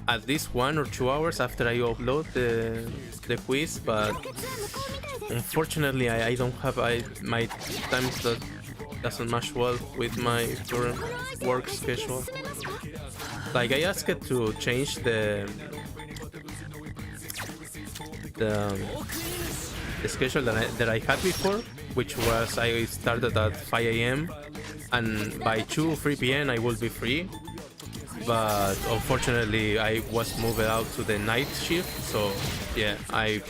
at least 1 or 2 hours after I upload the quiz, but 決は向こうみたいです。 unfortunately I don't have my time doesn't match well with my current この相手の work 解析 schedule. を進めますか？ Like I asked it to change the schedule that I had before, which was I started at 5 a.m. and by 3 p.m. I will be free. But unfortunately, I was moved out to the night shift, so yeah, I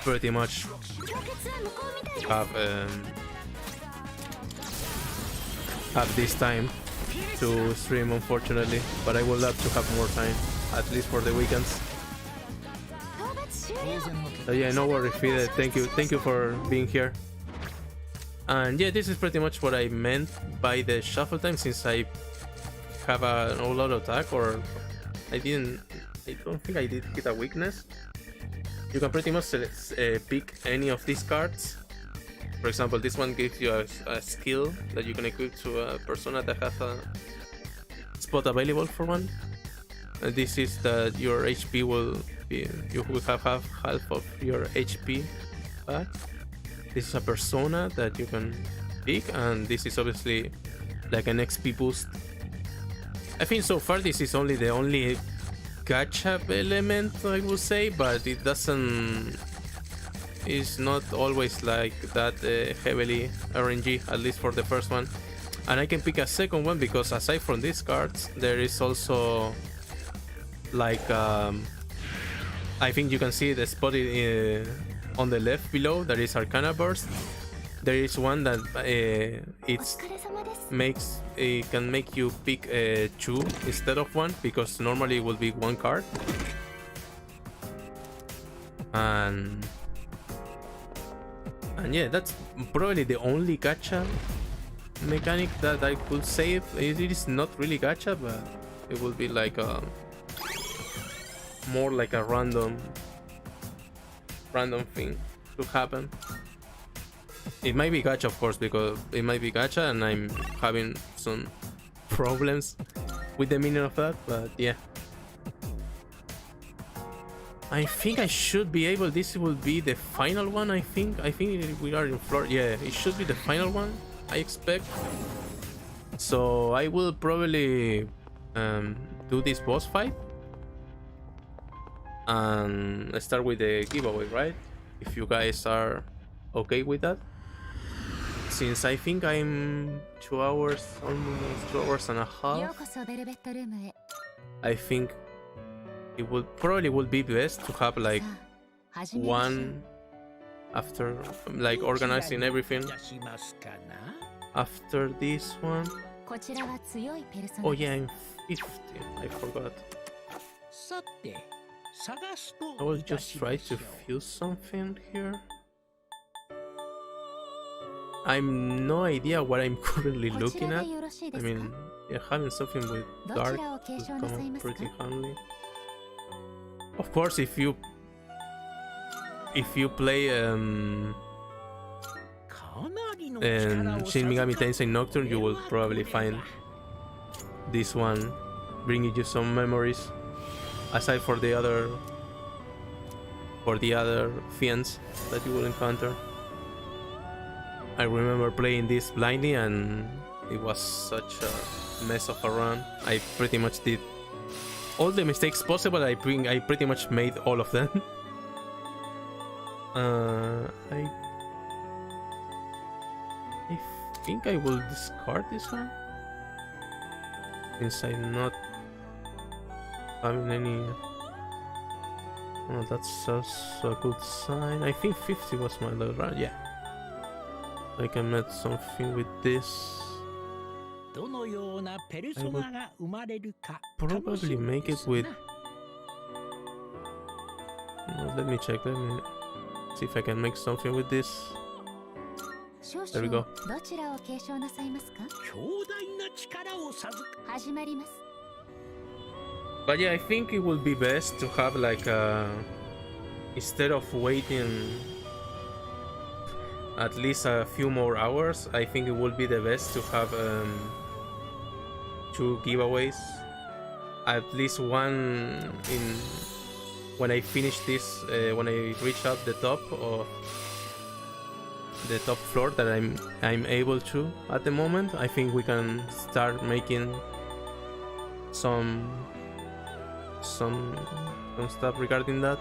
pretty much 今日決は向こうみたいです。 have this time to stream, unfortunately. But I would love to have more time, at least for the weekends. 討伐終了。 So yeah, no worries, Fide. Thank you for being here. And yeah, this is pretty much what I meant by the shuffle time, since I have an all-out attack, or I don't think I did hit a weakness. You can pretty much pick any of these cards. For example, this one gives you a skill that you can equip to a persona that has a spot available for one. And this is that your HP will be, you will have half of your HP back. This is a persona that you can pick, and this is obviously like an XP boost. I think so far this is the only gacha element, I would say, but it doesn't. It's not always like that heavily RNG, at least for the first one. And I can pick a second one because aside from these cards, there is also like I think you can see the spot on the left below. There is Arcana Burst. There is one that お疲れ様です。 it can make you pick 2 instead of 1, because normally it will be 1 card. And yeah, that's probably the only gacha mechanic that I could say. It is not really gacha, but it will be like a more like a random thing to happen. It might be gacha, of course, because it might be gacha and I'm having some problems with the meaning of that, but yeah. I think I should be able, this will be the final one, I think we are in floor, yeah, it should be the final one. I expect. So I will probably do this boss fight and start with the giveaway, right? If you guys are okay with that. Since I think I'm 2 hours, almost 2 hours and a よう half, こそベルベットルームへ I think it would be best to have like さあ始めましょう one after, like organizing everything 出しますかな after this one. こちらは強いペルソナ Oh です yeah, I'm 50. I forgot. さて探す I と will いた just し try まし to ょう fuse something here. I'm no idea what I'm currently こち looking ら at. でよろしいで I すか mean, yeah, having something with ど dark ちらを継 would 承なさい come ますか pretty handy. Of course, if you play かなりの力を Shin Megami 授かっ Tensei Nocturne, you will probably find this one bringing you some memories. Aside for the other fiends that you will encounter. I remember playing this blindly and it was such a mess of a run. I pretty much did all the mistakes possible. I pretty much made all of them. I think I will discard this one since I'm not having any. Oh, that's also a good sign. I think 50 was my low run. Yeah, I can make something with this. どのようなペルソナが生まれるか Probably make it with. No, let me check. Let me see if I can make something with this. 少 There we 々 go. どちらを継承なさいますか強大な力を授か始まります But yeah, I think it would be best to have like instead of waiting at least a few more hours, I think it would be the best to have 2 giveaways. At least one in when I finish this, when I reach out the top of the top floor that I'm able to at the moment. I think we can start making some stuff regarding that,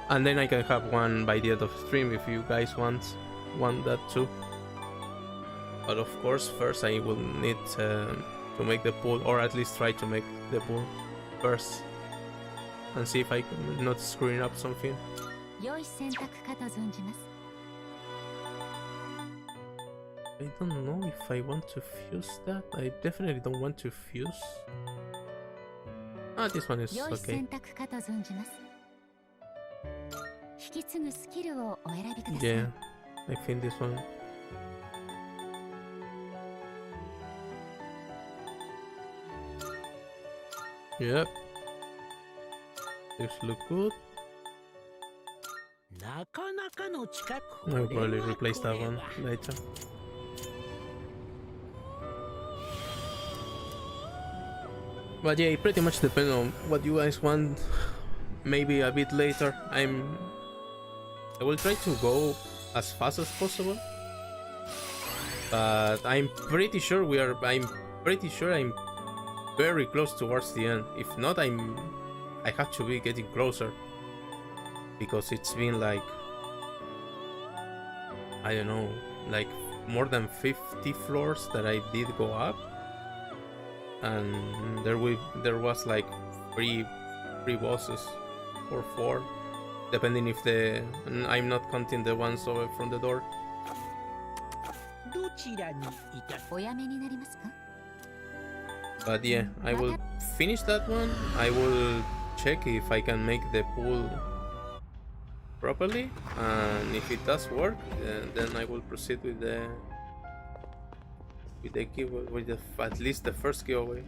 and then I can have one by the end of stream if you guys want that too. But of course, first I will need to make the pool, or at least try to make the pool first, and see if I can not screwing up something. 良い選択かと存じます I don't know if I want to fuse that. I definitely don't want to fuse. Ah, this one is 良い okay. 選択かと存じます引き継ぐスキルをお選びください Yeah, I think this one. Yep. This look good. なかなかの力 I'll probably replace that one later. But yeah, it pretty much depends on what you guys want. Maybe a bit later. I will try to go as fast as possible. But I'm pretty sure I'm very close towards the end. If not, I have to be getting closer. Because it's been like, I don't know, like more than 50 floors that I did go up. And there was like three bosses or 4, depending if I'm not counting the ones over from the door. どちらにいたおやめになりますか But yeah, I will finish that one. I will check if I can make the pool properly, and if it does work, then I will proceed with the giveaway, with at least the first giveaway.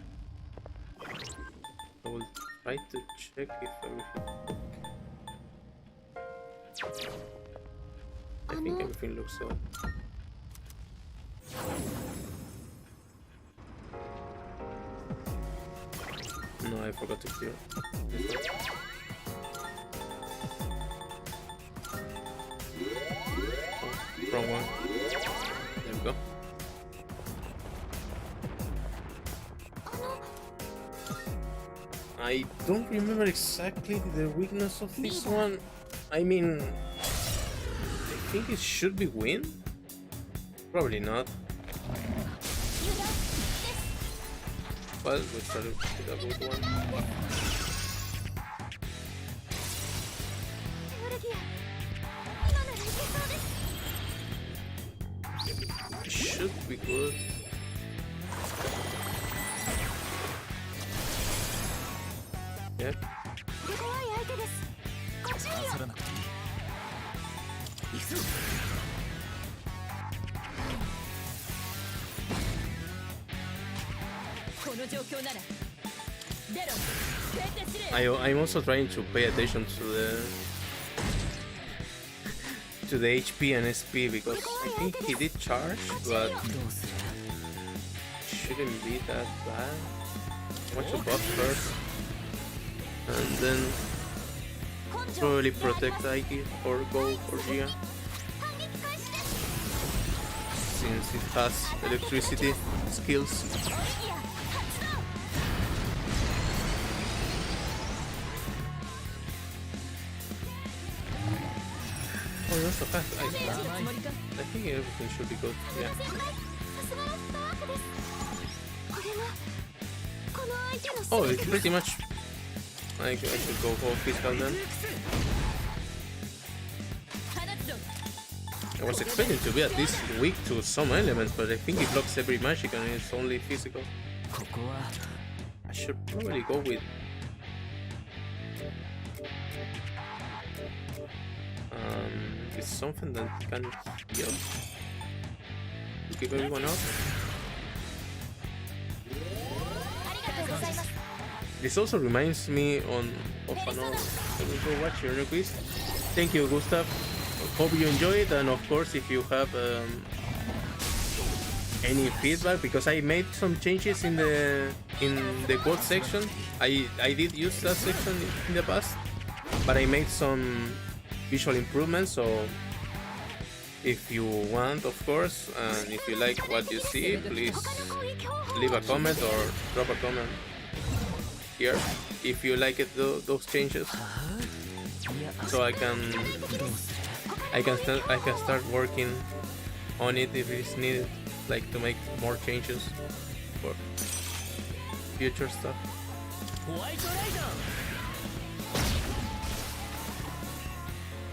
I will try to check if everything. I think everything looks so. No, I forgot to clear. This one. Oh, wrong one. There we go. I don't remember exactly the weakness of this one. I mean, I think it should be win. Probably not. Well, we started with a good one. エネルギア今ならいけそうです。 It should be good. Yeah. 手強い相手です。ご注意を。焦らなくていい。行くぞ。この状況なら出ろ先手司令 I'm also trying to pay attention to the HP and SP because I think he did charge, but どうする shouldn't be that bad. I want to buff first and then probably protect Aiki or go for Gia 反撃開始です。 since it has electricity skills. エネルギア発動。 Oh, you're so fast. ダメージのつもりか I think everything should be good. Yeah. 先輩、さすがのスタークです。これがこの相手の Oh, 全 it's てです。 pretty much. I should go for physical then. 放つぞ I was expecting to be at least weak to some elements, but I think it blocks every magic and it's only physical. ここは I should probably go with. It's something that can heal to keep everyone up. ありがとうございます。 This also reminds me of another. Can we go watch your new quiz? Thank you, Gustav. Hope you enjoy it, and of course, if you have any feedback, because I made some changes in the code section. I did use that section in the past, but I made some visual improvements. So if you want, of course, and if you like what you see, please 他の攻撃方法 leave a comment or drop a comment here if you like it those changes, いや so I can どうする I can start working on it if it's needed, like to make more changes for future stuff. ホワイトライダー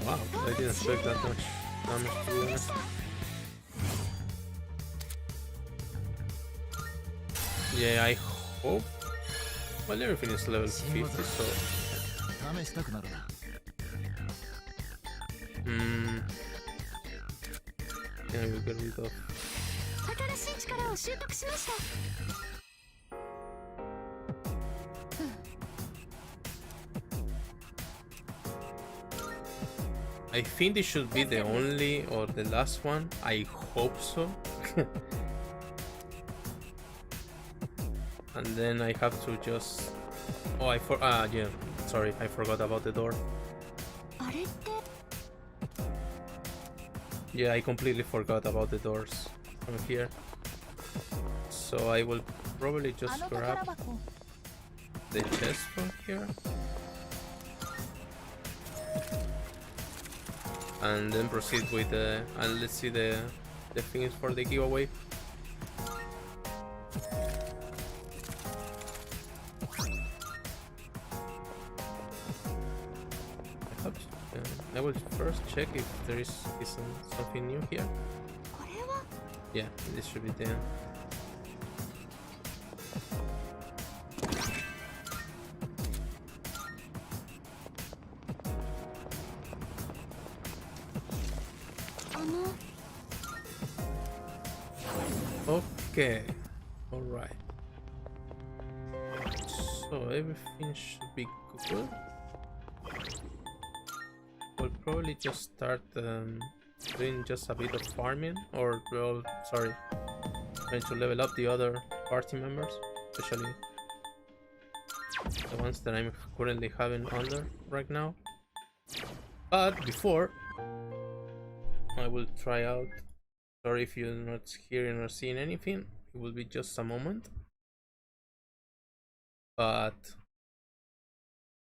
Wow, I didn't expect that much damage, to be honest. Yeah, I hope. Well, everything is level 50, so 試したくなるな。 yeah, we'll get rid of. 新しい力を習得しました。 I think this should be the only or the last one. I hope so. And then I have to just. Oh, yeah. Sorry, I forgot about the door. あれって Yeah, I completely forgot about the doors from here. So I will probably あ just の宝 grab 箱。 the chest from here. And then proceed with the. And let's see the things for the giveaway. I will first check if there is something new here. これは Yeah, this should be there. Okay, all right. So everything should be good. We'll probably just start doing just a bit of farming, or well, sorry, trying to level up the other party members, especially the ones that I'm currently having under right now. But before, I will try out. Sorry if you're not hearing or seeing anything. It will be just a moment. but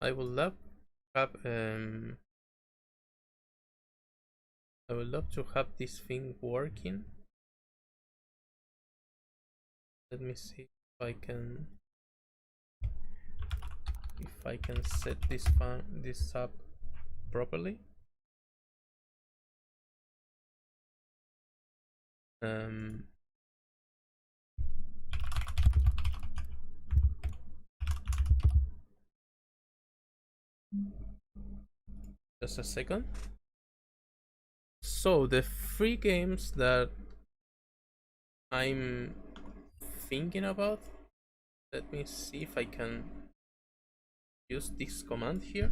I would love have I would love to have this thing working. Let me see if I can set this up properly. Just a second. So the free games that I'm thinking about, let me see if I can use this command here.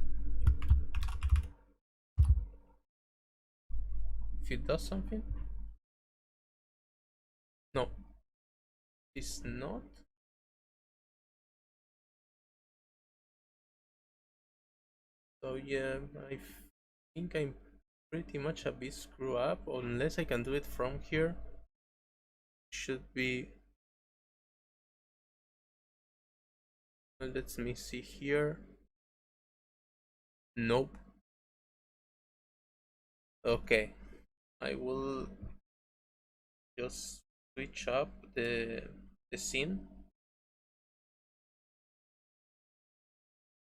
If it does something. No, it's not. So yeah, I think I'm pretty much a bit screwed up, unless I can do it from here. Should be. Let me see here. Nope. Okay, I will just switch up the scene.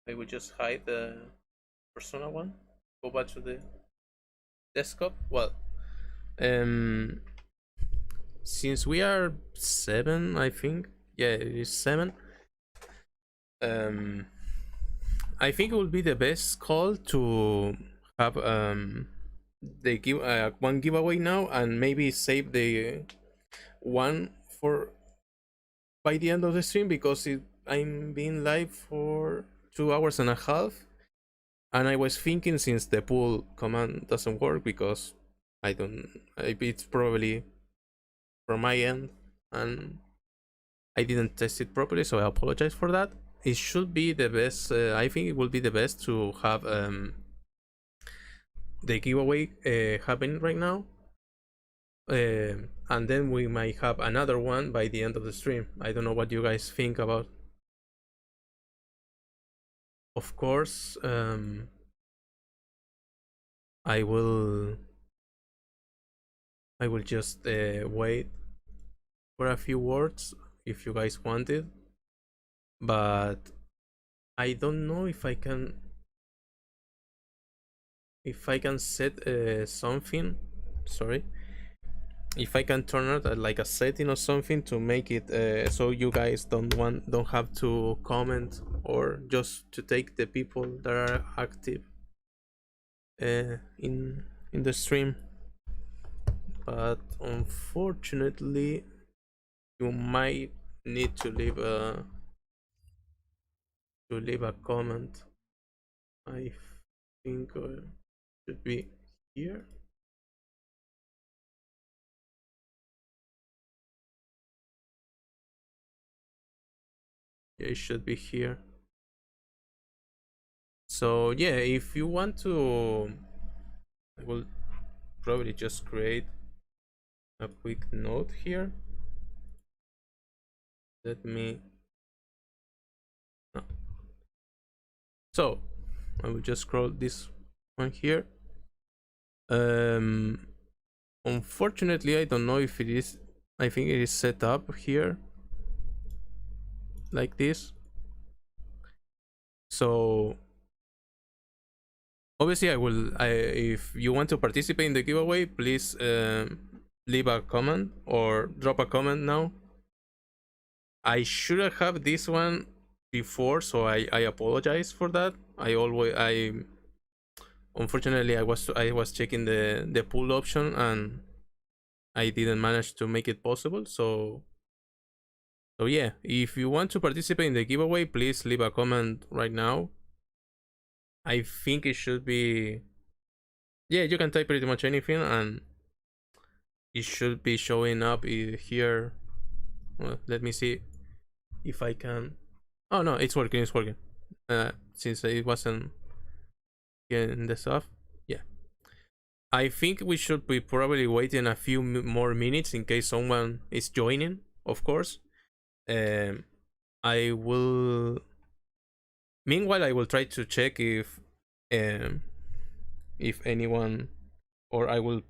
I will just hide the Persona one. Go back to the desktop. Well, since we are 7, I think. Yeah, it is 7. I think it would be the best call to have the one giveaway now, and maybe save the one for by the end of the stream, because I'm being live for 2 hours and a half, and I was thinking, since the pull command doesn't work, because it's probably from my end and I didn't test it properly, so I apologize for that. It should be the best. I think it will be the best to have the giveaway happening right now, and then we might have another one by the end of the stream. I don't know what you guys think about. Of course, I will just wait for a few words if you guys want it, but I don't know if I can set something. Sorry, if I can turn it like a setting or something to make it so you guys don't have to comment, or just to take the people that are active in the stream. But unfortunately, you might need to leave a comment. I think it should be here. Yeah, it should be here. So yeah, if you want to, I will probably just create a quick note here. Let me. No. So I will just scroll this one here. Unfortunately, I don't know if it is. I think it is set up here like this. So obviously if you want to participate in the giveaway, please leave a comment or drop a comment now. I should have this one before, so I apologize for that. Unfortunately I was checking the pull option and I didn't manage to make it possible. So yeah, if you want to participate in the giveaway, please leave a comment right now. I think it should be, yeah, you can type pretty much anything and it should be showing up here. Well, let me see if I can. Oh no, it's working. Since it wasn't in the stuff. Yeah, I think we should be probably waiting a few more minutes in case someone is joining, of course. I will Meanwhile, I will try to check if anyone, or I will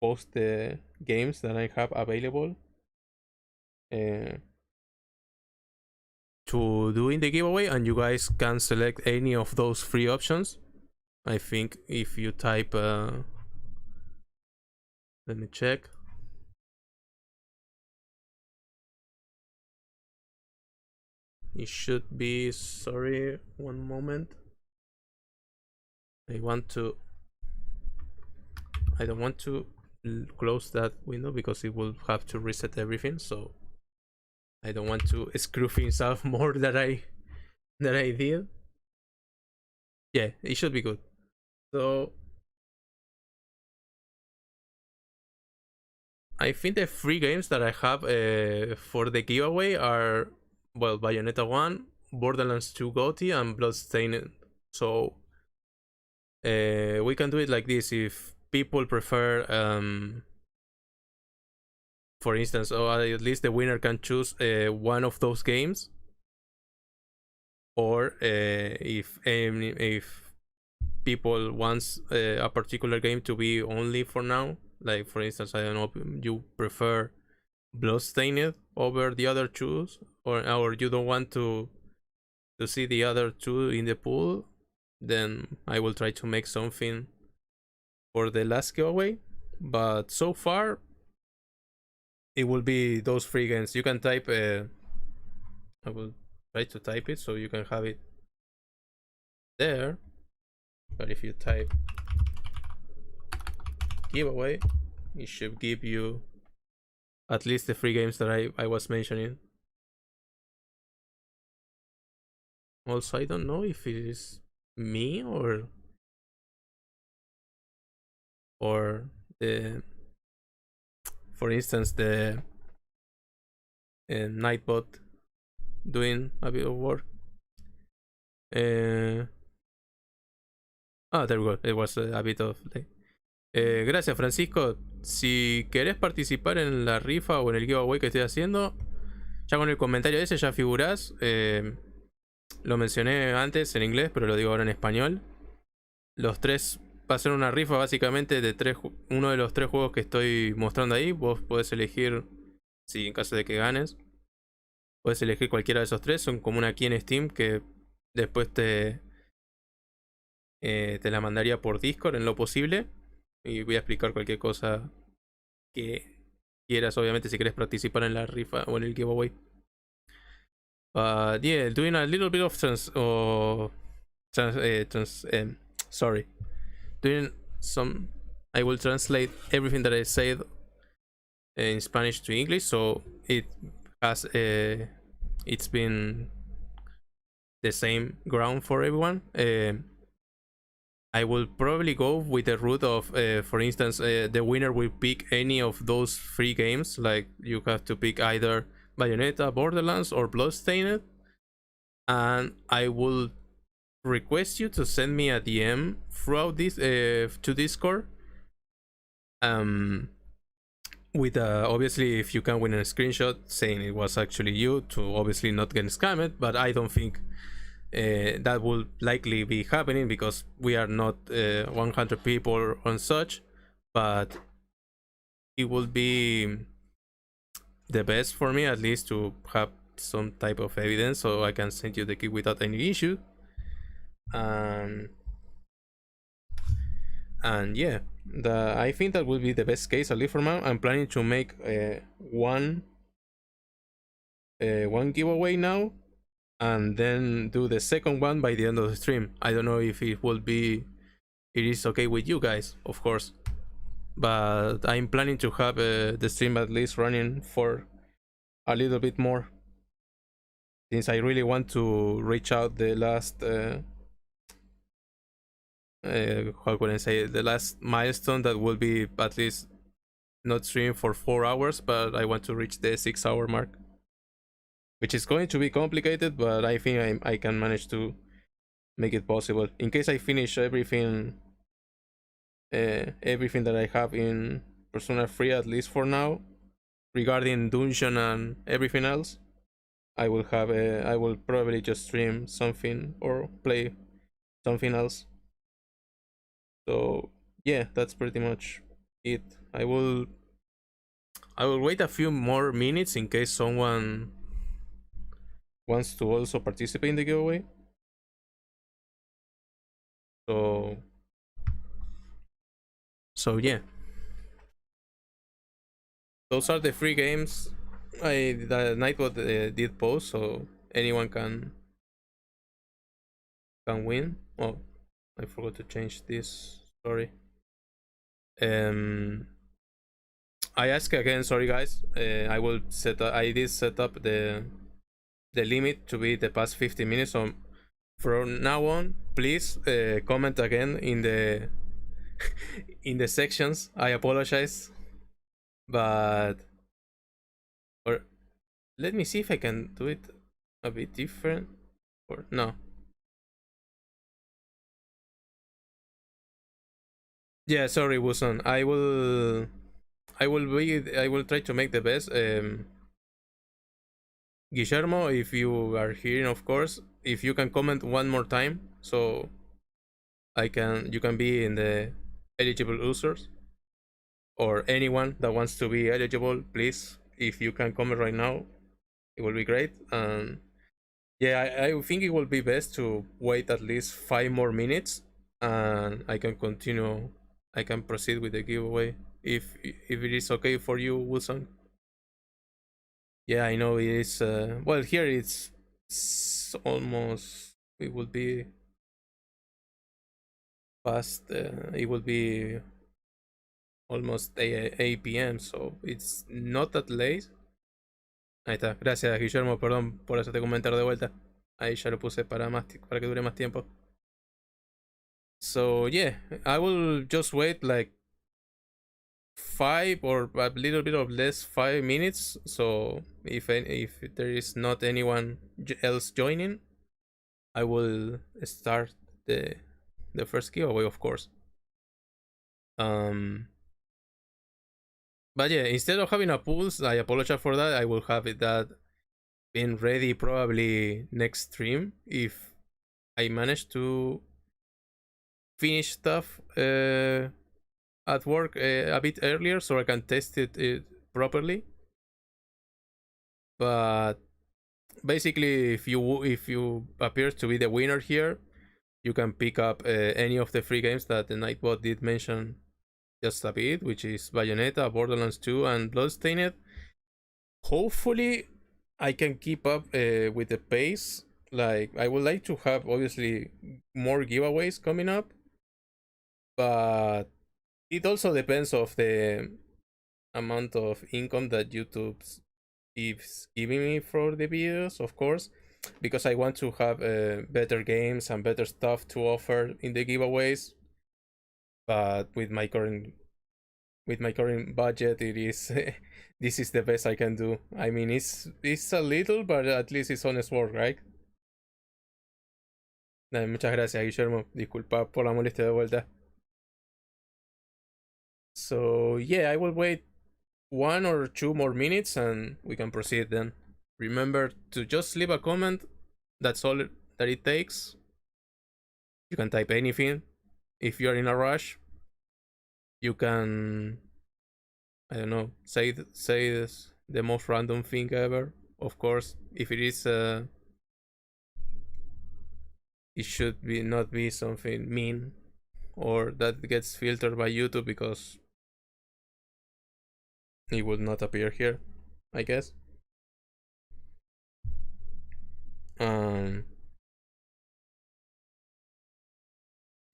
post the games that I have available to do in the giveaway, and you guys can select any of those free options. I think if you type let me check. It should be, sorry, one moment. I don't want to close that window because it will have to reset everything, so I don't want to screw things up more than I did. Yeah, it should be good. So I think the free games that I have for the giveaway are, well, Bayonetta 1, Borderlands 2 GOTY, and Bloodstained. So we can do it like this. If people prefer, for instance, or at least the winner can choose one of those games, or if people wants a particular game to be only for now, like for instance, I don't know, you prefer Bloodstained over the other two, or you don't want to see the other two in the pool, then I will try to make something for the last giveaway. But so far it will be those free games. You can type I will try to type it so you can have it there, but if you type giveaway, it should give you at least the free games that I was mentioning. Also, I don't know if it is me or the, for instance, the Nightbot doing a bit of work. There we go. It was a bit of gracias, Francisco. Si querés participar en la rifa o en el giveaway que estoy haciendo, ya con el comentario ese ya figurás. Lo mencioné antes en inglés, pero lo digo ahora en español. Los tres va a ser una rifa básicamente de uno de los tres juegos que estoy mostrando ahí. Vos podés elegir, si en caso de que ganes, podés elegir cualquiera de esos tres. Son como una key en Steam que después te la mandaría por Discord en lo posible. Y voy a explicar cualquier cosa que quieras, obviamente, si querés participar en la rifa o en el giveaway. But yeah, doing a little bit of sorry, doing some. I will translate everything that I said in Spanish to English, so it has it's been the same ground for everyone. I will probably go with the route of, for instance, the winner will pick any of those free games. Like you have to pick either Bayonetta, Borderlands, or Bloodstained, and I will request you to send me a DM throughout this to Discord. With obviously, if you can win a screenshot saying it was actually you, to obviously not get scammed. But I don't think that will likely be happening because we are not 100 people on such. But it will be the best for me, at least, to have some type of evidence so I can send you the key without any issue. And yeah, I think that will be the best case, at least for now. I'm planning to make one giveaway now, and then do the second one by the end of the stream. I don't know if it is okay with you guys, of course, but I'm planning to have the stream at least running for a little bit more, since I really want to reach out the last how can I say, the last milestone that will be at least not streaming for 4 hours, but I want to reach the 6-hour mark, which is going to be complicated, but I think I can manage to make it possible in case I finish everything that I have in Persona 3, at least for now, regarding dungeon and everything else. I will have I will probably just stream something or play something else. So yeah, that's pretty much it. I will wait a few more minutes in case someone wants to also participate in the giveaway. So yeah, those are the free games the Nightbot did post, so anyone can win. Oh, I forgot to change this. Sorry. I ask again. Sorry, guys. I will set. I did set up the limit to be the past 50 minutes. So from now on, please comment again in the in the sections. I apologize, but or let me see if I can do it a bit different. Or no. Yeah, sorry, Wuson. I will try to make the best. Guillermo, if you are hearing, of course, if you can comment one more time, so you can be in the eligible users, or anyone that wants to be eligible, please, if you can comment right now, it will be great. And yeah, I think it will be best to wait at least 5 more minutes, and I can continue. I can proceed with the giveaway if it is okay for you, Wilson. Yeah, I know it is. Well, here it's almost. It will be past. It will be almost 8 p.m. So it's not that late. Ahí está. Gracias, Guillermo. Perdón por hacerte comentar de vuelta. Ahí ya lo puse para que dure más tiempo. So yeah, I will just wait like 5 or a little bit of less 5 minutes. So if there is not anyone else joining, I will start the first giveaway, of course. But yeah, instead of having a pulse, I apologize for that. I will have it that being ready probably next stream if I manage to finish stuff at work a bit earlier, so I can test it properly. But basically, if you appear to be the winner here, you can pick up any of the free games that the Nightbot did mention just a bit, which is Bayonetta, Borderlands 2, and Bloodstained. Hopefully, I can keep up with the pace. Like, I would like to have obviously more giveaways coming up, but it also depends of the amount of income that YouTube is giving me for the videos, of course, because I want to have better games and better stuff to offer in the giveaways. But with my current budget, it is this is the best I can do. I mean, it's a little, but at least it's honest work, right? Muchas gracias, Guillermo. Disculpa por la molestia de vuelta. So yeah, I will wait 1 or 2 more minutes and we can proceed then. Remember to just leave a comment. That's all that it takes. You can type anything. If you're in a rush, you can, I don't know, say this, the most random thing ever. Of course, if it is it should be not be something mean or that gets filtered by YouTube, because it would not appear here, I guess.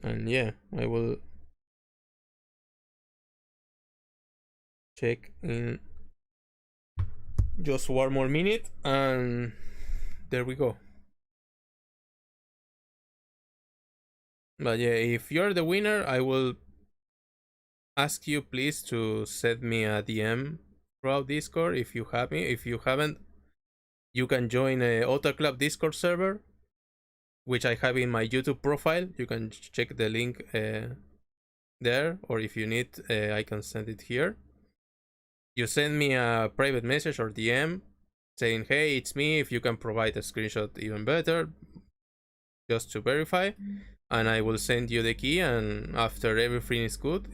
And yeah, I will check in just 1 more minute, and there we go. But yeah, if you're the winner, I will ask you please to send me a DM throughout Discord if you have me. If you haven't, you can join a Auto Club Discord server, which I have in my YouTube profile. You can check the link there, or if you need, I can send it here. You send me a private message or DM, saying, hey, it's me, if you can provide a screenshot, even better, just to verify, and I will send you the key, and after everything is good,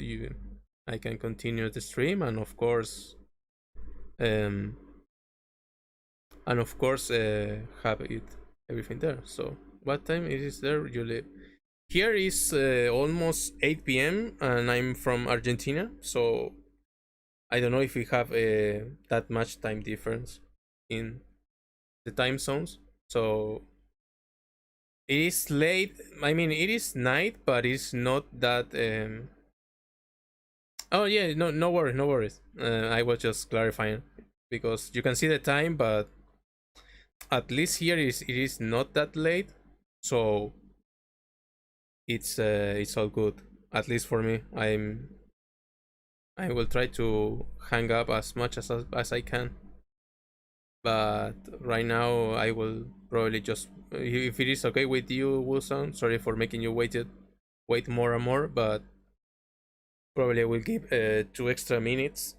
I can continue the stream, and of course have everything there. So what time it is there, Julie? Here is almost 8 p.m. and I'm from Argentina, so I don't know if we have that much time difference in the time zones. So it is late. I mean, it is night, but it's not that. Oh yeah, no worries, no worries. I was just clarifying because you can see the time, but at least here it is not that late, so it's all good. At least for me, I will try to hang up as much as I can. But right now, I will probably just, if it is okay with you, Wilson. Sorry for making you wait more and more, but probably I will give 2 extra minutes.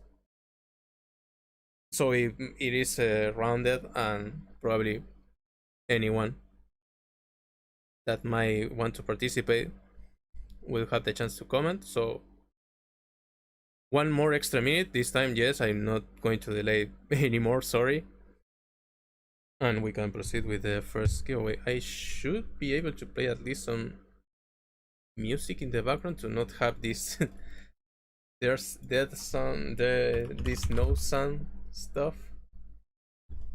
So it is rounded, and probably anyone that might want to participate will have the chance to comment. So 1 more extra minute this time. Yes, I'm not going to delay anymore, sorry. And we can proceed with the first giveaway. I should be able to play at least some music in the background to not have this there's dead sun, this no sun stuff.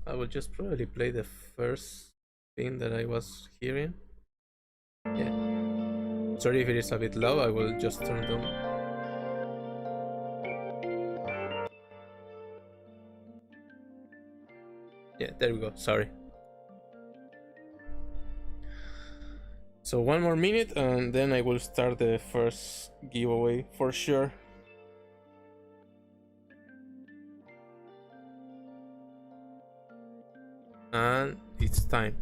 I will just probably play the first thing that I was hearing. Yeah, sorry if it is a bit low, I will just turn down. Yeah, there we go, sorry. So 1 more minute and then I will start the first giveaway for sure. And it's time.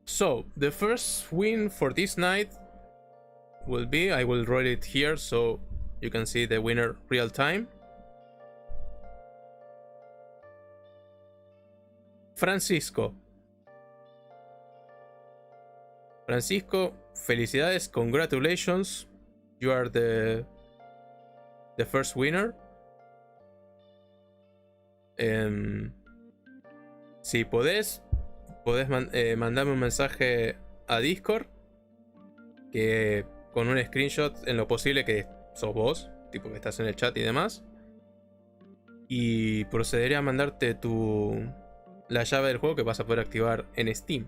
So the first win for this night will be, I will write it here so you can see the winner real time. Francisco, felicidades, congratulations, you are the first winner. Si podés mandarme un mensaje a Discord que con un screenshot en lo posible que sos vos, tipo que estás en el chat y demás, y procederé a mandarte la llave del juego que vas a poder activar en Steam.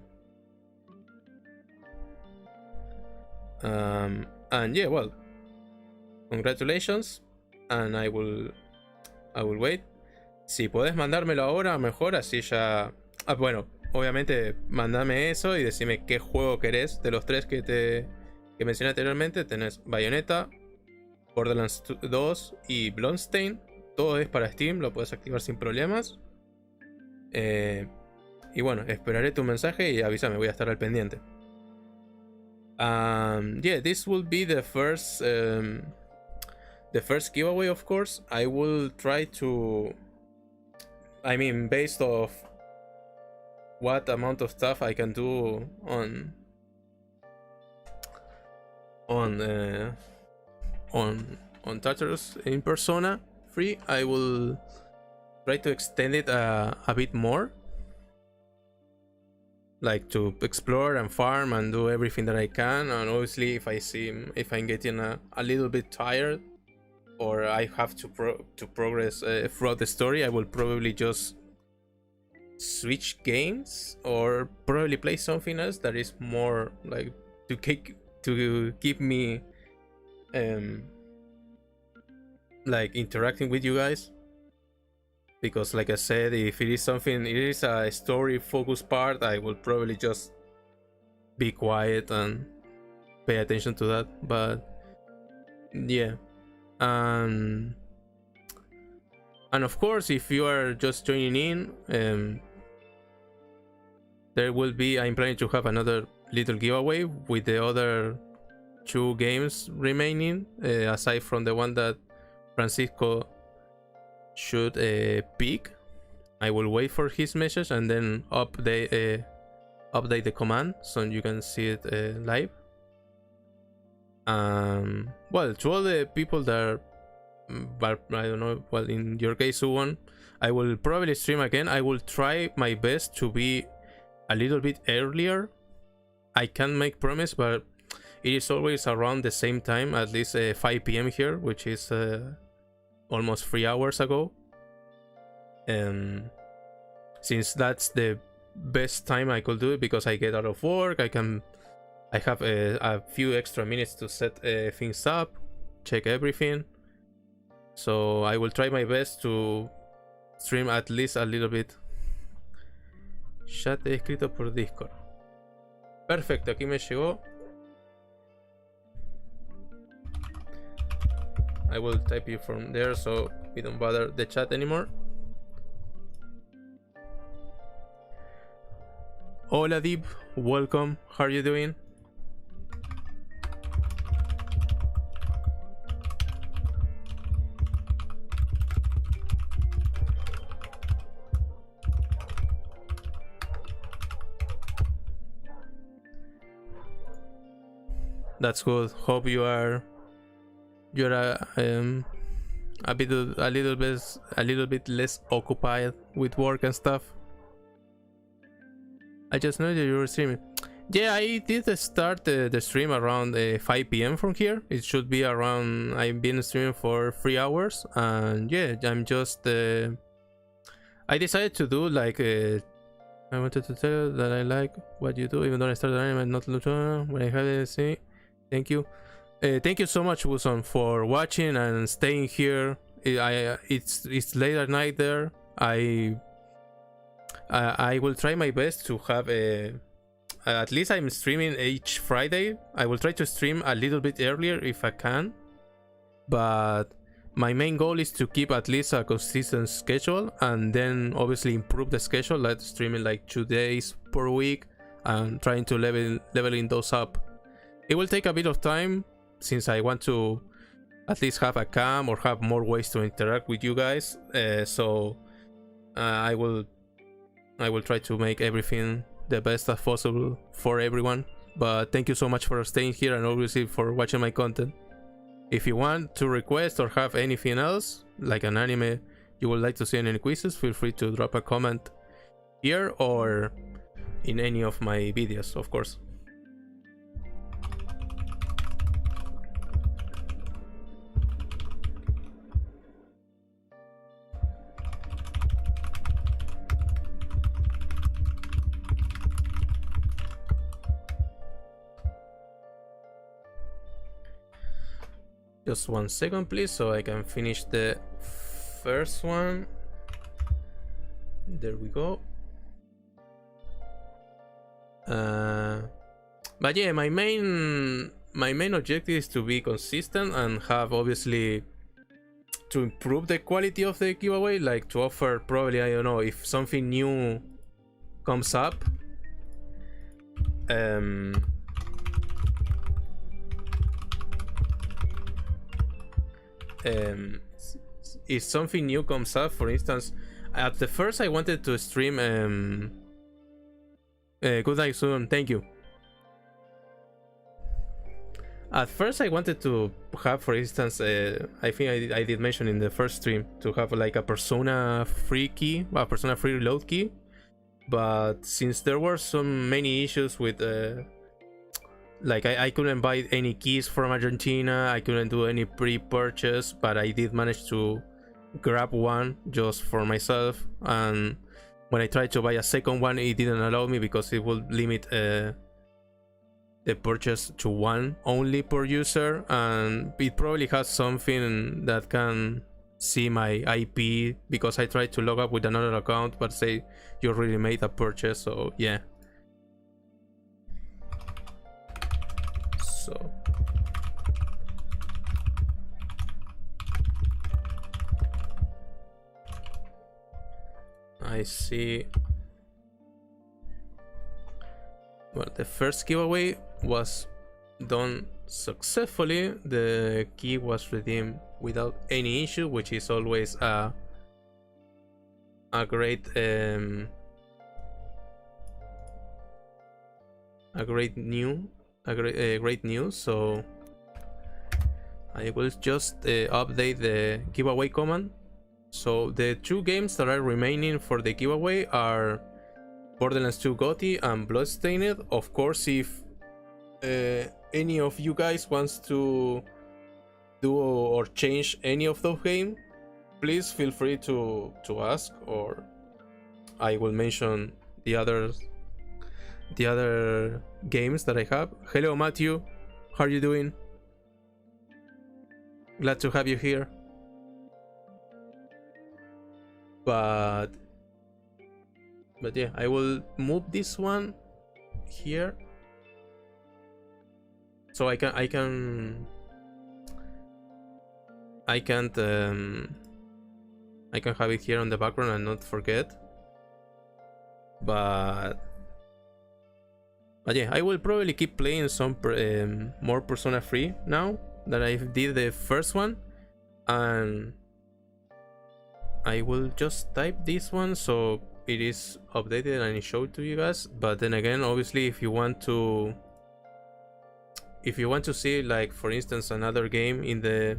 And yeah, well, congratulations, and I will wait. Si podés mandármelo ahora, mejor, así ya. Bueno, obviamente mandame eso y decime qué juego querés de los 3 que mencioné anteriormente. Tenés Bayonetta, Borderlands 2 y Bloodstain. Todo es para Steam, lo puedes activar sin problemas. Y bueno, esperaré tu mensaje y avísame, voy a estar al pendiente. Yeah, this will be the first giveaway, of course. I will try to, I mean, based off what amount of stuff I can do on Tartarus in Persona 3, I will try to extend it a bit more, like to explore and farm and do everything that I can. And obviously if I'm getting a little bit tired or I have to progress throughout the story, I will probably just switch games or probably play something else that is more like to keep me like interacting with you guys. Because like I said, if it is a story focused part, I will probably just be quiet and pay attention to that. But yeah, and of course, if you are just joining in, there will be, I'm planning to have another little giveaway with the other 2 games remaining, aside from the one that Francisco should pick. I will wait for his message and then update the command so you can see it live. Well, to all the people that but I don't know, well, in your case, Suwon, I will probably stream again. I will try my best to be a little bit earlier. I can't make promise, but it is always around the same time, at least 5 p.m. here, which is almost 3 hours ago. Since that's the best time I could do it, because I get out of work, I have a few extra minutes to set things up, check everything. So I will try my best to stream at least a little bit. Ya te he escrito por Discord. Perfecto, aquí me llegó. I will type it from there so we don't bother the chat anymore. Hola Deep, welcome. How are you doing? That's good. Hope you're a little bit less occupied with work and stuff. I just know that you were streaming. Yeah, I did start the stream around 5 p.m. from here. It should be around. I've been streaming for 3 hours, and yeah, I'm just. I decided to do like. I wanted to tell you that I like what you do, even though I started anime, not when I had it. See. Thank you. Thank you so much, Wuson, for watching and staying here. It's late at night there. I will try my best to have at least I'm streaming each Friday. I will try to stream a little bit earlier if I can, but my main goal is to keep at least a consistent schedule, and then obviously improve the schedule, like streaming like 2 days per week and trying to leveling those up. It will take a bit of time since I want to at least have a cam or have more ways to interact with you guys. So I will try to make everything the best as possible for everyone. But thank you so much for staying here and obviously for watching my content. If you want to request or have anything else, like an anime you would like to see in any quizzes, feel free to drop a comment here or in any of my videos, of course. Just 1 second, please, so I can finish the first one. There we go. But yeah, my main objective is to be consistent and have obviously to improve the quality of the giveaway, like to offer probably, I don't know, if something new comes up. If something new comes up, for instance, at the first I wanted to stream good night soon, thank you. At first I wanted to have, for instance, I think I did mention in the first stream, to have like a Persona free key, a Persona free reload key, but since there were so many issues with like I couldn't buy any keys from Argentina, I couldn't do any pre-purchase, but I did manage to grab one just for myself, and when I tried to buy a second one it didn't allow me because it would limit the purchase to one only per user, and it probably has something that can see my IP because I tried to log up with another account but say you already made a purchase, so yeah. So I see. Well, the first giveaway was done successfully. The key was redeemed without any issue, which is always a a great great news. So I will just update the giveaway command. So the 2 games that are remaining for the giveaway are Borderlands 2 GOTY and Bloodstained. Of course, if any of you guys wants to do or change any of those games, please feel free to ask, or I will mention the other games that I have. Hello Matthew, how are you doing? Glad to have you here. But yeah, I will move this one here so I can't have it here on the background and not forget. But yeah, I will probably keep playing some more Persona 3 now that I did the first one, and I will just type this one so it is updated and it showed to you guys. But then again, obviously, if you want to see, like, for instance, another game in the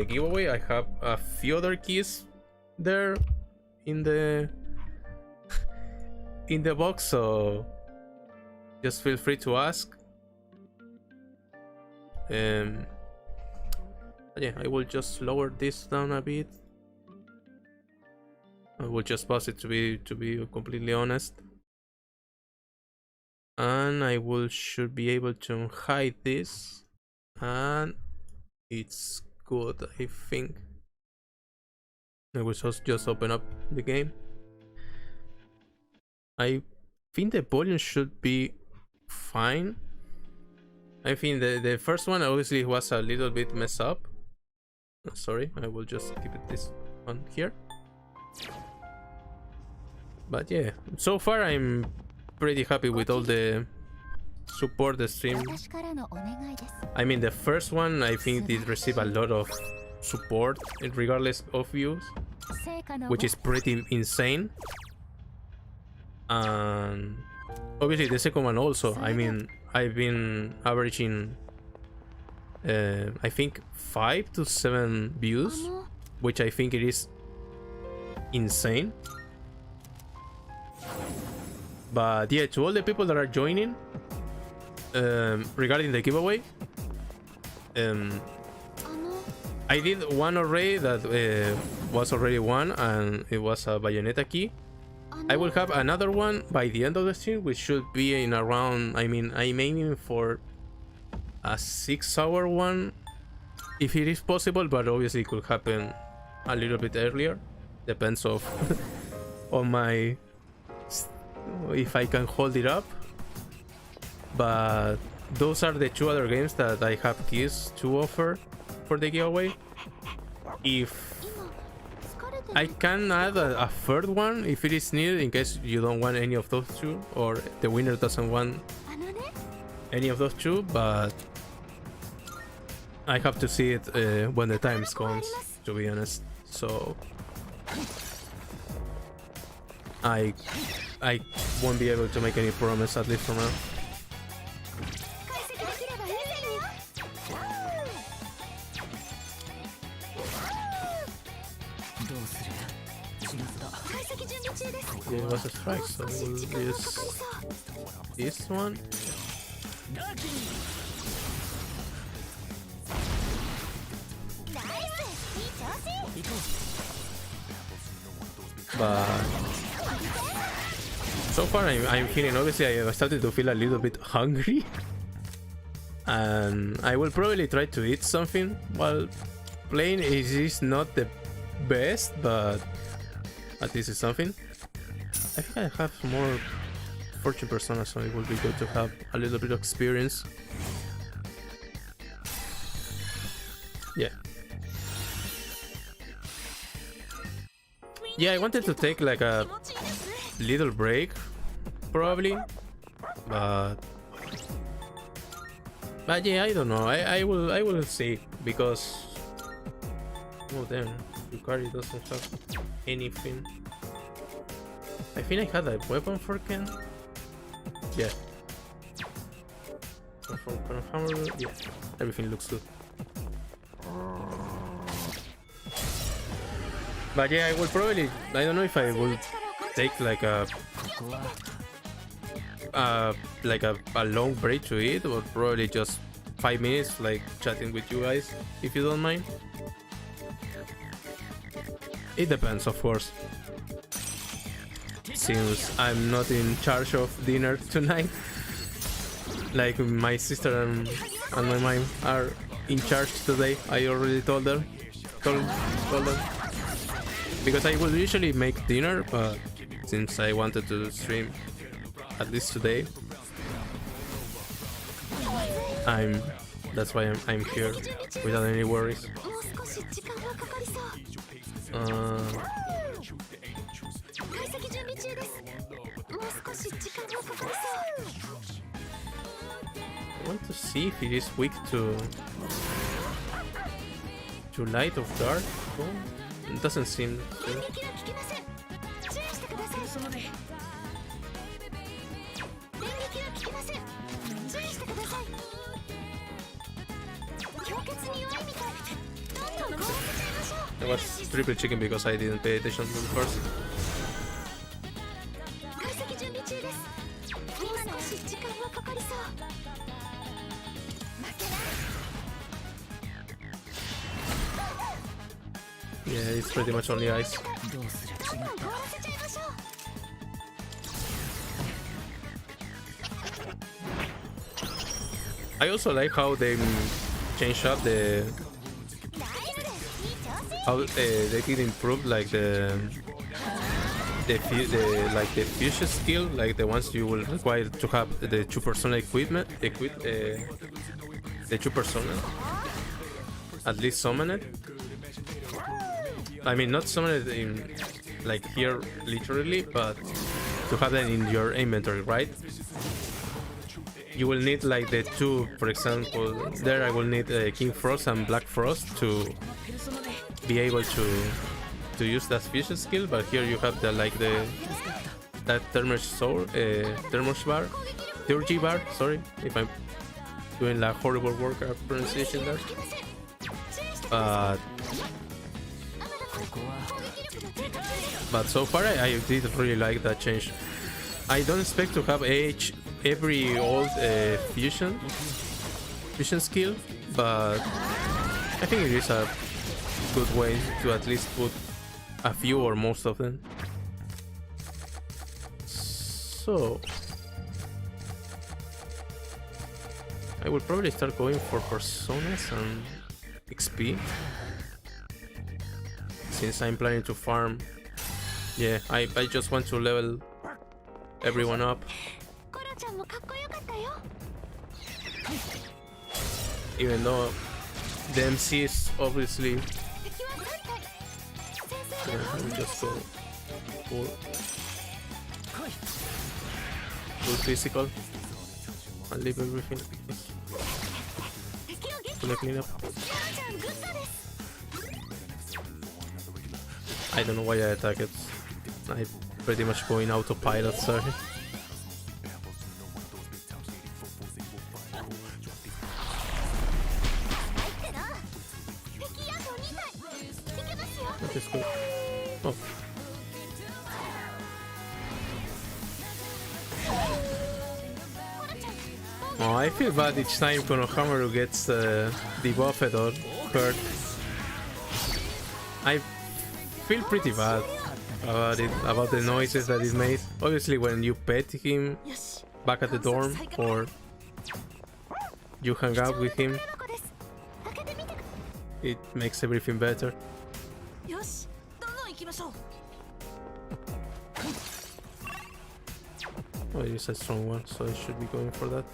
giveaway, I have a few other keys there in the box, so just feel free to ask. Yeah, I will just lower this down a bit. I will just pause it to be completely honest, and I should be able to hide this, and it's good, I think. I will just open up the game. I think the volume should be fine. I think the first one obviously was a little bit messed up. Sorry, I will just keep it this one here. But yeah, so far I'm pretty happy with all the support the stream. I mean, the first one I think did receive a lot of support regardless of views, which is pretty insane. And obviously the second one also. I mean, I've been averaging I think 5 to 7 views, which I think it is insane. But yeah, to all the people that are joining, regarding the giveaway, I did one already that was already won, and it was a Bayonetta key. I will have another one by the end of the stream, which should be in around, I mean, I'm aiming for a 6-hour one if it is possible, but obviously it could happen a little bit earlier, depends of on my, if I can hold it up. But those are the 2 other games that I have keys to offer for the giveaway. If I can add a third one if it is needed, in case you don't want any of those 2, or the winner doesn't want any of those 2, but I have to see it when the time comes, to be honest. So I won't be able to make any promise, at least for now. Yeah, it was a strike, so we'll use this one. But so far I'm feeling, obviously I started to feel a little bit hungry, and I will probably try to eat something while playing. It is not the best, but at least it's something. I think I have some more Fortune Persona, so it will be good to have a little bit of experience. Yeah. Yeah, I wanted to take like a little break, probably, but yeah, I don't know. I will see, because oh damn. Yukari doesn't have anything. I think I had a weapon for Ken. Yeah. So from Konohamaru, yeah, everything looks good. But yeah, I will probably, I don't know if I will take like a long break to eat, or probably just 5 minutes like chatting with you guys, if you don't mind. It depends, of course, since I'm not in charge of dinner tonight. Like my sister and my mom are in charge today. I already told them. Because I will usually make dinner, but since I wanted to stream at least today, that's why I'm here without any worries. I want to see if it is weak to light or dark. Oh, it doesn't seem so. I was triple chicken because I didn't pay attention to the first. Yeah, it's pretty much only ice. I also like how they changed up how they did improve like the fusion skill, like the ones you will require to have the 2 persona equipment, the 2 persona, at least summon it. I mean, not summon it in like here literally, but to have that in your inventory, right? You will need like the 2, for example. There I will need King Frost and Black Frost to be able to use that fusion skill, but here you have that Thermos bar, Turgy bar. Sorry if I'm doing like horrible work at pronunciation there. But so far I did really like that change. I don't expect to have every old fusion skill, but I think it is a good way to at least put a few or most of them. So I will probably start going for personas and XP, since I'm planning to farm. Yeah, I just want to level everyone up. Even though the MC is obviously... Yeah, let me just go full physical and leave everything to clean up. I don't know why I attack it. I pretty much go in autopilot, sorry. That is good. Oh. Oh, I feel bad each time Konohamaru gets debuffed or hurt. I feel pretty bad about it, about the noises that it made. Obviously when you pet him back at the dorm or you hang out with him, it makes everything better. Oh, it is a strong one, so I should be going for that.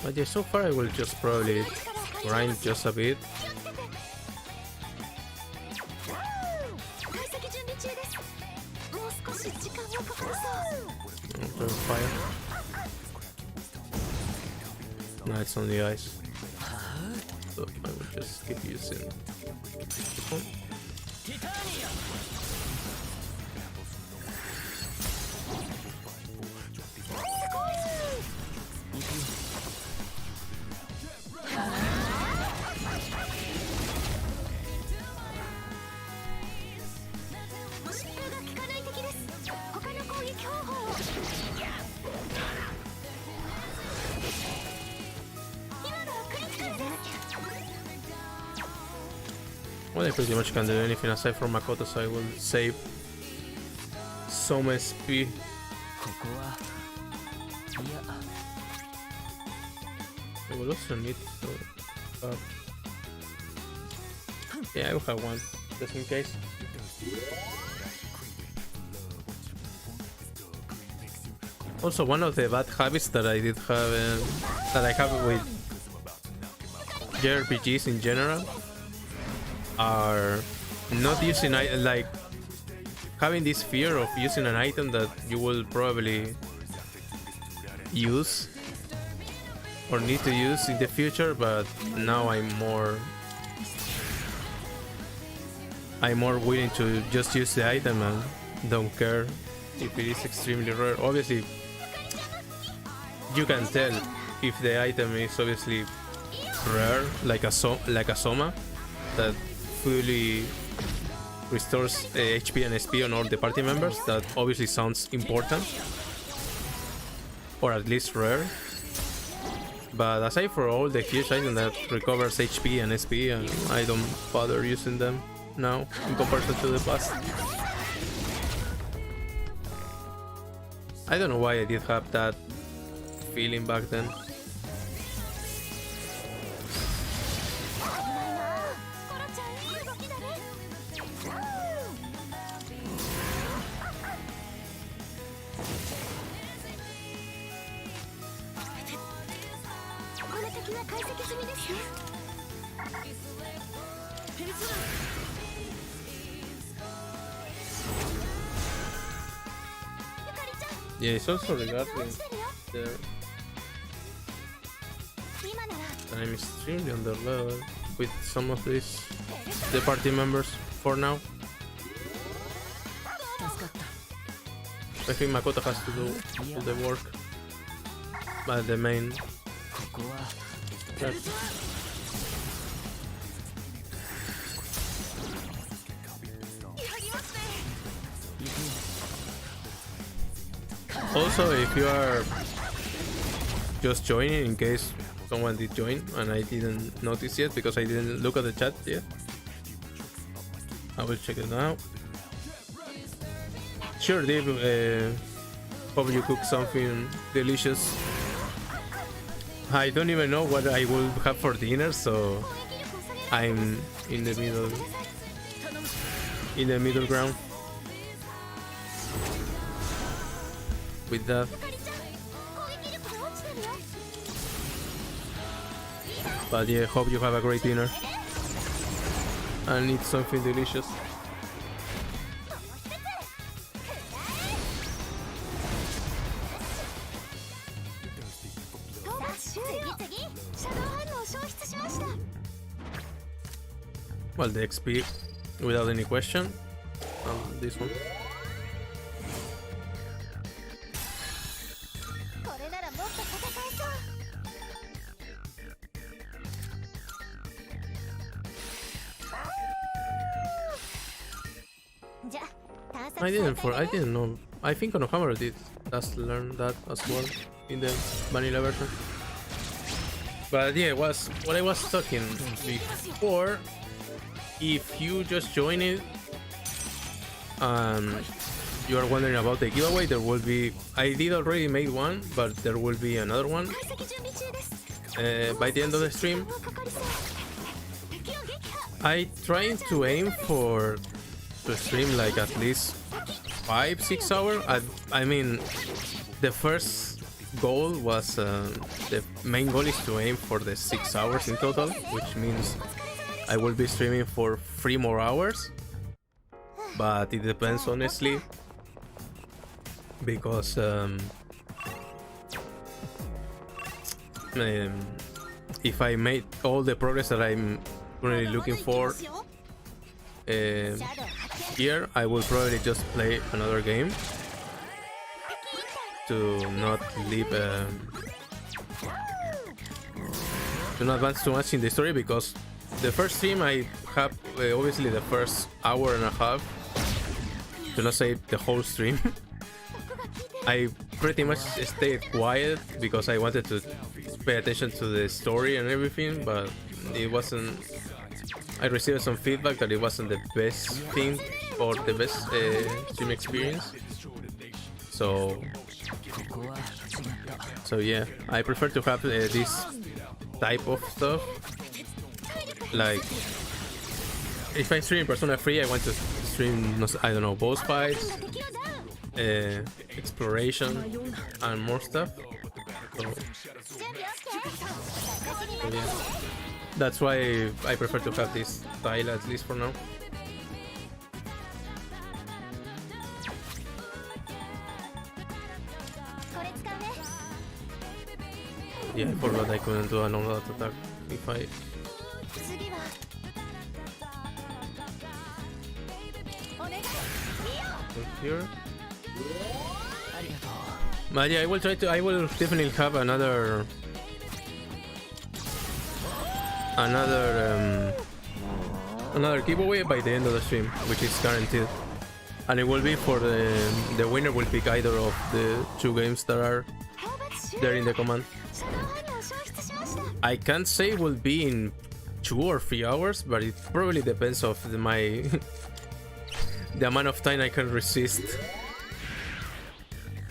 But yeah, so far I will just probably grind just a bit. Nah, it's only ice. So I will just keep using this one. Well, I pretty much can't do anything aside from Makoto, so I will save some SP. ここはいや I will also need to... yeah, I will have one, just in case. Also, one of the bad habits that I did have, that I have with JRPGs in general, are not using, like, having this fear of using an item that you will probably use or need to use in the future, but now I'm more willing to just use the item and don't care if it is extremely rare. Obviously, you can tell if the item is obviously rare, like a Soma that fully restores HP and SP on all the party members. That obviously sounds important, or at least rare. But aside for all the huge item that recovers HP and SP, and I don't bother using them now in comparison to the past. I don't know why I did have that feeling back then. Yeah, it's also regarding the I'm extremely under level with some of these the party members for now. I think Makoto has to do all the work, but the main. ここは Also, if you are just joining, in case someone did join and I didn't notice yet because I didn't look at the chat yet, I will check it now. Sure, Dave. Hope you cook something delicious. I don't even know what I will have for dinner, so I'm in the middle ground with that. But yeah, hope you have a great dinner and eat something delicious. Well, the XP without any question. This one. I didn't know. I think Konohamaru did just learn that as well in the vanilla version. But yeah, what I was talking before. If you just join it, you are wondering about the giveaway, there will be. I did already make one, but there will be another one by the end of the stream. I trying to aim for to stream like at least 5-6 hours. I mean, the first goal was the main goal is to aim for the 6 hours in total, which means I will be streaming for 3 more hours, but it depends honestly, because if I made all the progress that I'm currently looking for here, I will probably just play another game to not leave to not advance too much in the story, because the first stream I have obviously the first hour and a half, to not say the whole stream, I pretty much stayed quiet because I wanted to pay attention to the story and everything, but it wasn't. I received some feedback that it wasn't the best thing or the best stream experience. So yeah, I prefer to have this type of stuff. Like, if I stream Persona 3, I want to stream, I don't know, boss fights, exploration, and more stuff. So yeah, that's why I prefer to have this style, at least for now. Yeah, I forgot I couldn't do a normal attack if I... Here. But yeah, I will definitely have another giveaway by the end of the stream, which is guaranteed, and it will be for the winner will pick either of the two games that are there in the command. I can't say it will be in 2 or 3 hours, but it probably depends of my the amount of time I can resist,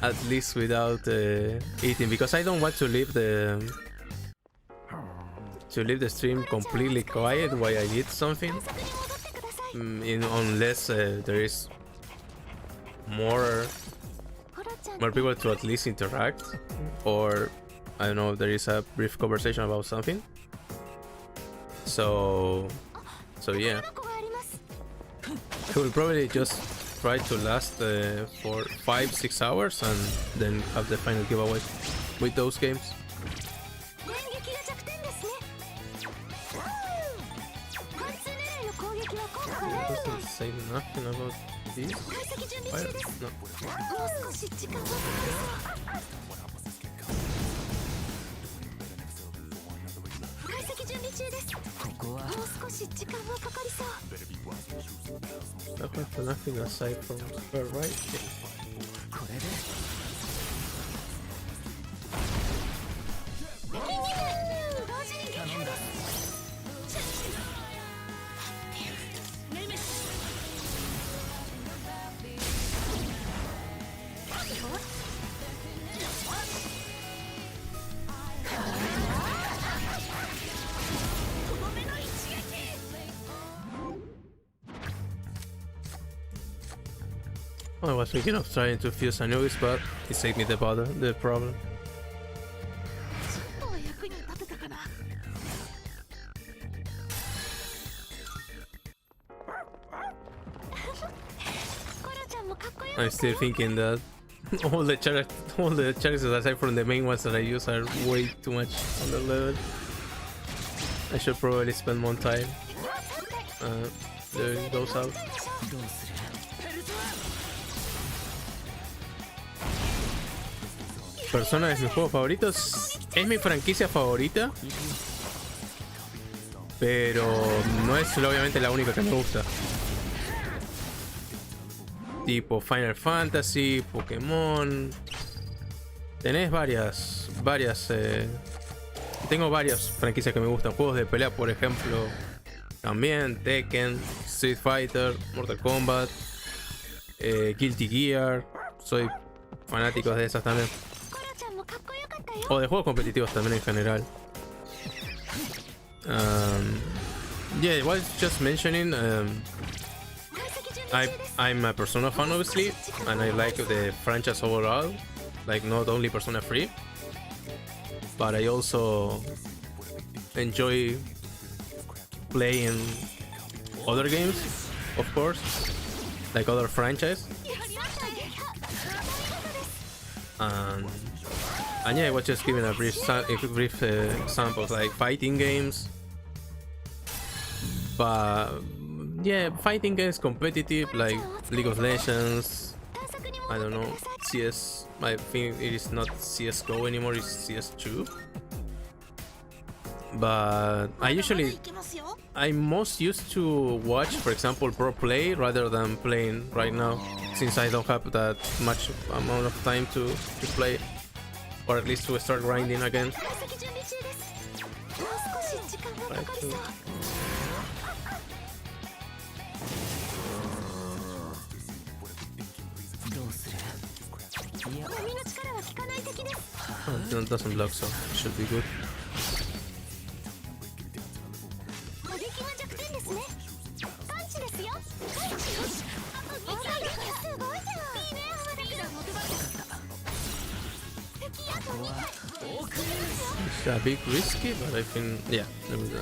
at least without eating, because I don't want to leave the stream completely quiet while I eat something, unless there is more people to at least interact, or I don't know, there is a brief conversation about something. So yeah, I will probably just try to last for 5-6 hours and then have the final giveaway with those games. It doesn't say nothing about this. Fire? No. Nothing aside from her, right? I was thinking of trying to fuse Anubis, but it saved me the problem. I'm still thinking that all the characters aside from the main ones that I use are way too much on the level. I should probably spend more time doing those out. Persona es mi juego favorito, es mi franquicia favorita, pero no es obviamente la única que me gusta. Tipo Final Fantasy, Pokémon, tenés varias tengo varias franquicias que me gustan. Juegos de pelea, por ejemplo, también Tekken, Street Fighter, Mortal Kombat, Guilty Gear, soy fanático de esas también. O de juegos competitivos también en general. Yeah, I was just mentioning, I'm a Persona fan, obviously, and I like the franchise overall, like not only Persona 3, but I also enjoy playing other games, of course, like other franchise. And yeah, I was just giving a brief example of like fighting games. But yeah, fighting games competitive like League of Legends. I don't know, CS. I think it is not CS:GO anymore. It's CS2. But I most used to watch, for example, pro play rather than playing right now, since I don't have that much amount of time to play, or at least to start grinding again. Right, oh, it doesn't block, so it should be good. It's a bit risky, but I think, yeah, there we go.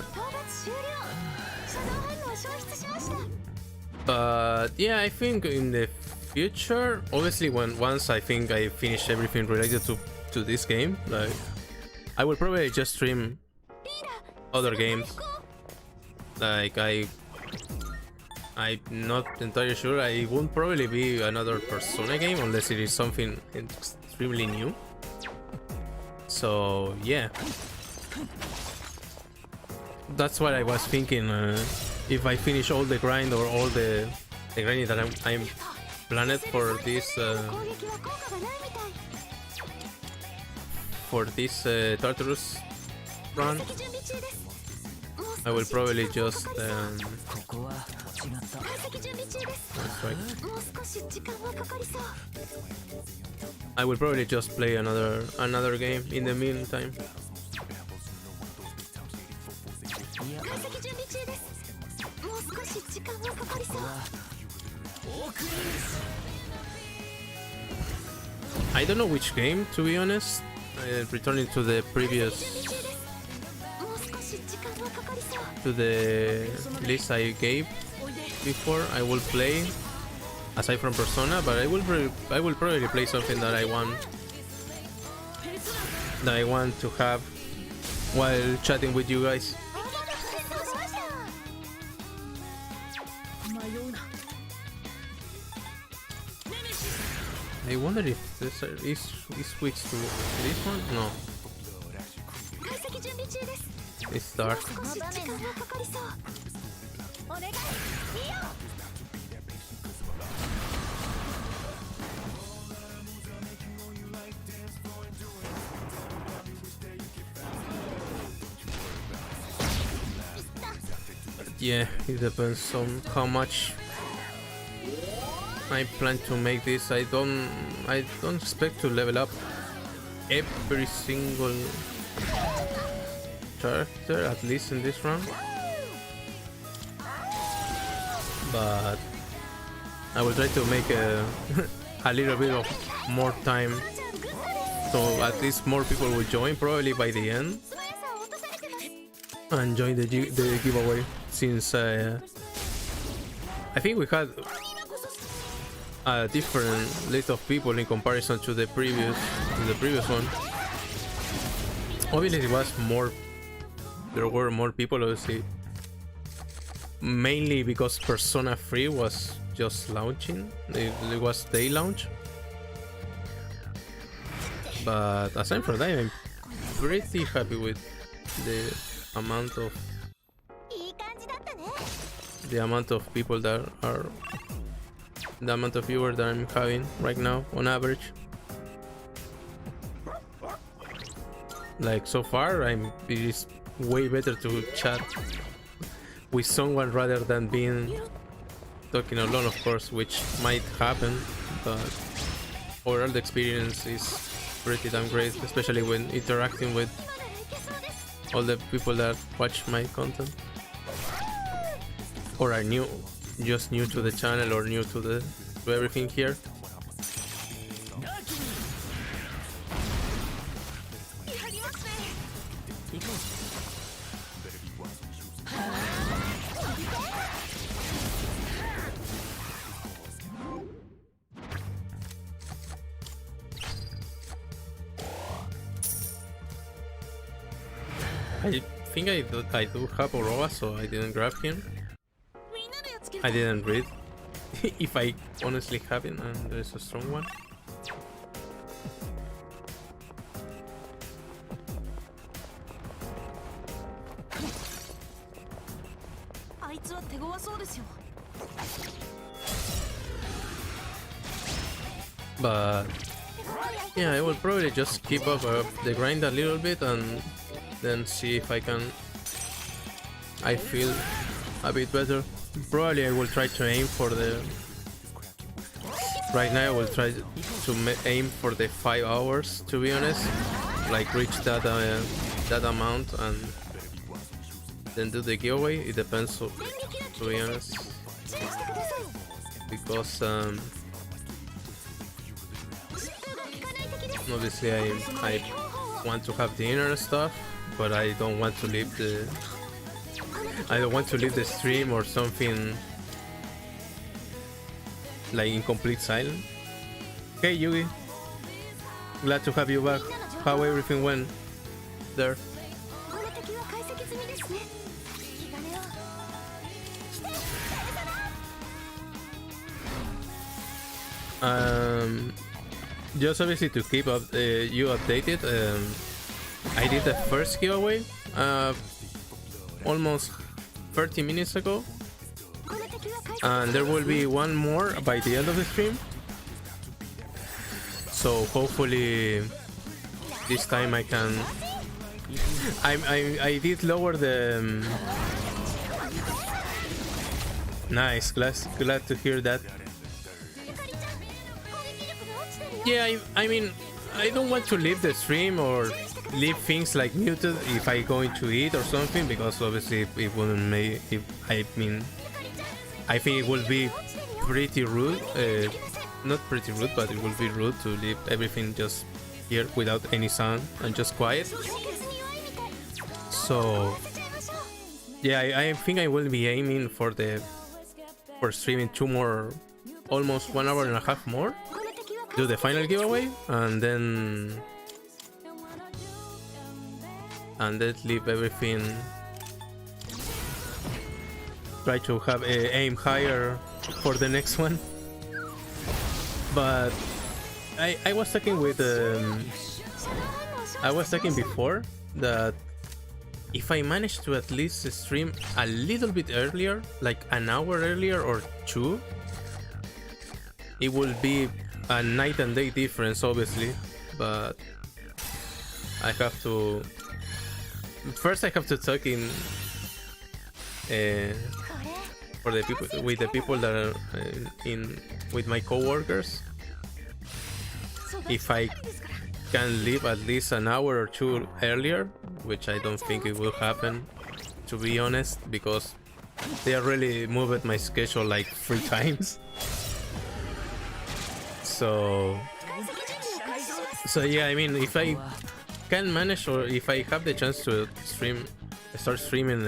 But yeah, I think in the future, obviously, once I think I finish everything related to this game, like I will probably just stream other games. Like I'm not entirely sure. I won't probably be another Persona game unless it is something extremely new. So yeah, that's what I was thinking. If I finish all the grind or all the grinding that I'm planned for this Tartarus run, I will probably just I will probably just play another game in the meantime. I don't know which game, to be honest. Returning to the list I gave before, I will play aside from Persona, but I will probably play something that I want to have while chatting with you guys. I wonder if this is switched to this one. No, it's dark. Yeah, it depends on how much I plan to make this. I don't expect to level up every single character, at least in this round. But I will try to make a little bit of more time, so at least more people will join probably by the end and join the giveaway. Since I think we had a different list of people in comparison to the previous one. Obviously, it was more. There were more people, obviously, mainly because Persona 3 was just launching. It was day launch. But aside from that, I'm pretty happy with the amount of people that are, the amount of viewers that I'm having right now on average. Like so far, it is way better to chat with someone rather than talking alone, of course, which might happen, but overall the experience is pretty damn great, especially when interacting with all the people that watch my content or are just new to the channel or new to everything here. think I do have Aurora, so I didn't grab him. I didn't read if I honestly have it, and there's a strong one. But yeah, I will probably just keep up the grind a little bit and then see if I can. I feel a bit better. Probably I will try to aim for the. Right now I will try to aim for the 5 hours, to be honest. Like reach that that amount and then do the giveaway. It depends, to be honest, because obviously I want to have dinner and stuff, but I don't want to leave the stream or something like in complete silence. Hey Yugi, glad to have you back. How everything went there? Just obviously to keep up you updated, I did the first giveaway almost 30 minutes ago, and there will be one more by the end of the stream, so hopefully this time I can. I did lower the nice, glad to hear that. Yeah, I mean, I don't want to leave the stream or leave things like muted if I going to eat or something, because obviously it wouldn't make. I mean, I think it will be pretty rude. Not pretty rude, but it will be rude to leave everything just here without any sound and just quiet. So yeah, I think I will be aiming for streaming 2 more, almost 1 hour and a half more. Do the final giveaway and then leave everything. Try to have aim higher for the next one. But I was talking with I was talking before that if I manage to at least stream a little bit earlier, like an hour earlier or 2, it will be a night and day difference, obviously. But I have to first talk in for the people, with the people that are with my coworkers, if I can leave at least an hour or 2 earlier, which I don't think it will happen, to be honest, because they already moved my schedule like 3 times. So yeah, I mean, if I can manage, or if I have the chance to start streaming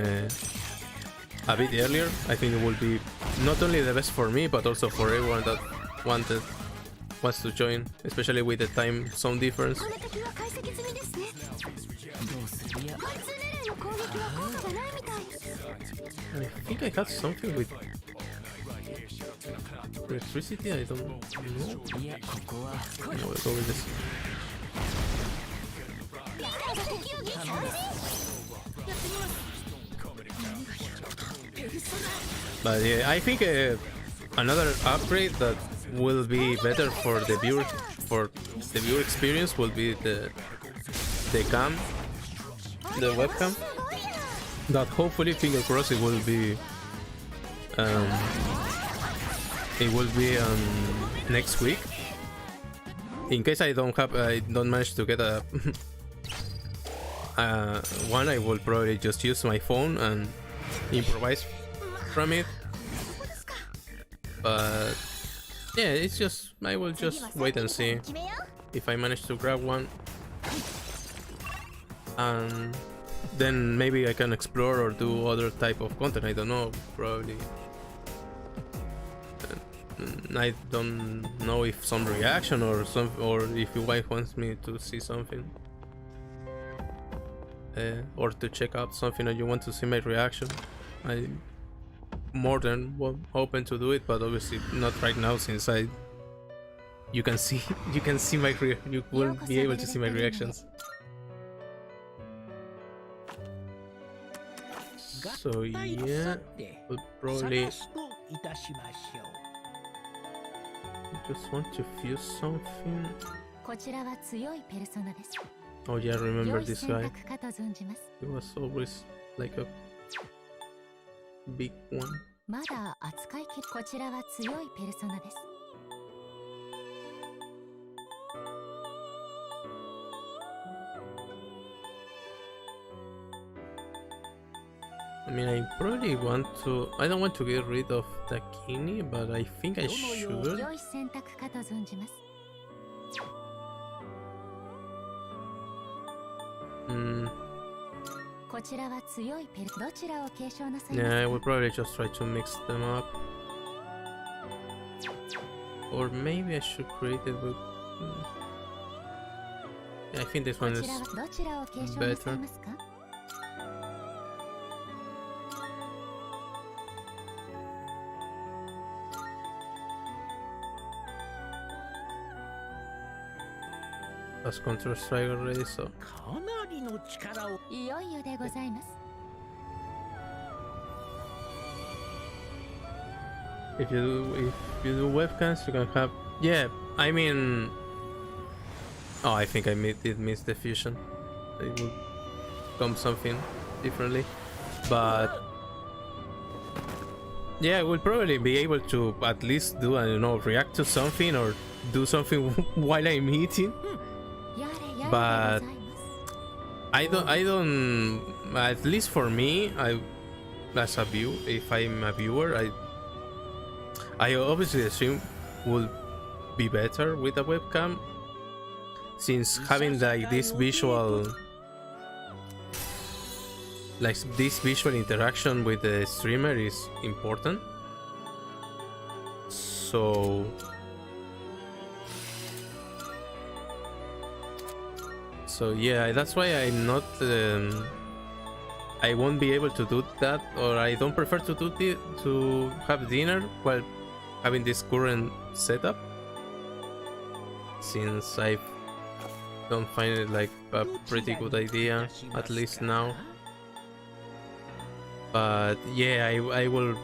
a bit earlier, I think it will be not only the best for me, but also for everyone that wants to join, especially with the time zone difference. I think I had something with electricity, I don't know. No, we'll go with this. But yeah, I think another upgrade that will be better for the viewer experience will be the cam, the webcam. That hopefully, finger crossed, it will be next week. In case I don't manage to get a one, I will probably just use my phone and improvise from it. But yeah, it's just, I will just wait and see if I manage to grab one, and then maybe I can explore or do other type of content. I don't know, probably. I don't know if some reaction or if your wife wants me to see something. or to check out something and you want to see my reaction, I'm more than open to do it, but obviously not right now since you can see you won't be able to see my reactions. So yeah, we'll probably 探すといたしましょう。 just want to fuse something. こちらは強いペルソナです。 Oh yeah, I 良 remember い this 選 guy. 択かと存じます。 He was always like a big one. まだ扱いきこちらは強いペルソナです。 I mean, I probably want to. I don't want to get rid of Takini, but I think I should. 良い選択かと存じます。 Hmm. こちらは強いペルどちらを継承なさいます Yeah, I か will probably just try to mix them up. Or maybe I should create it with. I think this こ one ち is らはどちらを継承なさいますか as Counter Strike already, so かなりの力を。いよいよでございます。 if you do webcams, you can have. Yeah, I mean. Oh, I think I did miss the fusion. It will come something differently, but yeah, I will probably be able to at least do, I don't know, react to something or do something while I'm eating. やれやれでご But ざいます。 I don't. At least for me, as a if I'm a viewer, I obviously assume would be better with a webcam, since having like this visual interaction with the streamer is important. So yeah, that's why I'm not. I won't be able to do that, or I don't prefer to have dinner while having this current setup, since I don't find it like a pretty good idea, at least now. But yeah, I will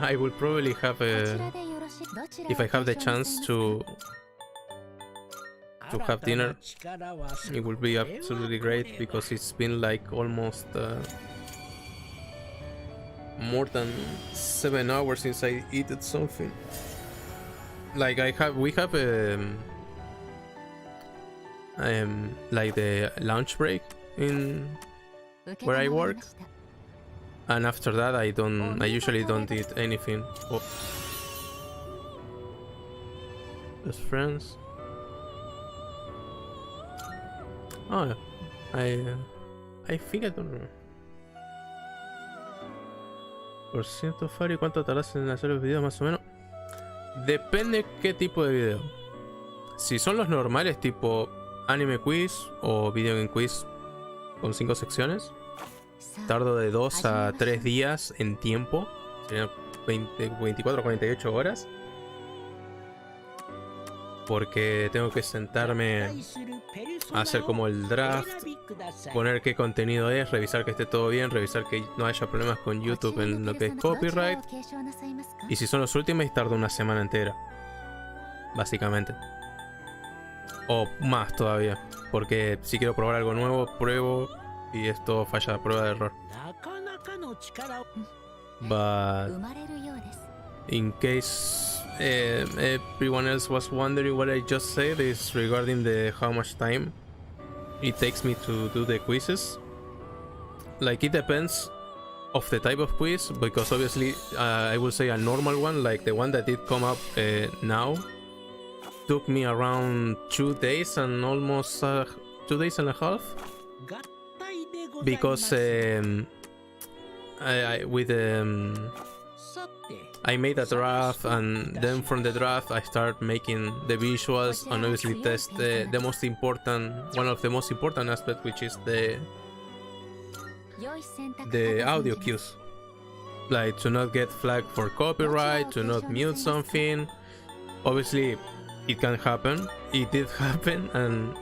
I will probably have こち a らでよろしいどちらを if I have the 継承な chance さいますか to have dinner, it will be absolutely great, because it's been like almost more than 7 hours since I eaten something. Like we have like the lunch break in where I work, and after that I usually don't eat anything. Oh. Just friends. Oh, I think I don't remember. Por ciento, Fari, ¿cuánto tardas en hacer los videos más o menos? Depende qué tipo de video. Si son los normales, tipo anime quiz o video game quiz con 5 secciones, tardo de 2 a 3 días en tiempo. Serían 24 a 48 horas. Porque tengo que sentarme a hacer como el draft, poner qué contenido es, revisar que esté todo bien, revisar que no haya problemas con YouTube en lo que es copyright. Y si son los últimos, tardo una semana entera, básicamente. O más todavía, porque si quiero probar algo nuevo, pruebo y esto falla a prueba de error. But in case everyone else was wondering what I just said, is regarding the how much time it takes me to do the quizzes. Like, it depends of the type of quiz, because obviously I will say a normal one, like the one that did come up now, took me around 2 days and almost 2 days and a half, because I made a draft, and then from the draft I start making the visuals, and obviously test one of the most important aspects, which is the the audio cues, like to not get flagged for copyright, to not mute something. Obviously, it can happen. It did happen, and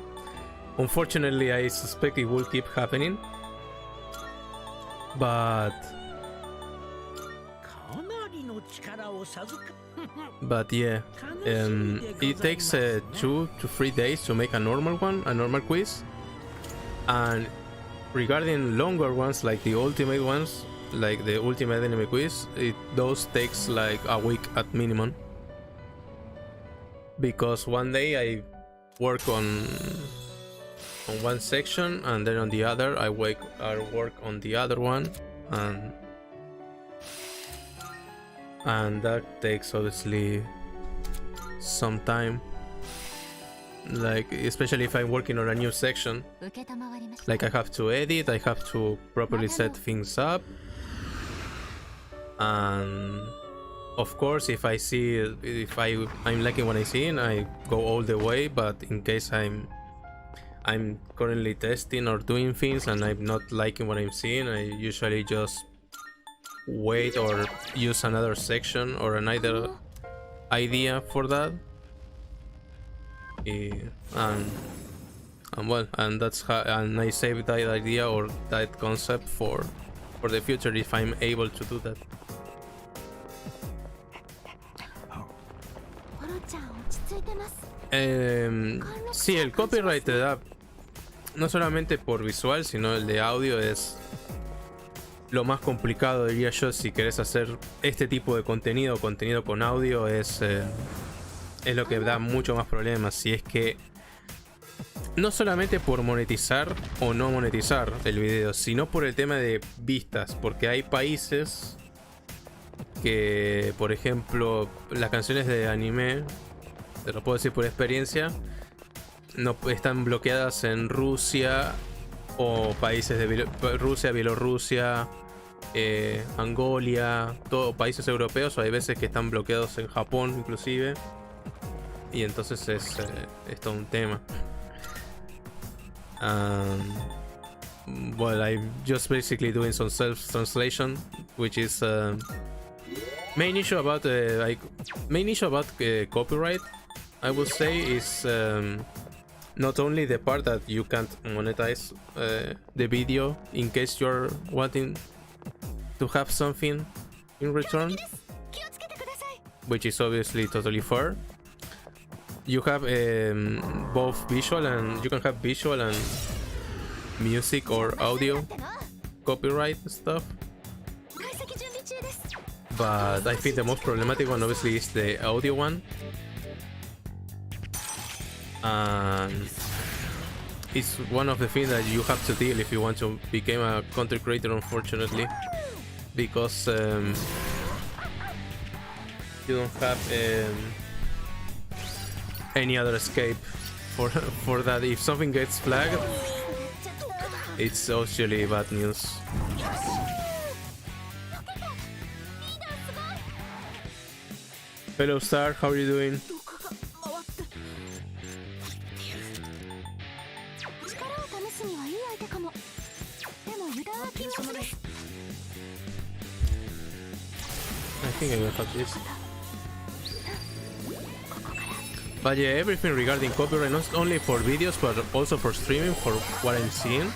unfortunately, I suspect it will keep happening. But yeah, it takes 2 to 3 days to make a normal quiz, and regarding longer ones like the ultimate ones, like the ultimate enemy quiz, those takes like a week at minimum, because one day I work on one section and then on the other I work on the other one, and that takes obviously some time, like especially if I'm working on a new section. Like I have to edit, I have to properly set things up, and of course if I'm liking what I see, and I go all the way. But in case I'm currently testing or doing things and I'm not liking what I'm seeing, I usually just wait or use another section or another idea for that. And that's how, and I save that idea or that concept for the future if I'm able to do that. Sí, el copyright te da no solamente por visual, sino el de audio es lo más complicado, diría yo. Si querés hacer este tipo de contenido con audio, es lo que da mucho más problemas. Si es que no solamente por monetizar o no monetizar el video, sino por el tema de vistas, porque hay países que, por ejemplo, las canciones de anime, te lo puedo decir por experiencia, no están bloqueadas en Rusia o países de Rusia, Bielorrusia, Angola, todos países europeos, o hay veces que están bloqueados en Japón inclusive, y entonces es todo un tema. Well, I'm just basically doing some self-translation, which is main issue about copyright, I would say, is not only the part that you can't monetize the video in case you're wanting to have something in return, which is obviously totally fair. You have both visual, and you can have visual and music or audio copyright stuff. But I think the most problematic one obviously is the audio one. And it's one of the things that you have to deal if you want to become a content creator, unfortunately, because you don't have any other escape for that. If something gets flagged, it's actually bad news. Hello Star, how are you doing? I think I will have this. But yeah, everything regarding copyright, not only for videos but also for streaming, for what I'm seeing,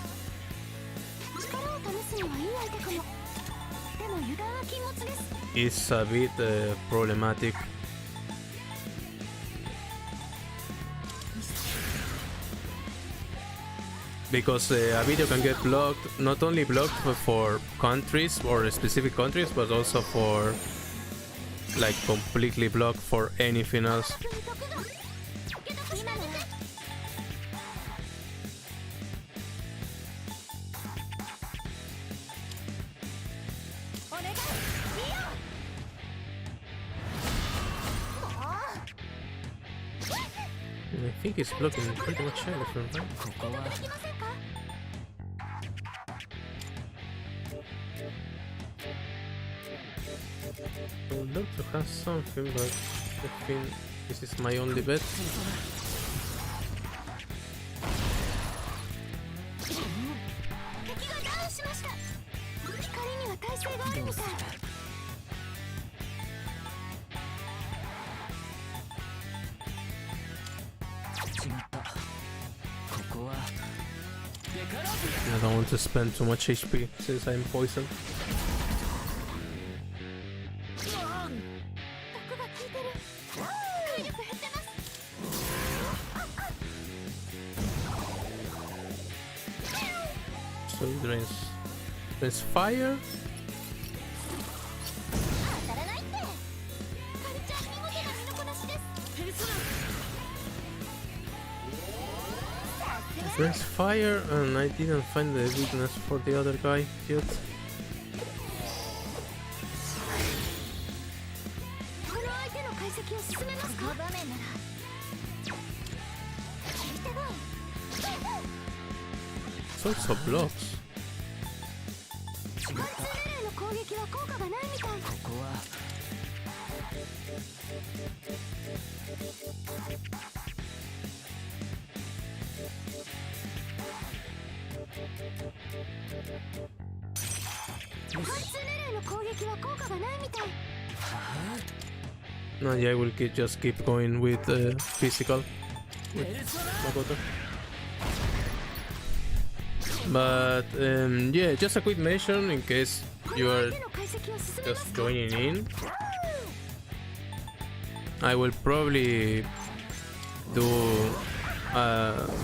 is a bit problematic. Because a video can get blocked, not only blocked for countries or specific countries, but also for like completely blocked for anything else. I think it's blocking pretty much everything, right? I would love to have something, but I think this is my only bet. don't want to spend too much HP since I'm poisoned. 毒が効いてる。体力減ってます。 So it drains fire. 当たらないって。カルチャー見事な身のこなしです。ペルソナ。 Drains fire, and I didn't find the weakness for the other guy yet. この相手の解析を進めますか。この場面なら。聞いてない。 Sorts of blocks. 貫通レレーの攻撃は効果がないみたい。ここは 貫通レレーの攻撃は効果がないみたい。 No, yeah, I will just keep going with physical with Makoto. But yeah, just a quick mention in case you are 相手の解析を進めます just か。 joining in. I will probably do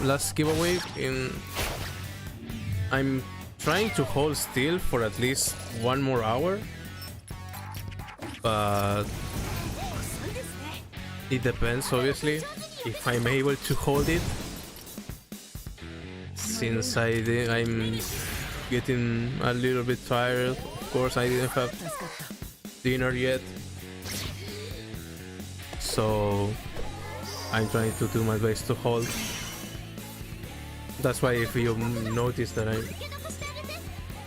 last giveaway in. I'm trying to hold still for at least 1 more hour, but it depends obviously if I'm able to hold it, since I'm getting a little bit tired. Of course, I didn't have dinner yet, so I'm trying to do my best to hold. That's why if you notice that I'm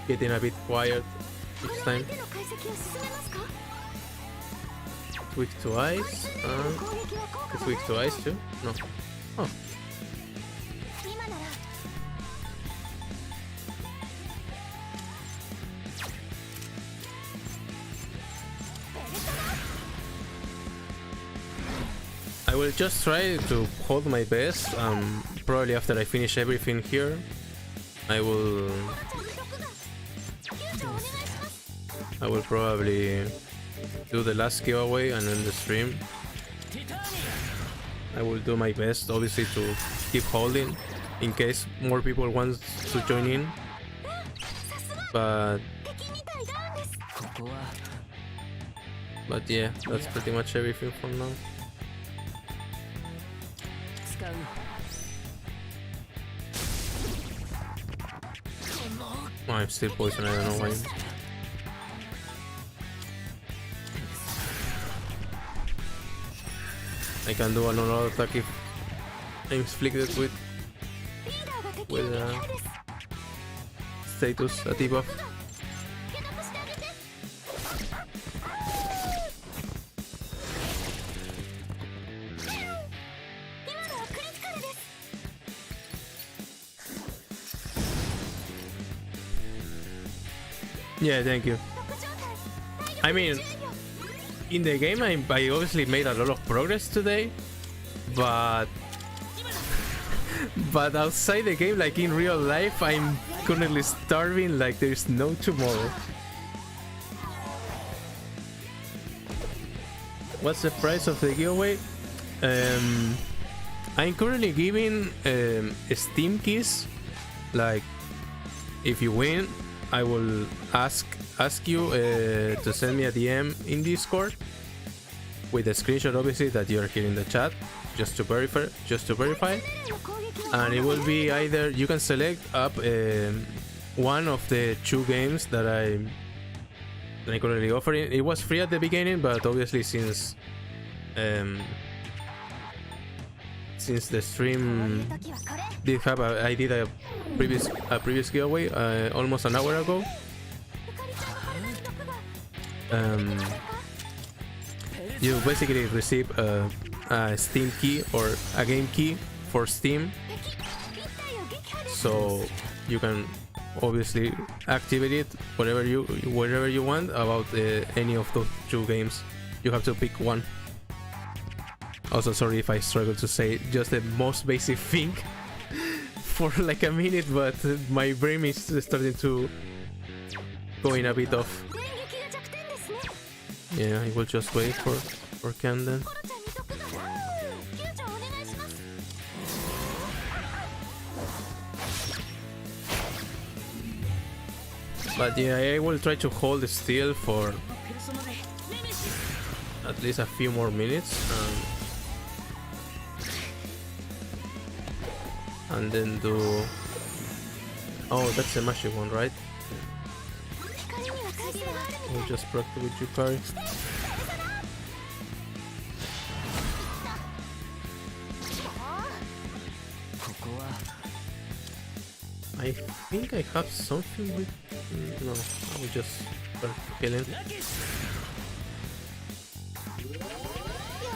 getting a bit quiet each time. 相手の解析を進めますか。 Weak to ice. 攻撃は効果 It's が weak to ice too? No. Oh. 今なら。 I will just try to hold my best. Probably after I finish everything here, I will probably do the last giveaway and end the stream. I will do my best, obviously, to keep holding in case more people want to join in. But 敵みたいダウンです。ここは yeah, that's pretty much everything for now. 使う Oh, I'm still poisoned. I don't know why. I can do another attack if I'm inflicted with リーダーが敵を撃破です。 status a debuff. 蹴飛ばしてあげて。今のはクリティカルです。 Yeah, thank you. 毒状態。 I mean, in the game, I obviously made a lot of progress today, but outside the game, like in real life, I'm currently starving like there's no tomorrow. What's the price of the giveaway? I'm currently giving Steam keys. Like, if you win, I will ask you to send me a DM in Discord with a screenshot, obviously, that you are here in the chat, just to verify. レレーの攻撃は And it will be either you can select up one of the 2 games that I'm currently offering. It was free at the beginning, but obviously since the stream 時はこれ。 did have I did a previous giveaway almost an hour ago. ゆかりちゃんの体に毒が。 You basically receive a Steam key or a game key for Steam, 敵一体を撃破です。 so you can obviously activate it wherever you want about any of those 2 games. You have to pick one. Also, sorry if I struggle to say just the most basic thing for like a minute, but my brain is starting to go in a bit off. 電撃が弱点ですね。 Yeah, I will just wait for Ken then. コロちゃんに毒が。救助お願いします。 But yeah, I will try to hold still for at least a few more minutes and then do... Oh, that's a magic one, right? 光には鍵があるみたい。 We'll just practice with Yukari. ここは I think I have something with... No, I will just start killing. よか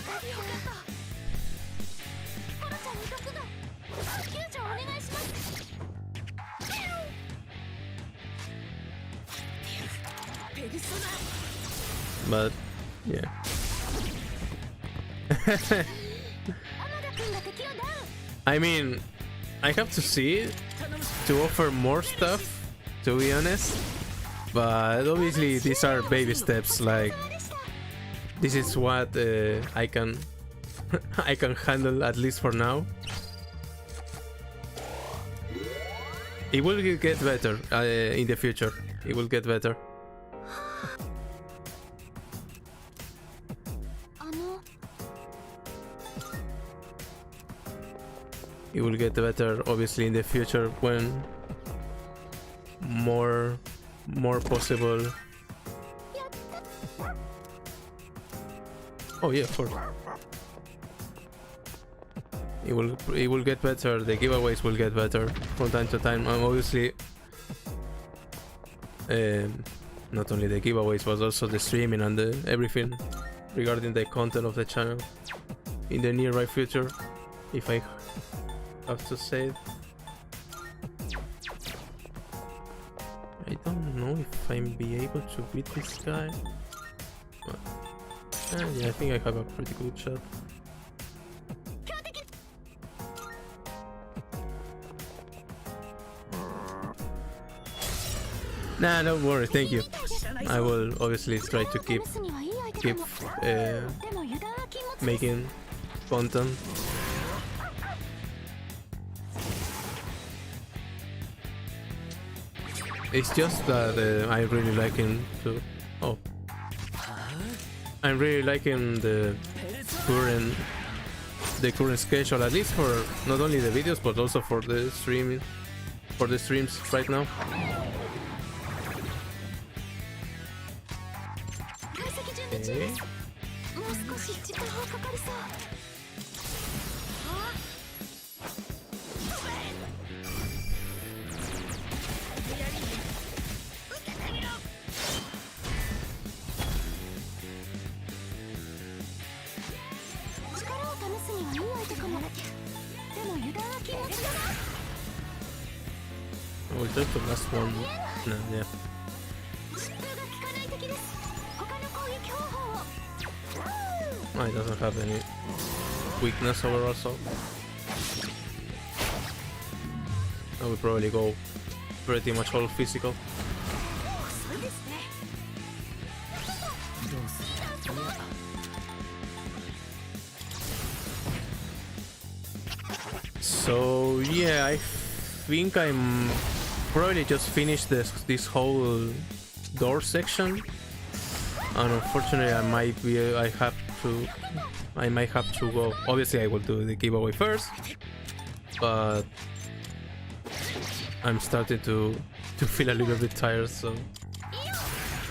ったよかった。コロちゃんに毒が。救助お願いします。 ペルソナ。 But yeah. 天田君が敵をダウン。 I mean, I have to see it to offer more stuff, to be honest. But obviously these are baby steps. Like, this is what I can I can handle, at least for now. It will get better in the future. It will get better. あの。 It will get better obviously in the future when more possible. Oh yeah, of course. It will get better. The giveaways will get better from time to time. And obviously, not only the giveaways but also the streaming and everything regarding the content of the channel in the nearby future, if I have to say it. I don't know if I'm be able to beat this guy, but yeah, I think I have a pretty good shot. Nah, don't worry, thank you. I will obviously try to keep 試すにはいい相手 keep かも。でも油断は禁物です。 making content. It's just that I really liking to. Oh, I'm really liking the current schedule, at least for not only the videos but also for the streaming, for the streams right now. 解析準備中です。もう少し時間はかかりそう。 力を試すにはいい相手かも。でも油断は禁物だな。 I will take the last one. No, yeah. 疾風が効かない敵です。他の攻撃方法を。 Oh, it doesn't have any weakness overall, so I will probably go pretty much all physical. 遅いですね。 どうするいや So yeah, I think I'm probably just finished this whole door section, and unfortunately I might have to go. Obviously I will do the giveaway first, but I'm starting to feel a little bit tired, so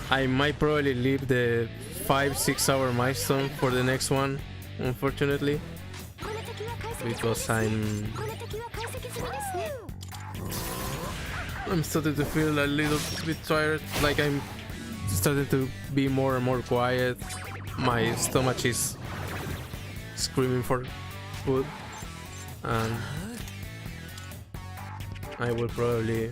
I might probably leave the 5-6 hour milestone for the next one, unfortunately, この敵は解析済み。 because I'm この敵は解析済みですね。 I'm starting to feel a little bit tired, like I'm starting to be more and more quiet. My stomach is screaming for food, and I will probably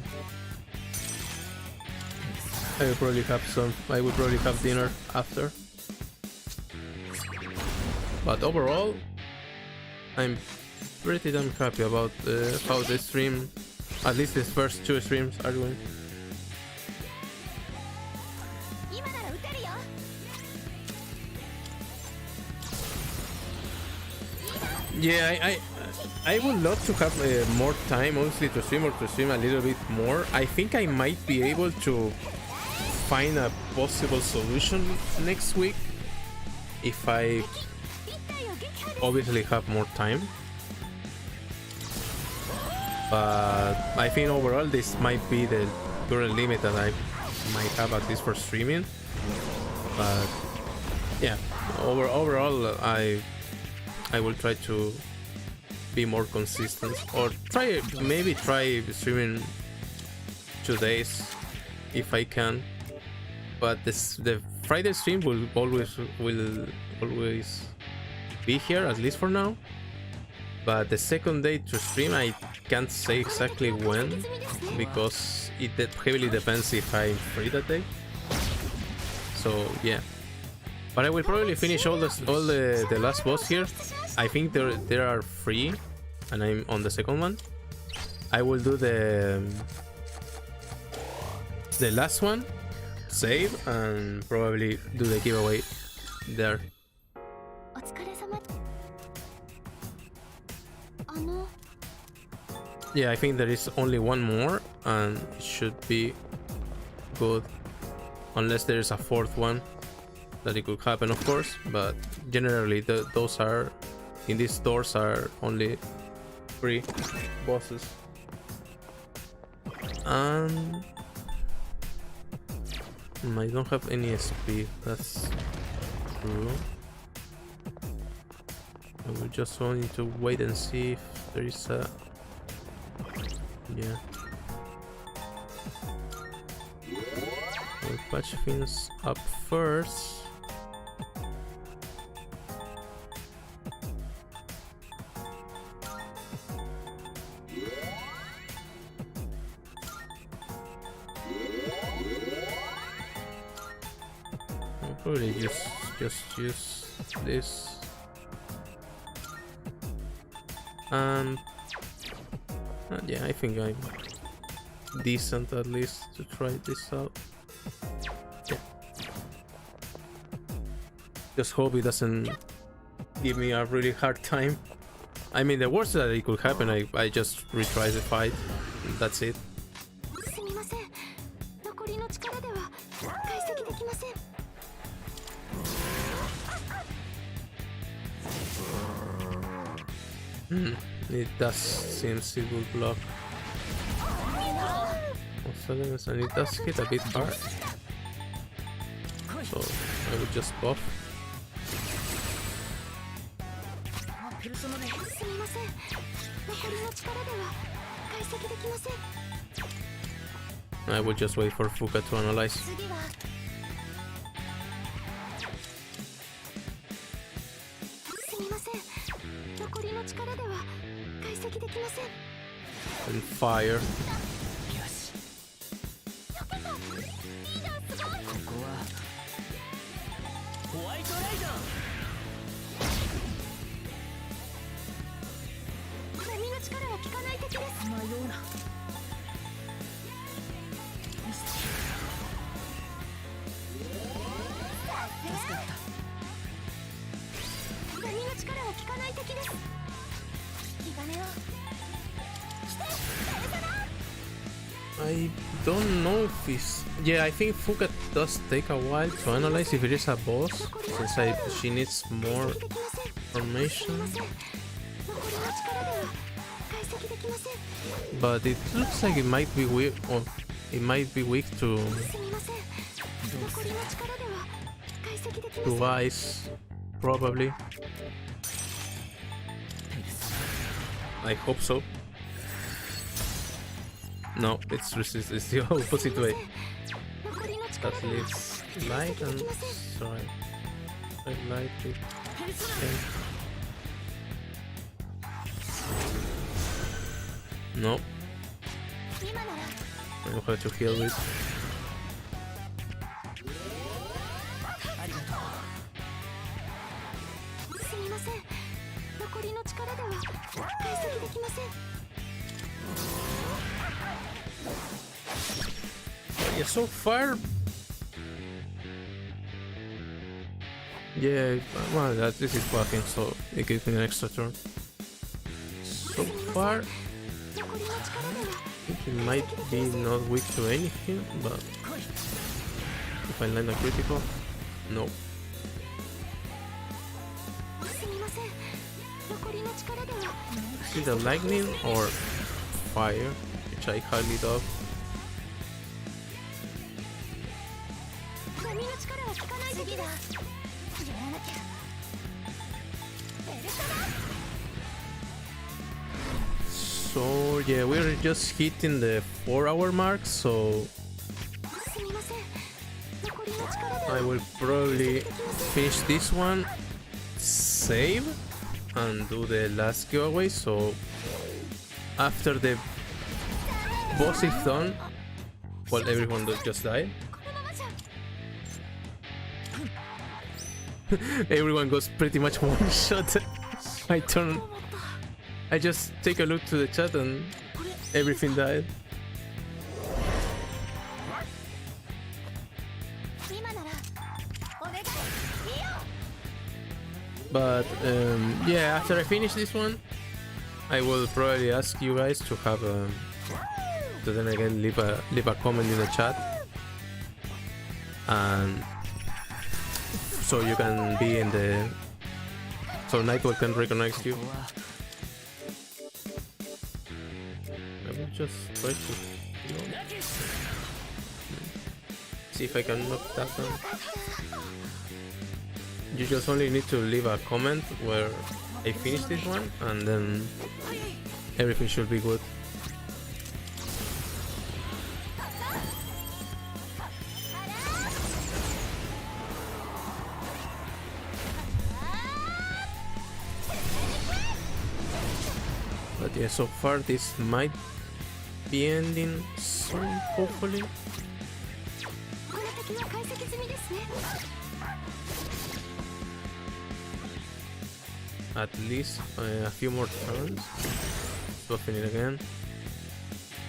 have dinner after. But overall, I'm pretty damn happy about how the stream, at least these first 2 streams, are going. 今なら撃てるよ。 Yeah, I would love to have more time, honestly, to stream or to stream a little bit more. I think I might be able to find a possible solution next week if I 一体を撃破です。 obviously have more time. But I think overall this might be the current limit that I might have, at least for streaming. But yeah, overall I will try to be more consistent, or maybe try streaming 2 days if I can. But the Friday stream will always be here, at least for now. But the second day to stream, I can't say exactly when, because it heavily depends if I'm free that day. So yeah, but I will probably finish all the last boss here. I think there are 3, and I'm on the second one. I will do the last one, save, and probably do the giveaway there. お疲れ様。Yeah, I think there is only one more, and it should be good, unless there is a 4th one that it could happen, of course. But generally, those are in these stores are only 3 bosses. And I don't have any ESP. That's true. I will just need to wait and see if there is a. Yeah. We'll patch things up first. I'll probably just use this. Yeah, I think I'm decent at least to try this out. Yeah. Just hope it doesn't give me a really hard time. I mean, the worst that it could happen, I just retry the fight. That's it. すみません。残りの力では解析できません。 It does seem it will block. Also, and it does hit a bit hard. So I would just buff. すみません。残りの力では解析できません。 I would just wait for Fuka to analyze. 次は。すみません。残りの力では解析できません。 And fire. ここはホワイトライダー。波の力は効かない敵です。迷うな。助かった。波の力は効かない敵です。引き金を。 I don't know if it's. Yeah, I think Fuka does take a while to analyze if it is a boss, since she needs more information. But it looks like it might be weak, or it might be weak to ice, probably. I hope so. No, it's the opposite way. That leaves light and sorry. Light with no. I know how to heal it. 力では解析できません。 Yeah, so far. Yeah, well, this is buffing, so it gives me an extra turn. So far, 残りの力では I think it might be not weak to anything, but if I land a critical, no. すみません。残りの力では It's either lightning or fire, which I highly doubt. 波の力は効かない時だ。やらなきゃ。ベルトだ。 So yeah, we're just hitting the 4-hour mark, so すみません。残りの力では I will probably finish this one, save, and do the last giveaway. So after the boss is done, well, everyone will just die. このままじゃ Everyone goes pretty much one shot. I just take a look to the chat and everything died. 今ならお願いいいよ。 But yeah, after I finish this one, I will probably ask you guys to have to then again leave a comment in the chat, and so you can be in the so Nightwell can recognize you. ここは I will just try to see if I can knock that down. You just only need to leave a comment where I finish this one, and then everything should be good. But yeah, so far this might be ending soon, hopefully. この敵は解析済みですね。 At least a few more turns. Buffing it again.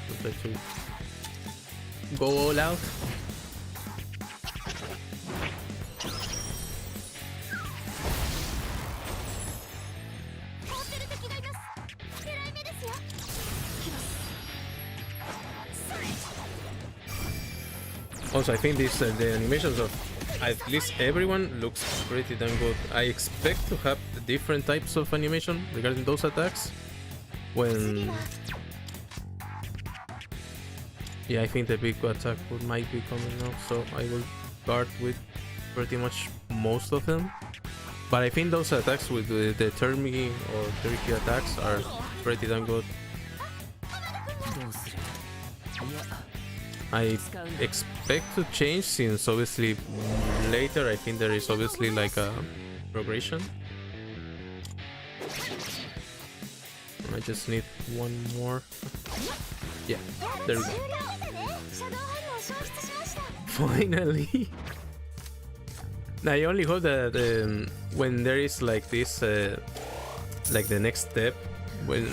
We'll try to go all out. 凍ってる敵がいます。狙い目ですよ。 Also, I think this the animations of at least everyone looks pretty damn good. I expect to have different types of animation regarding those attacks. When yeah, I think the big attack might be coming now, so I will guard with pretty much most of them. But I think those attacks with the Termi or Turkey attacks are pretty damn good. どうする？いや I expect to change since obviously later I think there is obviously like a progression. I just need one more. Yeah, there we go. 終了。シャドウ反応消失しました。 Finally. I only hope that when there is like this, like the next step, when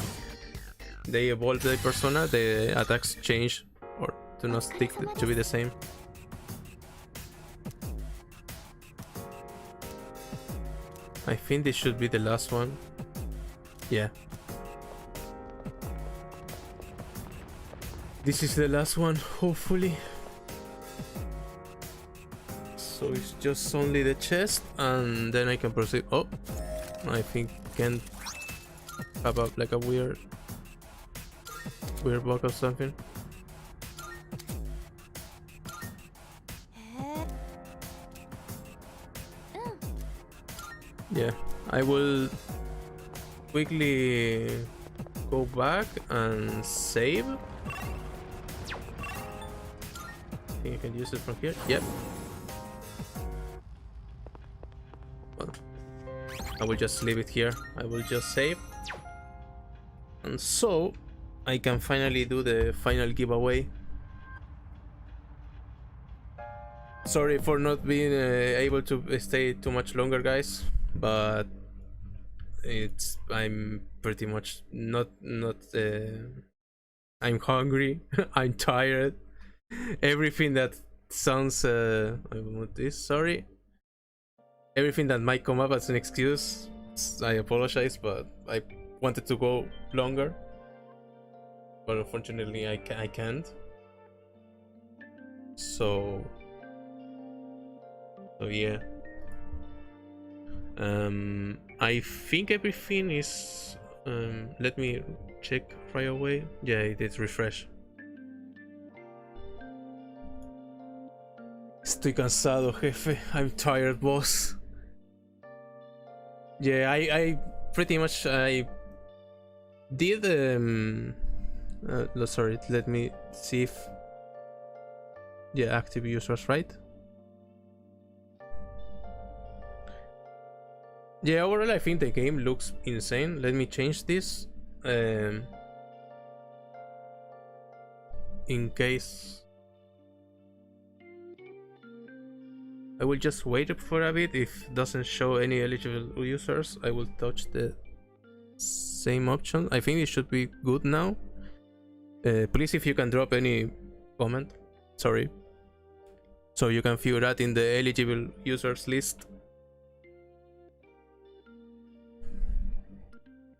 they evolve the persona, the attacks change or do not stick to be the same. I think this should be the last one. Yeah. This is the last one, hopefully. So it's just only the chest, and then I can proceed. Oh, I think can have a, like a weird bug or something. Yeah, I will quickly go back and save. I think I can use it from here. Yep. Well, I will just leave it here. I will just save. And so I can finally do the final giveaway. Sorry for not being able to stay too much longer, guys, but I'm pretty much not. I'm hungry. I'm tired. Everything that sounds. I want this. Sorry. Everything that might come up as an excuse, I apologize, but I wanted to go longer, but unfortunately I can't. So yeah. I think everything is. Let me check right away. Yeah, it is refresh. Estoy cansado, jefe. I'm tired, boss. Yeah, I pretty much I did sorry, let me see if active users, right? Yeah, overall I think the game looks insane. Let me change this in case. I will just wait for a bit. If it doesn't show any eligible users, I will touch the same option. I think it should be good now. Please, if you can drop any comment, sorry, so you can view that in the eligible users list.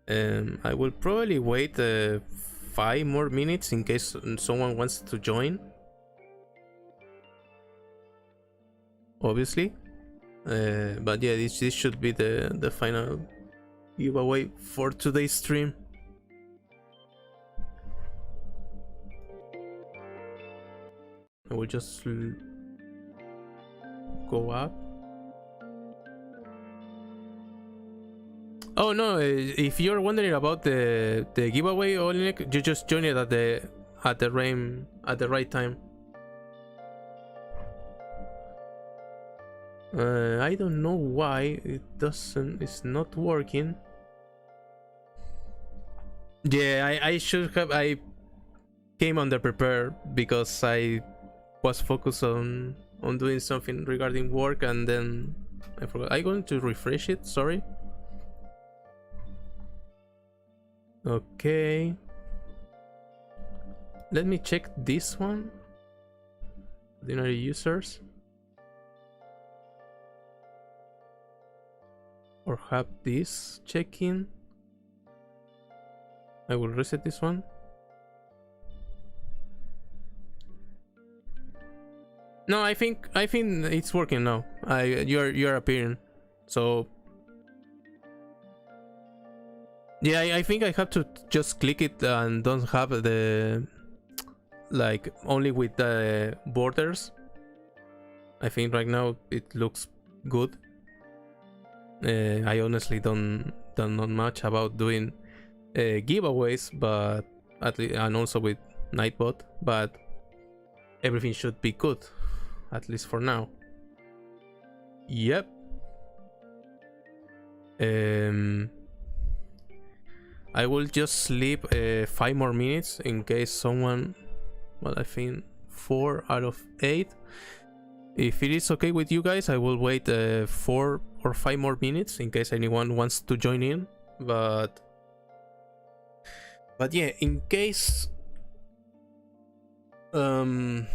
I will probably wait 5 more minutes in case someone wants to join. Obviously, but yeah, this should be the final giveaway for today's stream. I will just go up. Oh no! If you're wondering about the giveaway, Olinek, you just join it at the right time. I don't know why it's not working. Yeah, I should have. I came underprepared because I was focused on doing something regarding work, and then I forgot. I'm going to refresh it. Sorry. Okay. Let me check this one. Ordinary users. Or have this check-in. I will reset this one. No, I think it's working now. You're appearing. So yeah, I think I have to just click it and don't have the like only with the borders. I think right now it looks good. I honestly don't know much about doing giveaways, but at least, and also with Nightbot, but everything should be good, at least for now. Yep. I will just sleep 5 more minutes in case someone. Well, I think 4 out of 8. If it is okay with you guys, I will wait 4 or 5 more minutes in case anyone wants to join in. But yeah, in case do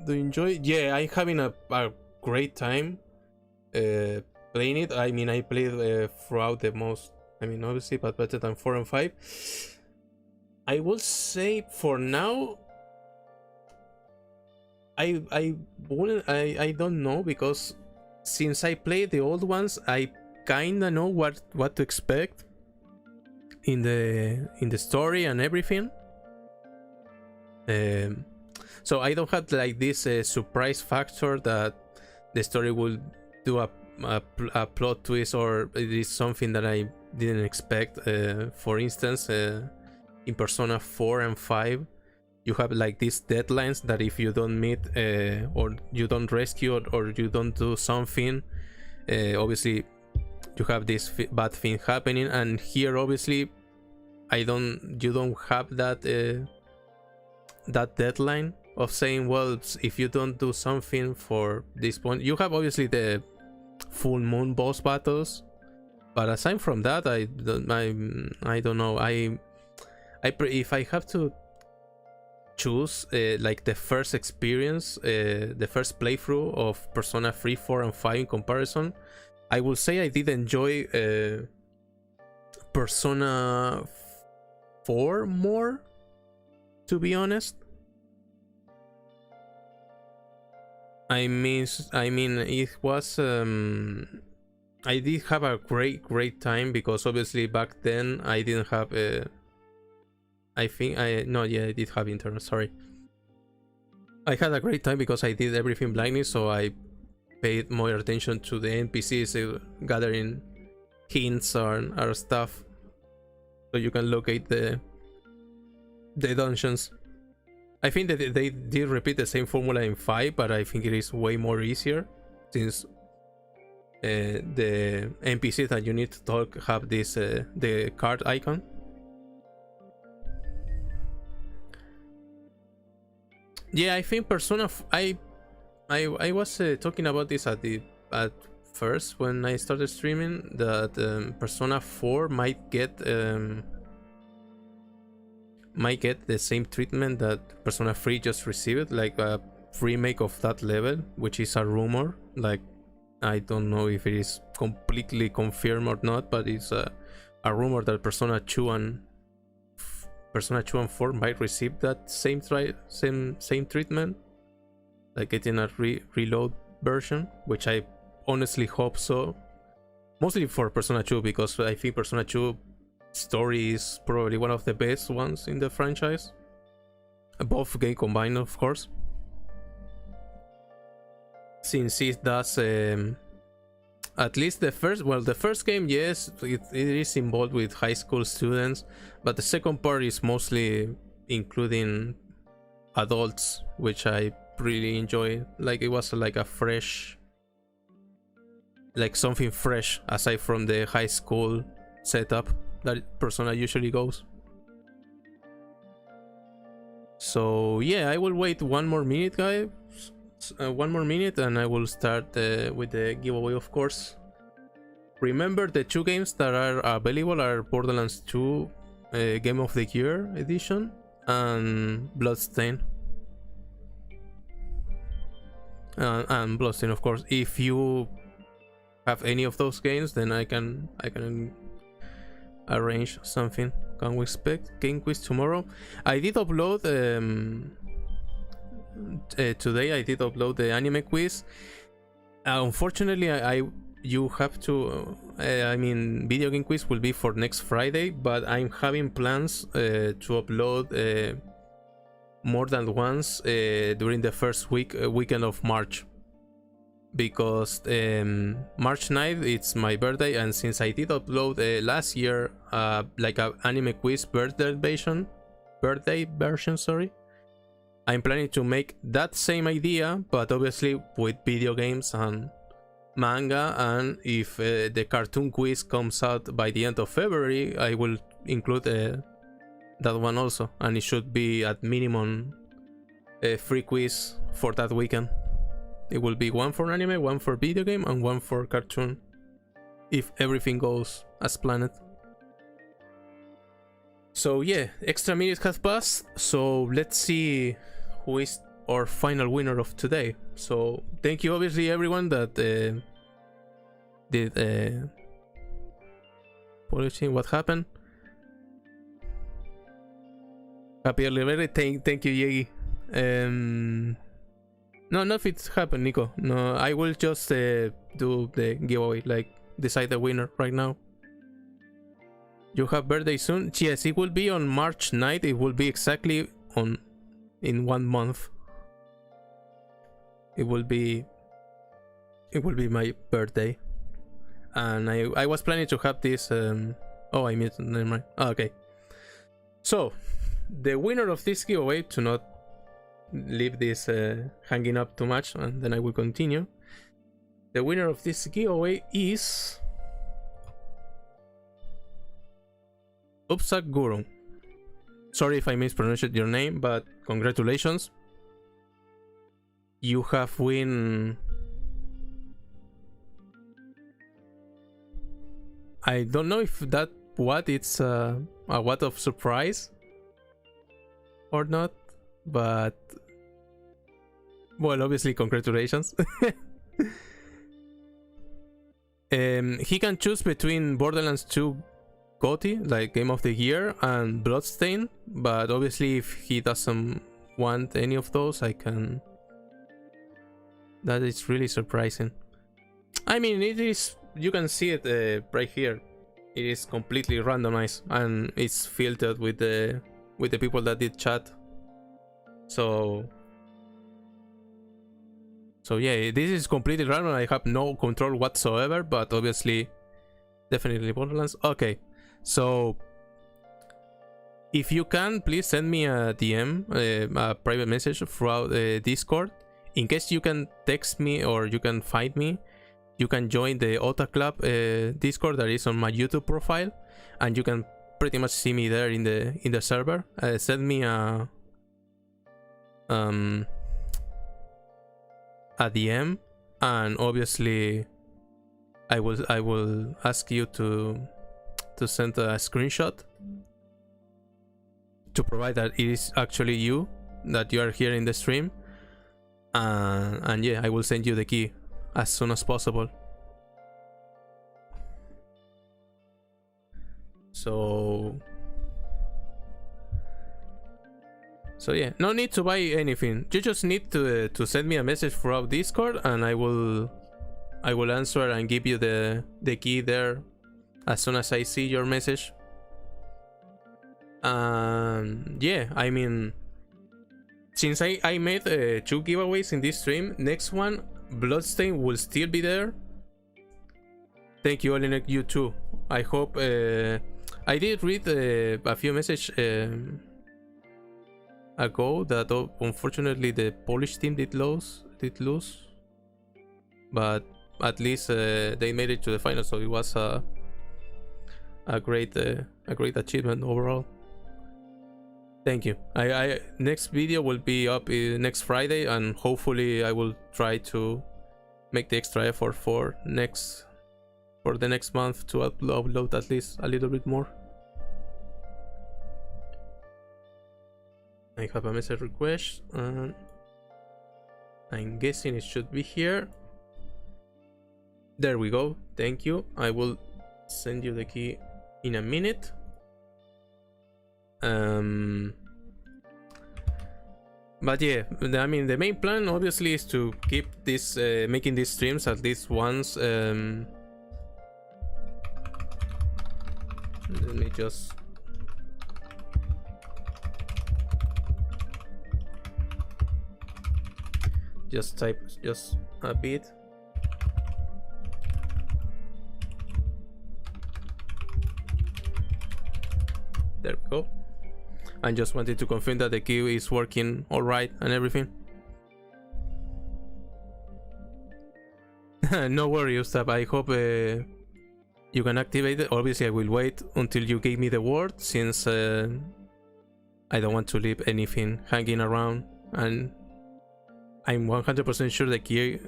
you enjoy? Yeah, I'm having a great time playing it. I mean, I played throughout the most. I mean, obviously, but better than 4 and 5. I will say for now. I don't know, because since I played the old ones, I kinda know what to expect in the story and everything. So I don't have like this surprise factor that the story will do a plot twist, or it is something that I didn't expect. For instance, in Persona 4 and 5. You have like these deadlines that if you don't meet or you don't rescue or you don't do something, obviously you have this bad thing happening. And here obviously you don't have that that deadline of saying, well, if you don't do something for this point. You have obviously the full moon boss battles But aside from that, I don't know. If I have to choose like the first experience, the first playthrough of Persona 3, 4, and 5 in comparison, I will say I did enjoy Persona 4 more, to be honest. I mean, it was. I did have a great time because obviously back then I didn't have a. I did have internet. Sorry. I had a great time because I did everything blindly, so I paid more attention to the NPCs, gathering hints or stuff, so you can locate the dungeons. I think that they did repeat the same formula in 5, but I think it is way more easier since the NPCs that you need to talk have this the card icon. Yeah, I think Persona. I was talking about this at first when I started streaming, that Persona 4 might get the same treatment that Persona 3 just received, like a remake of that level, which is a rumor. Like, I don't know if it is completely confirmed or not, but it's a rumor that Persona 2 and 4 might receive that same treatment, like getting a reload version, which I honestly hope so. Mostly for Persona 2, because I think Persona 2 story is probably one of the best ones in the franchise. Both game combined, of course. Since it does at least the first game, yes, it is involved with high school students, but the second part is mostly including adults, which I really enjoy. Like, it was like a fresh, like something fresh aside from the high school setup that Persona usually goes. So yeah, I will wait one more minute, guys. One more minute and I will start with the giveaway, of course. Remember, the 2 games that are available are Borderlands 2 Game of the Year edition and Bloodstain. And Bloodstain, of course. If you have any of those games, then I can arrange something. Can we expect game quiz tomorrow? I did upload today. I did upload the anime quiz. Unfortunately, you have to. I mean, video game quiz will be for next Friday, but I'm having plans to upload more than once during the first weekend of March, because March 9th it's my birthday, and since I did upload last year like an anime quiz birthday version, sorry, I'm planning to make that same idea, but obviously with video games and manga. And if the cartoon quiz comes out by the end of February, I will include that one also, and it should be at minimum a free quiz for that weekend. It will be one for anime, one for video game, and one for cartoon, if everything goes as planned. So yeah, extra minutes have passed, so let's see who is our final winner of today. So thank you obviously everyone that did polishing. What happened? Happy early birthday. Thank you, Yegi. No, nothing's happened, Nico. No, I will just do the giveaway, like decide the winner right now. You have birthday soon? Yes, it will be on March 9th. It will be exactly in 1 month. It will be my birthday, and I was planning to have this. Oh, I missed. Never mind. Oh, okay. So the winner of this giveaway, to not leave this hanging up too much, and then I will continue. The winner of this giveaway is Upsak Guru. Sorry if I mispronounced your name, but congratulations. You have win I don't know if that what it's a what of surprise or not, but well, obviously congratulations. He can choose between Borderlands 2 GOTY, like Game of the Year, and Bloodstain, but obviously if he doesn't want any of those, I can. That is really surprising. I mean, it is. You can see it right here. It is completely randomized and it's filtered with the people that did chat. So yeah, this is completely random. I have no control whatsoever, but obviously, definitely Borderlands. Okay, so if you can, please send me a DM, a private message throughout Discord. In case you can text me or you can find me, you can join the Ota Club Discord that is on my YouTube profile, and you can pretty much see me there in the server. Send me a DM, and obviously I will ask you to send a screenshot to provide that it is actually you, that you are here in the stream, and yeah, I will send you the key as soon as possible. So yeah, no need to buy anything. You just need to send me a message throughout Discord, and I will answer and give you the key there as soon as I see your message. Yeah, I mean, since I made 2 giveaways in this stream, next one, Bloodstain, will still be there. Thank you, Olinek, you too. I hope I did read a few messages ago that unfortunately the Polish team did lose, but at least they made it to the final, so it was a great achievement overall. Thank you. I next video will be up next Friday, and hopefully I will try to make the extra effort for the next month to upload at least a little bit more. I have a message request, and I'm guessing it should be here. There we go. Thank you. I will send you the key in a minute. But yeah, I mean, the main plan obviously is to keep this making these streams at least once. Let me just type just a bit. There we go. I just wanted to confirm that the key is working all right and everything. No worries, Ustab. I hope you can activate it. Obviously, I will wait until you give me the word, since I don't want to leave anything hanging around, and I'm 100% sure the key,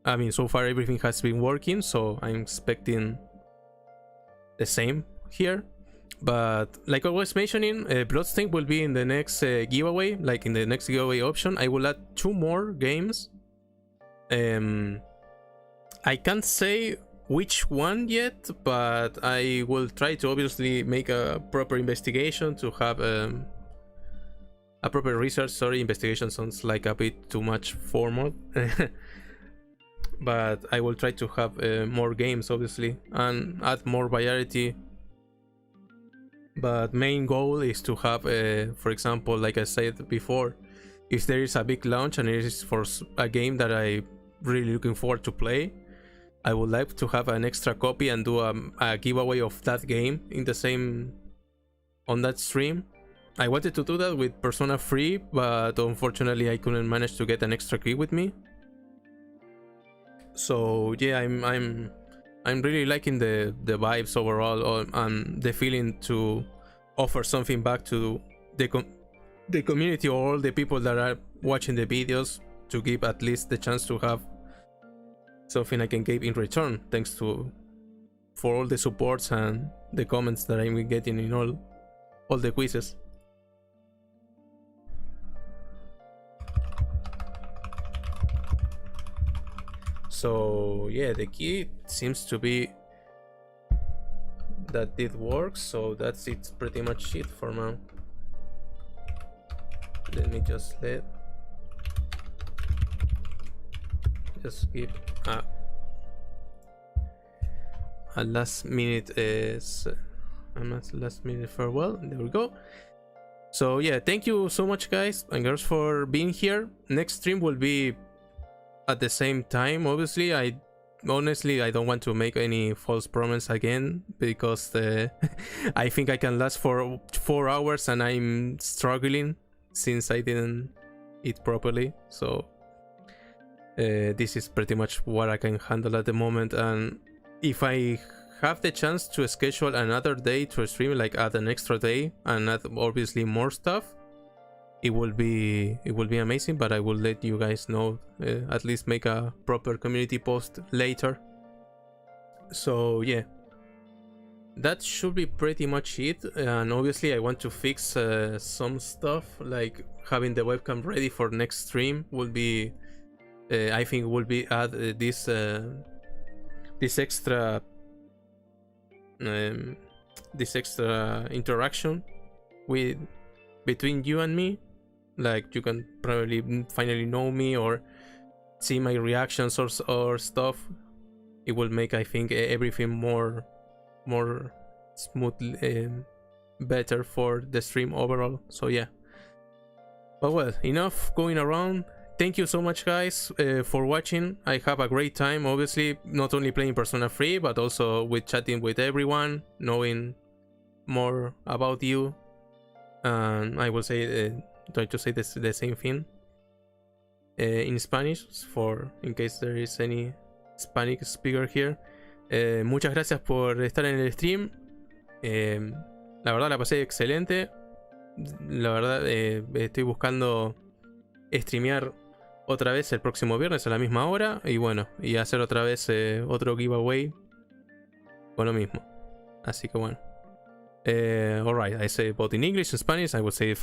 I mean, so far everything has been working, so I'm expecting the same here. But like I was mentioning, Bloodstain will be in the next giveaway, like in the next giveaway option. I will add 2 more games. I can't say which one yet, but I will try to obviously make a proper investigation to have a proper research. Sorry, investigation sounds like a bit too much formal. But I will try to have more games, obviously, and add more variety. But main goal is to have, for example, like I said before, if there is a big launch and it is for a game that I'm really looking forward to play, I would like to have an extra copy and do a giveaway of that game in the same on that stream. I wanted to do that with Persona 3, but unfortunately I couldn't manage to get an extra key with me. So yeah, I'm really liking the vibes overall, and the feeling to offer something back to the community, or all the people that are watching the videos, to give at least the chance to have something I can give in return, thanks to for all the supports and the comments that I'm getting in all the quizzes. So yeah, the key seems to be that it works, so that's it, pretty much it for now. Let me just give a last minute farewell. There we go. So yeah, thank you so much guys and girls for being here. Next stream will be at the same time. Obviously, honestly I don't want to make any false promise again, because I think I can last for 4 hours and I'm struggling since I didn't eat properly. So this is pretty much what I can handle at the moment, and if I have the chance to schedule another day to stream, like add an extra day and add obviously more stuff, it will be amazing. But I will let you guys know, at least make a proper community post later. So yeah, that should be pretty much it. And obviously I want to fix some stuff, like having the webcam ready for next stream will be I think will be add this extra interaction between you and me. Like you can probably finally know me or see my reactions or stuff. It will make, I think, everything more smooth, better for the stream overall. So yeah, but well, enough going around. Thank you so much guys for watching. I have a great time, obviously, not only playing Persona 3 but also with chatting with everyone, knowing more about you. And I will say try to say the same thing in Spanish, for in case there is any Hispanic speaker here. Muchas gracias por estar en el stream. La verdad la pasé excelente. La verdad estoy buscando streamear otra vez el próximo viernes a la misma hora, y bueno, y hacer otra vez otro giveaway con lo mismo. Así que bueno. Alright, I say both in English and Spanish. I will say it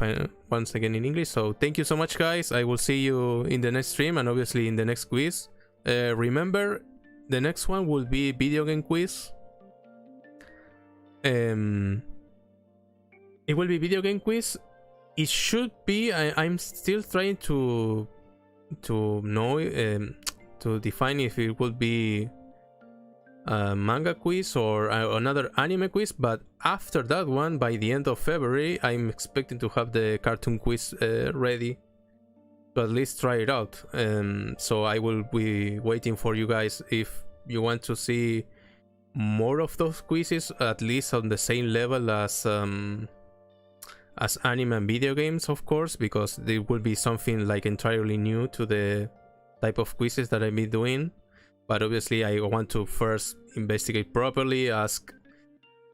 once again in English. So thank you so much guys. I will see you in the next stream and obviously in the next quiz. Remember, the next one will be video game quiz. It will be video game quiz. It should be, I'm still trying to know, to define if it will be a manga quiz or another anime quiz. But after that one, by the end of February, I'm expecting to have the cartoon quiz ready to at least try it out. So I will be waiting for you guys if you want to see more of those quizzes, at least on the same level as anime and video games, of course, because there will be something like entirely new to the type of quizzes that I've been doing. But obviously I want to first investigate properly, ask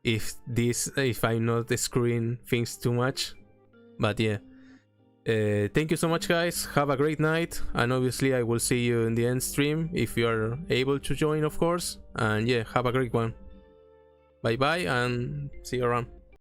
if I'm not screwing things too much. But yeah, thank you so much guys, have a great night, and obviously I will see you in the end stream if you are able to join, of course. And yeah, have a great one. Bye bye and see you around.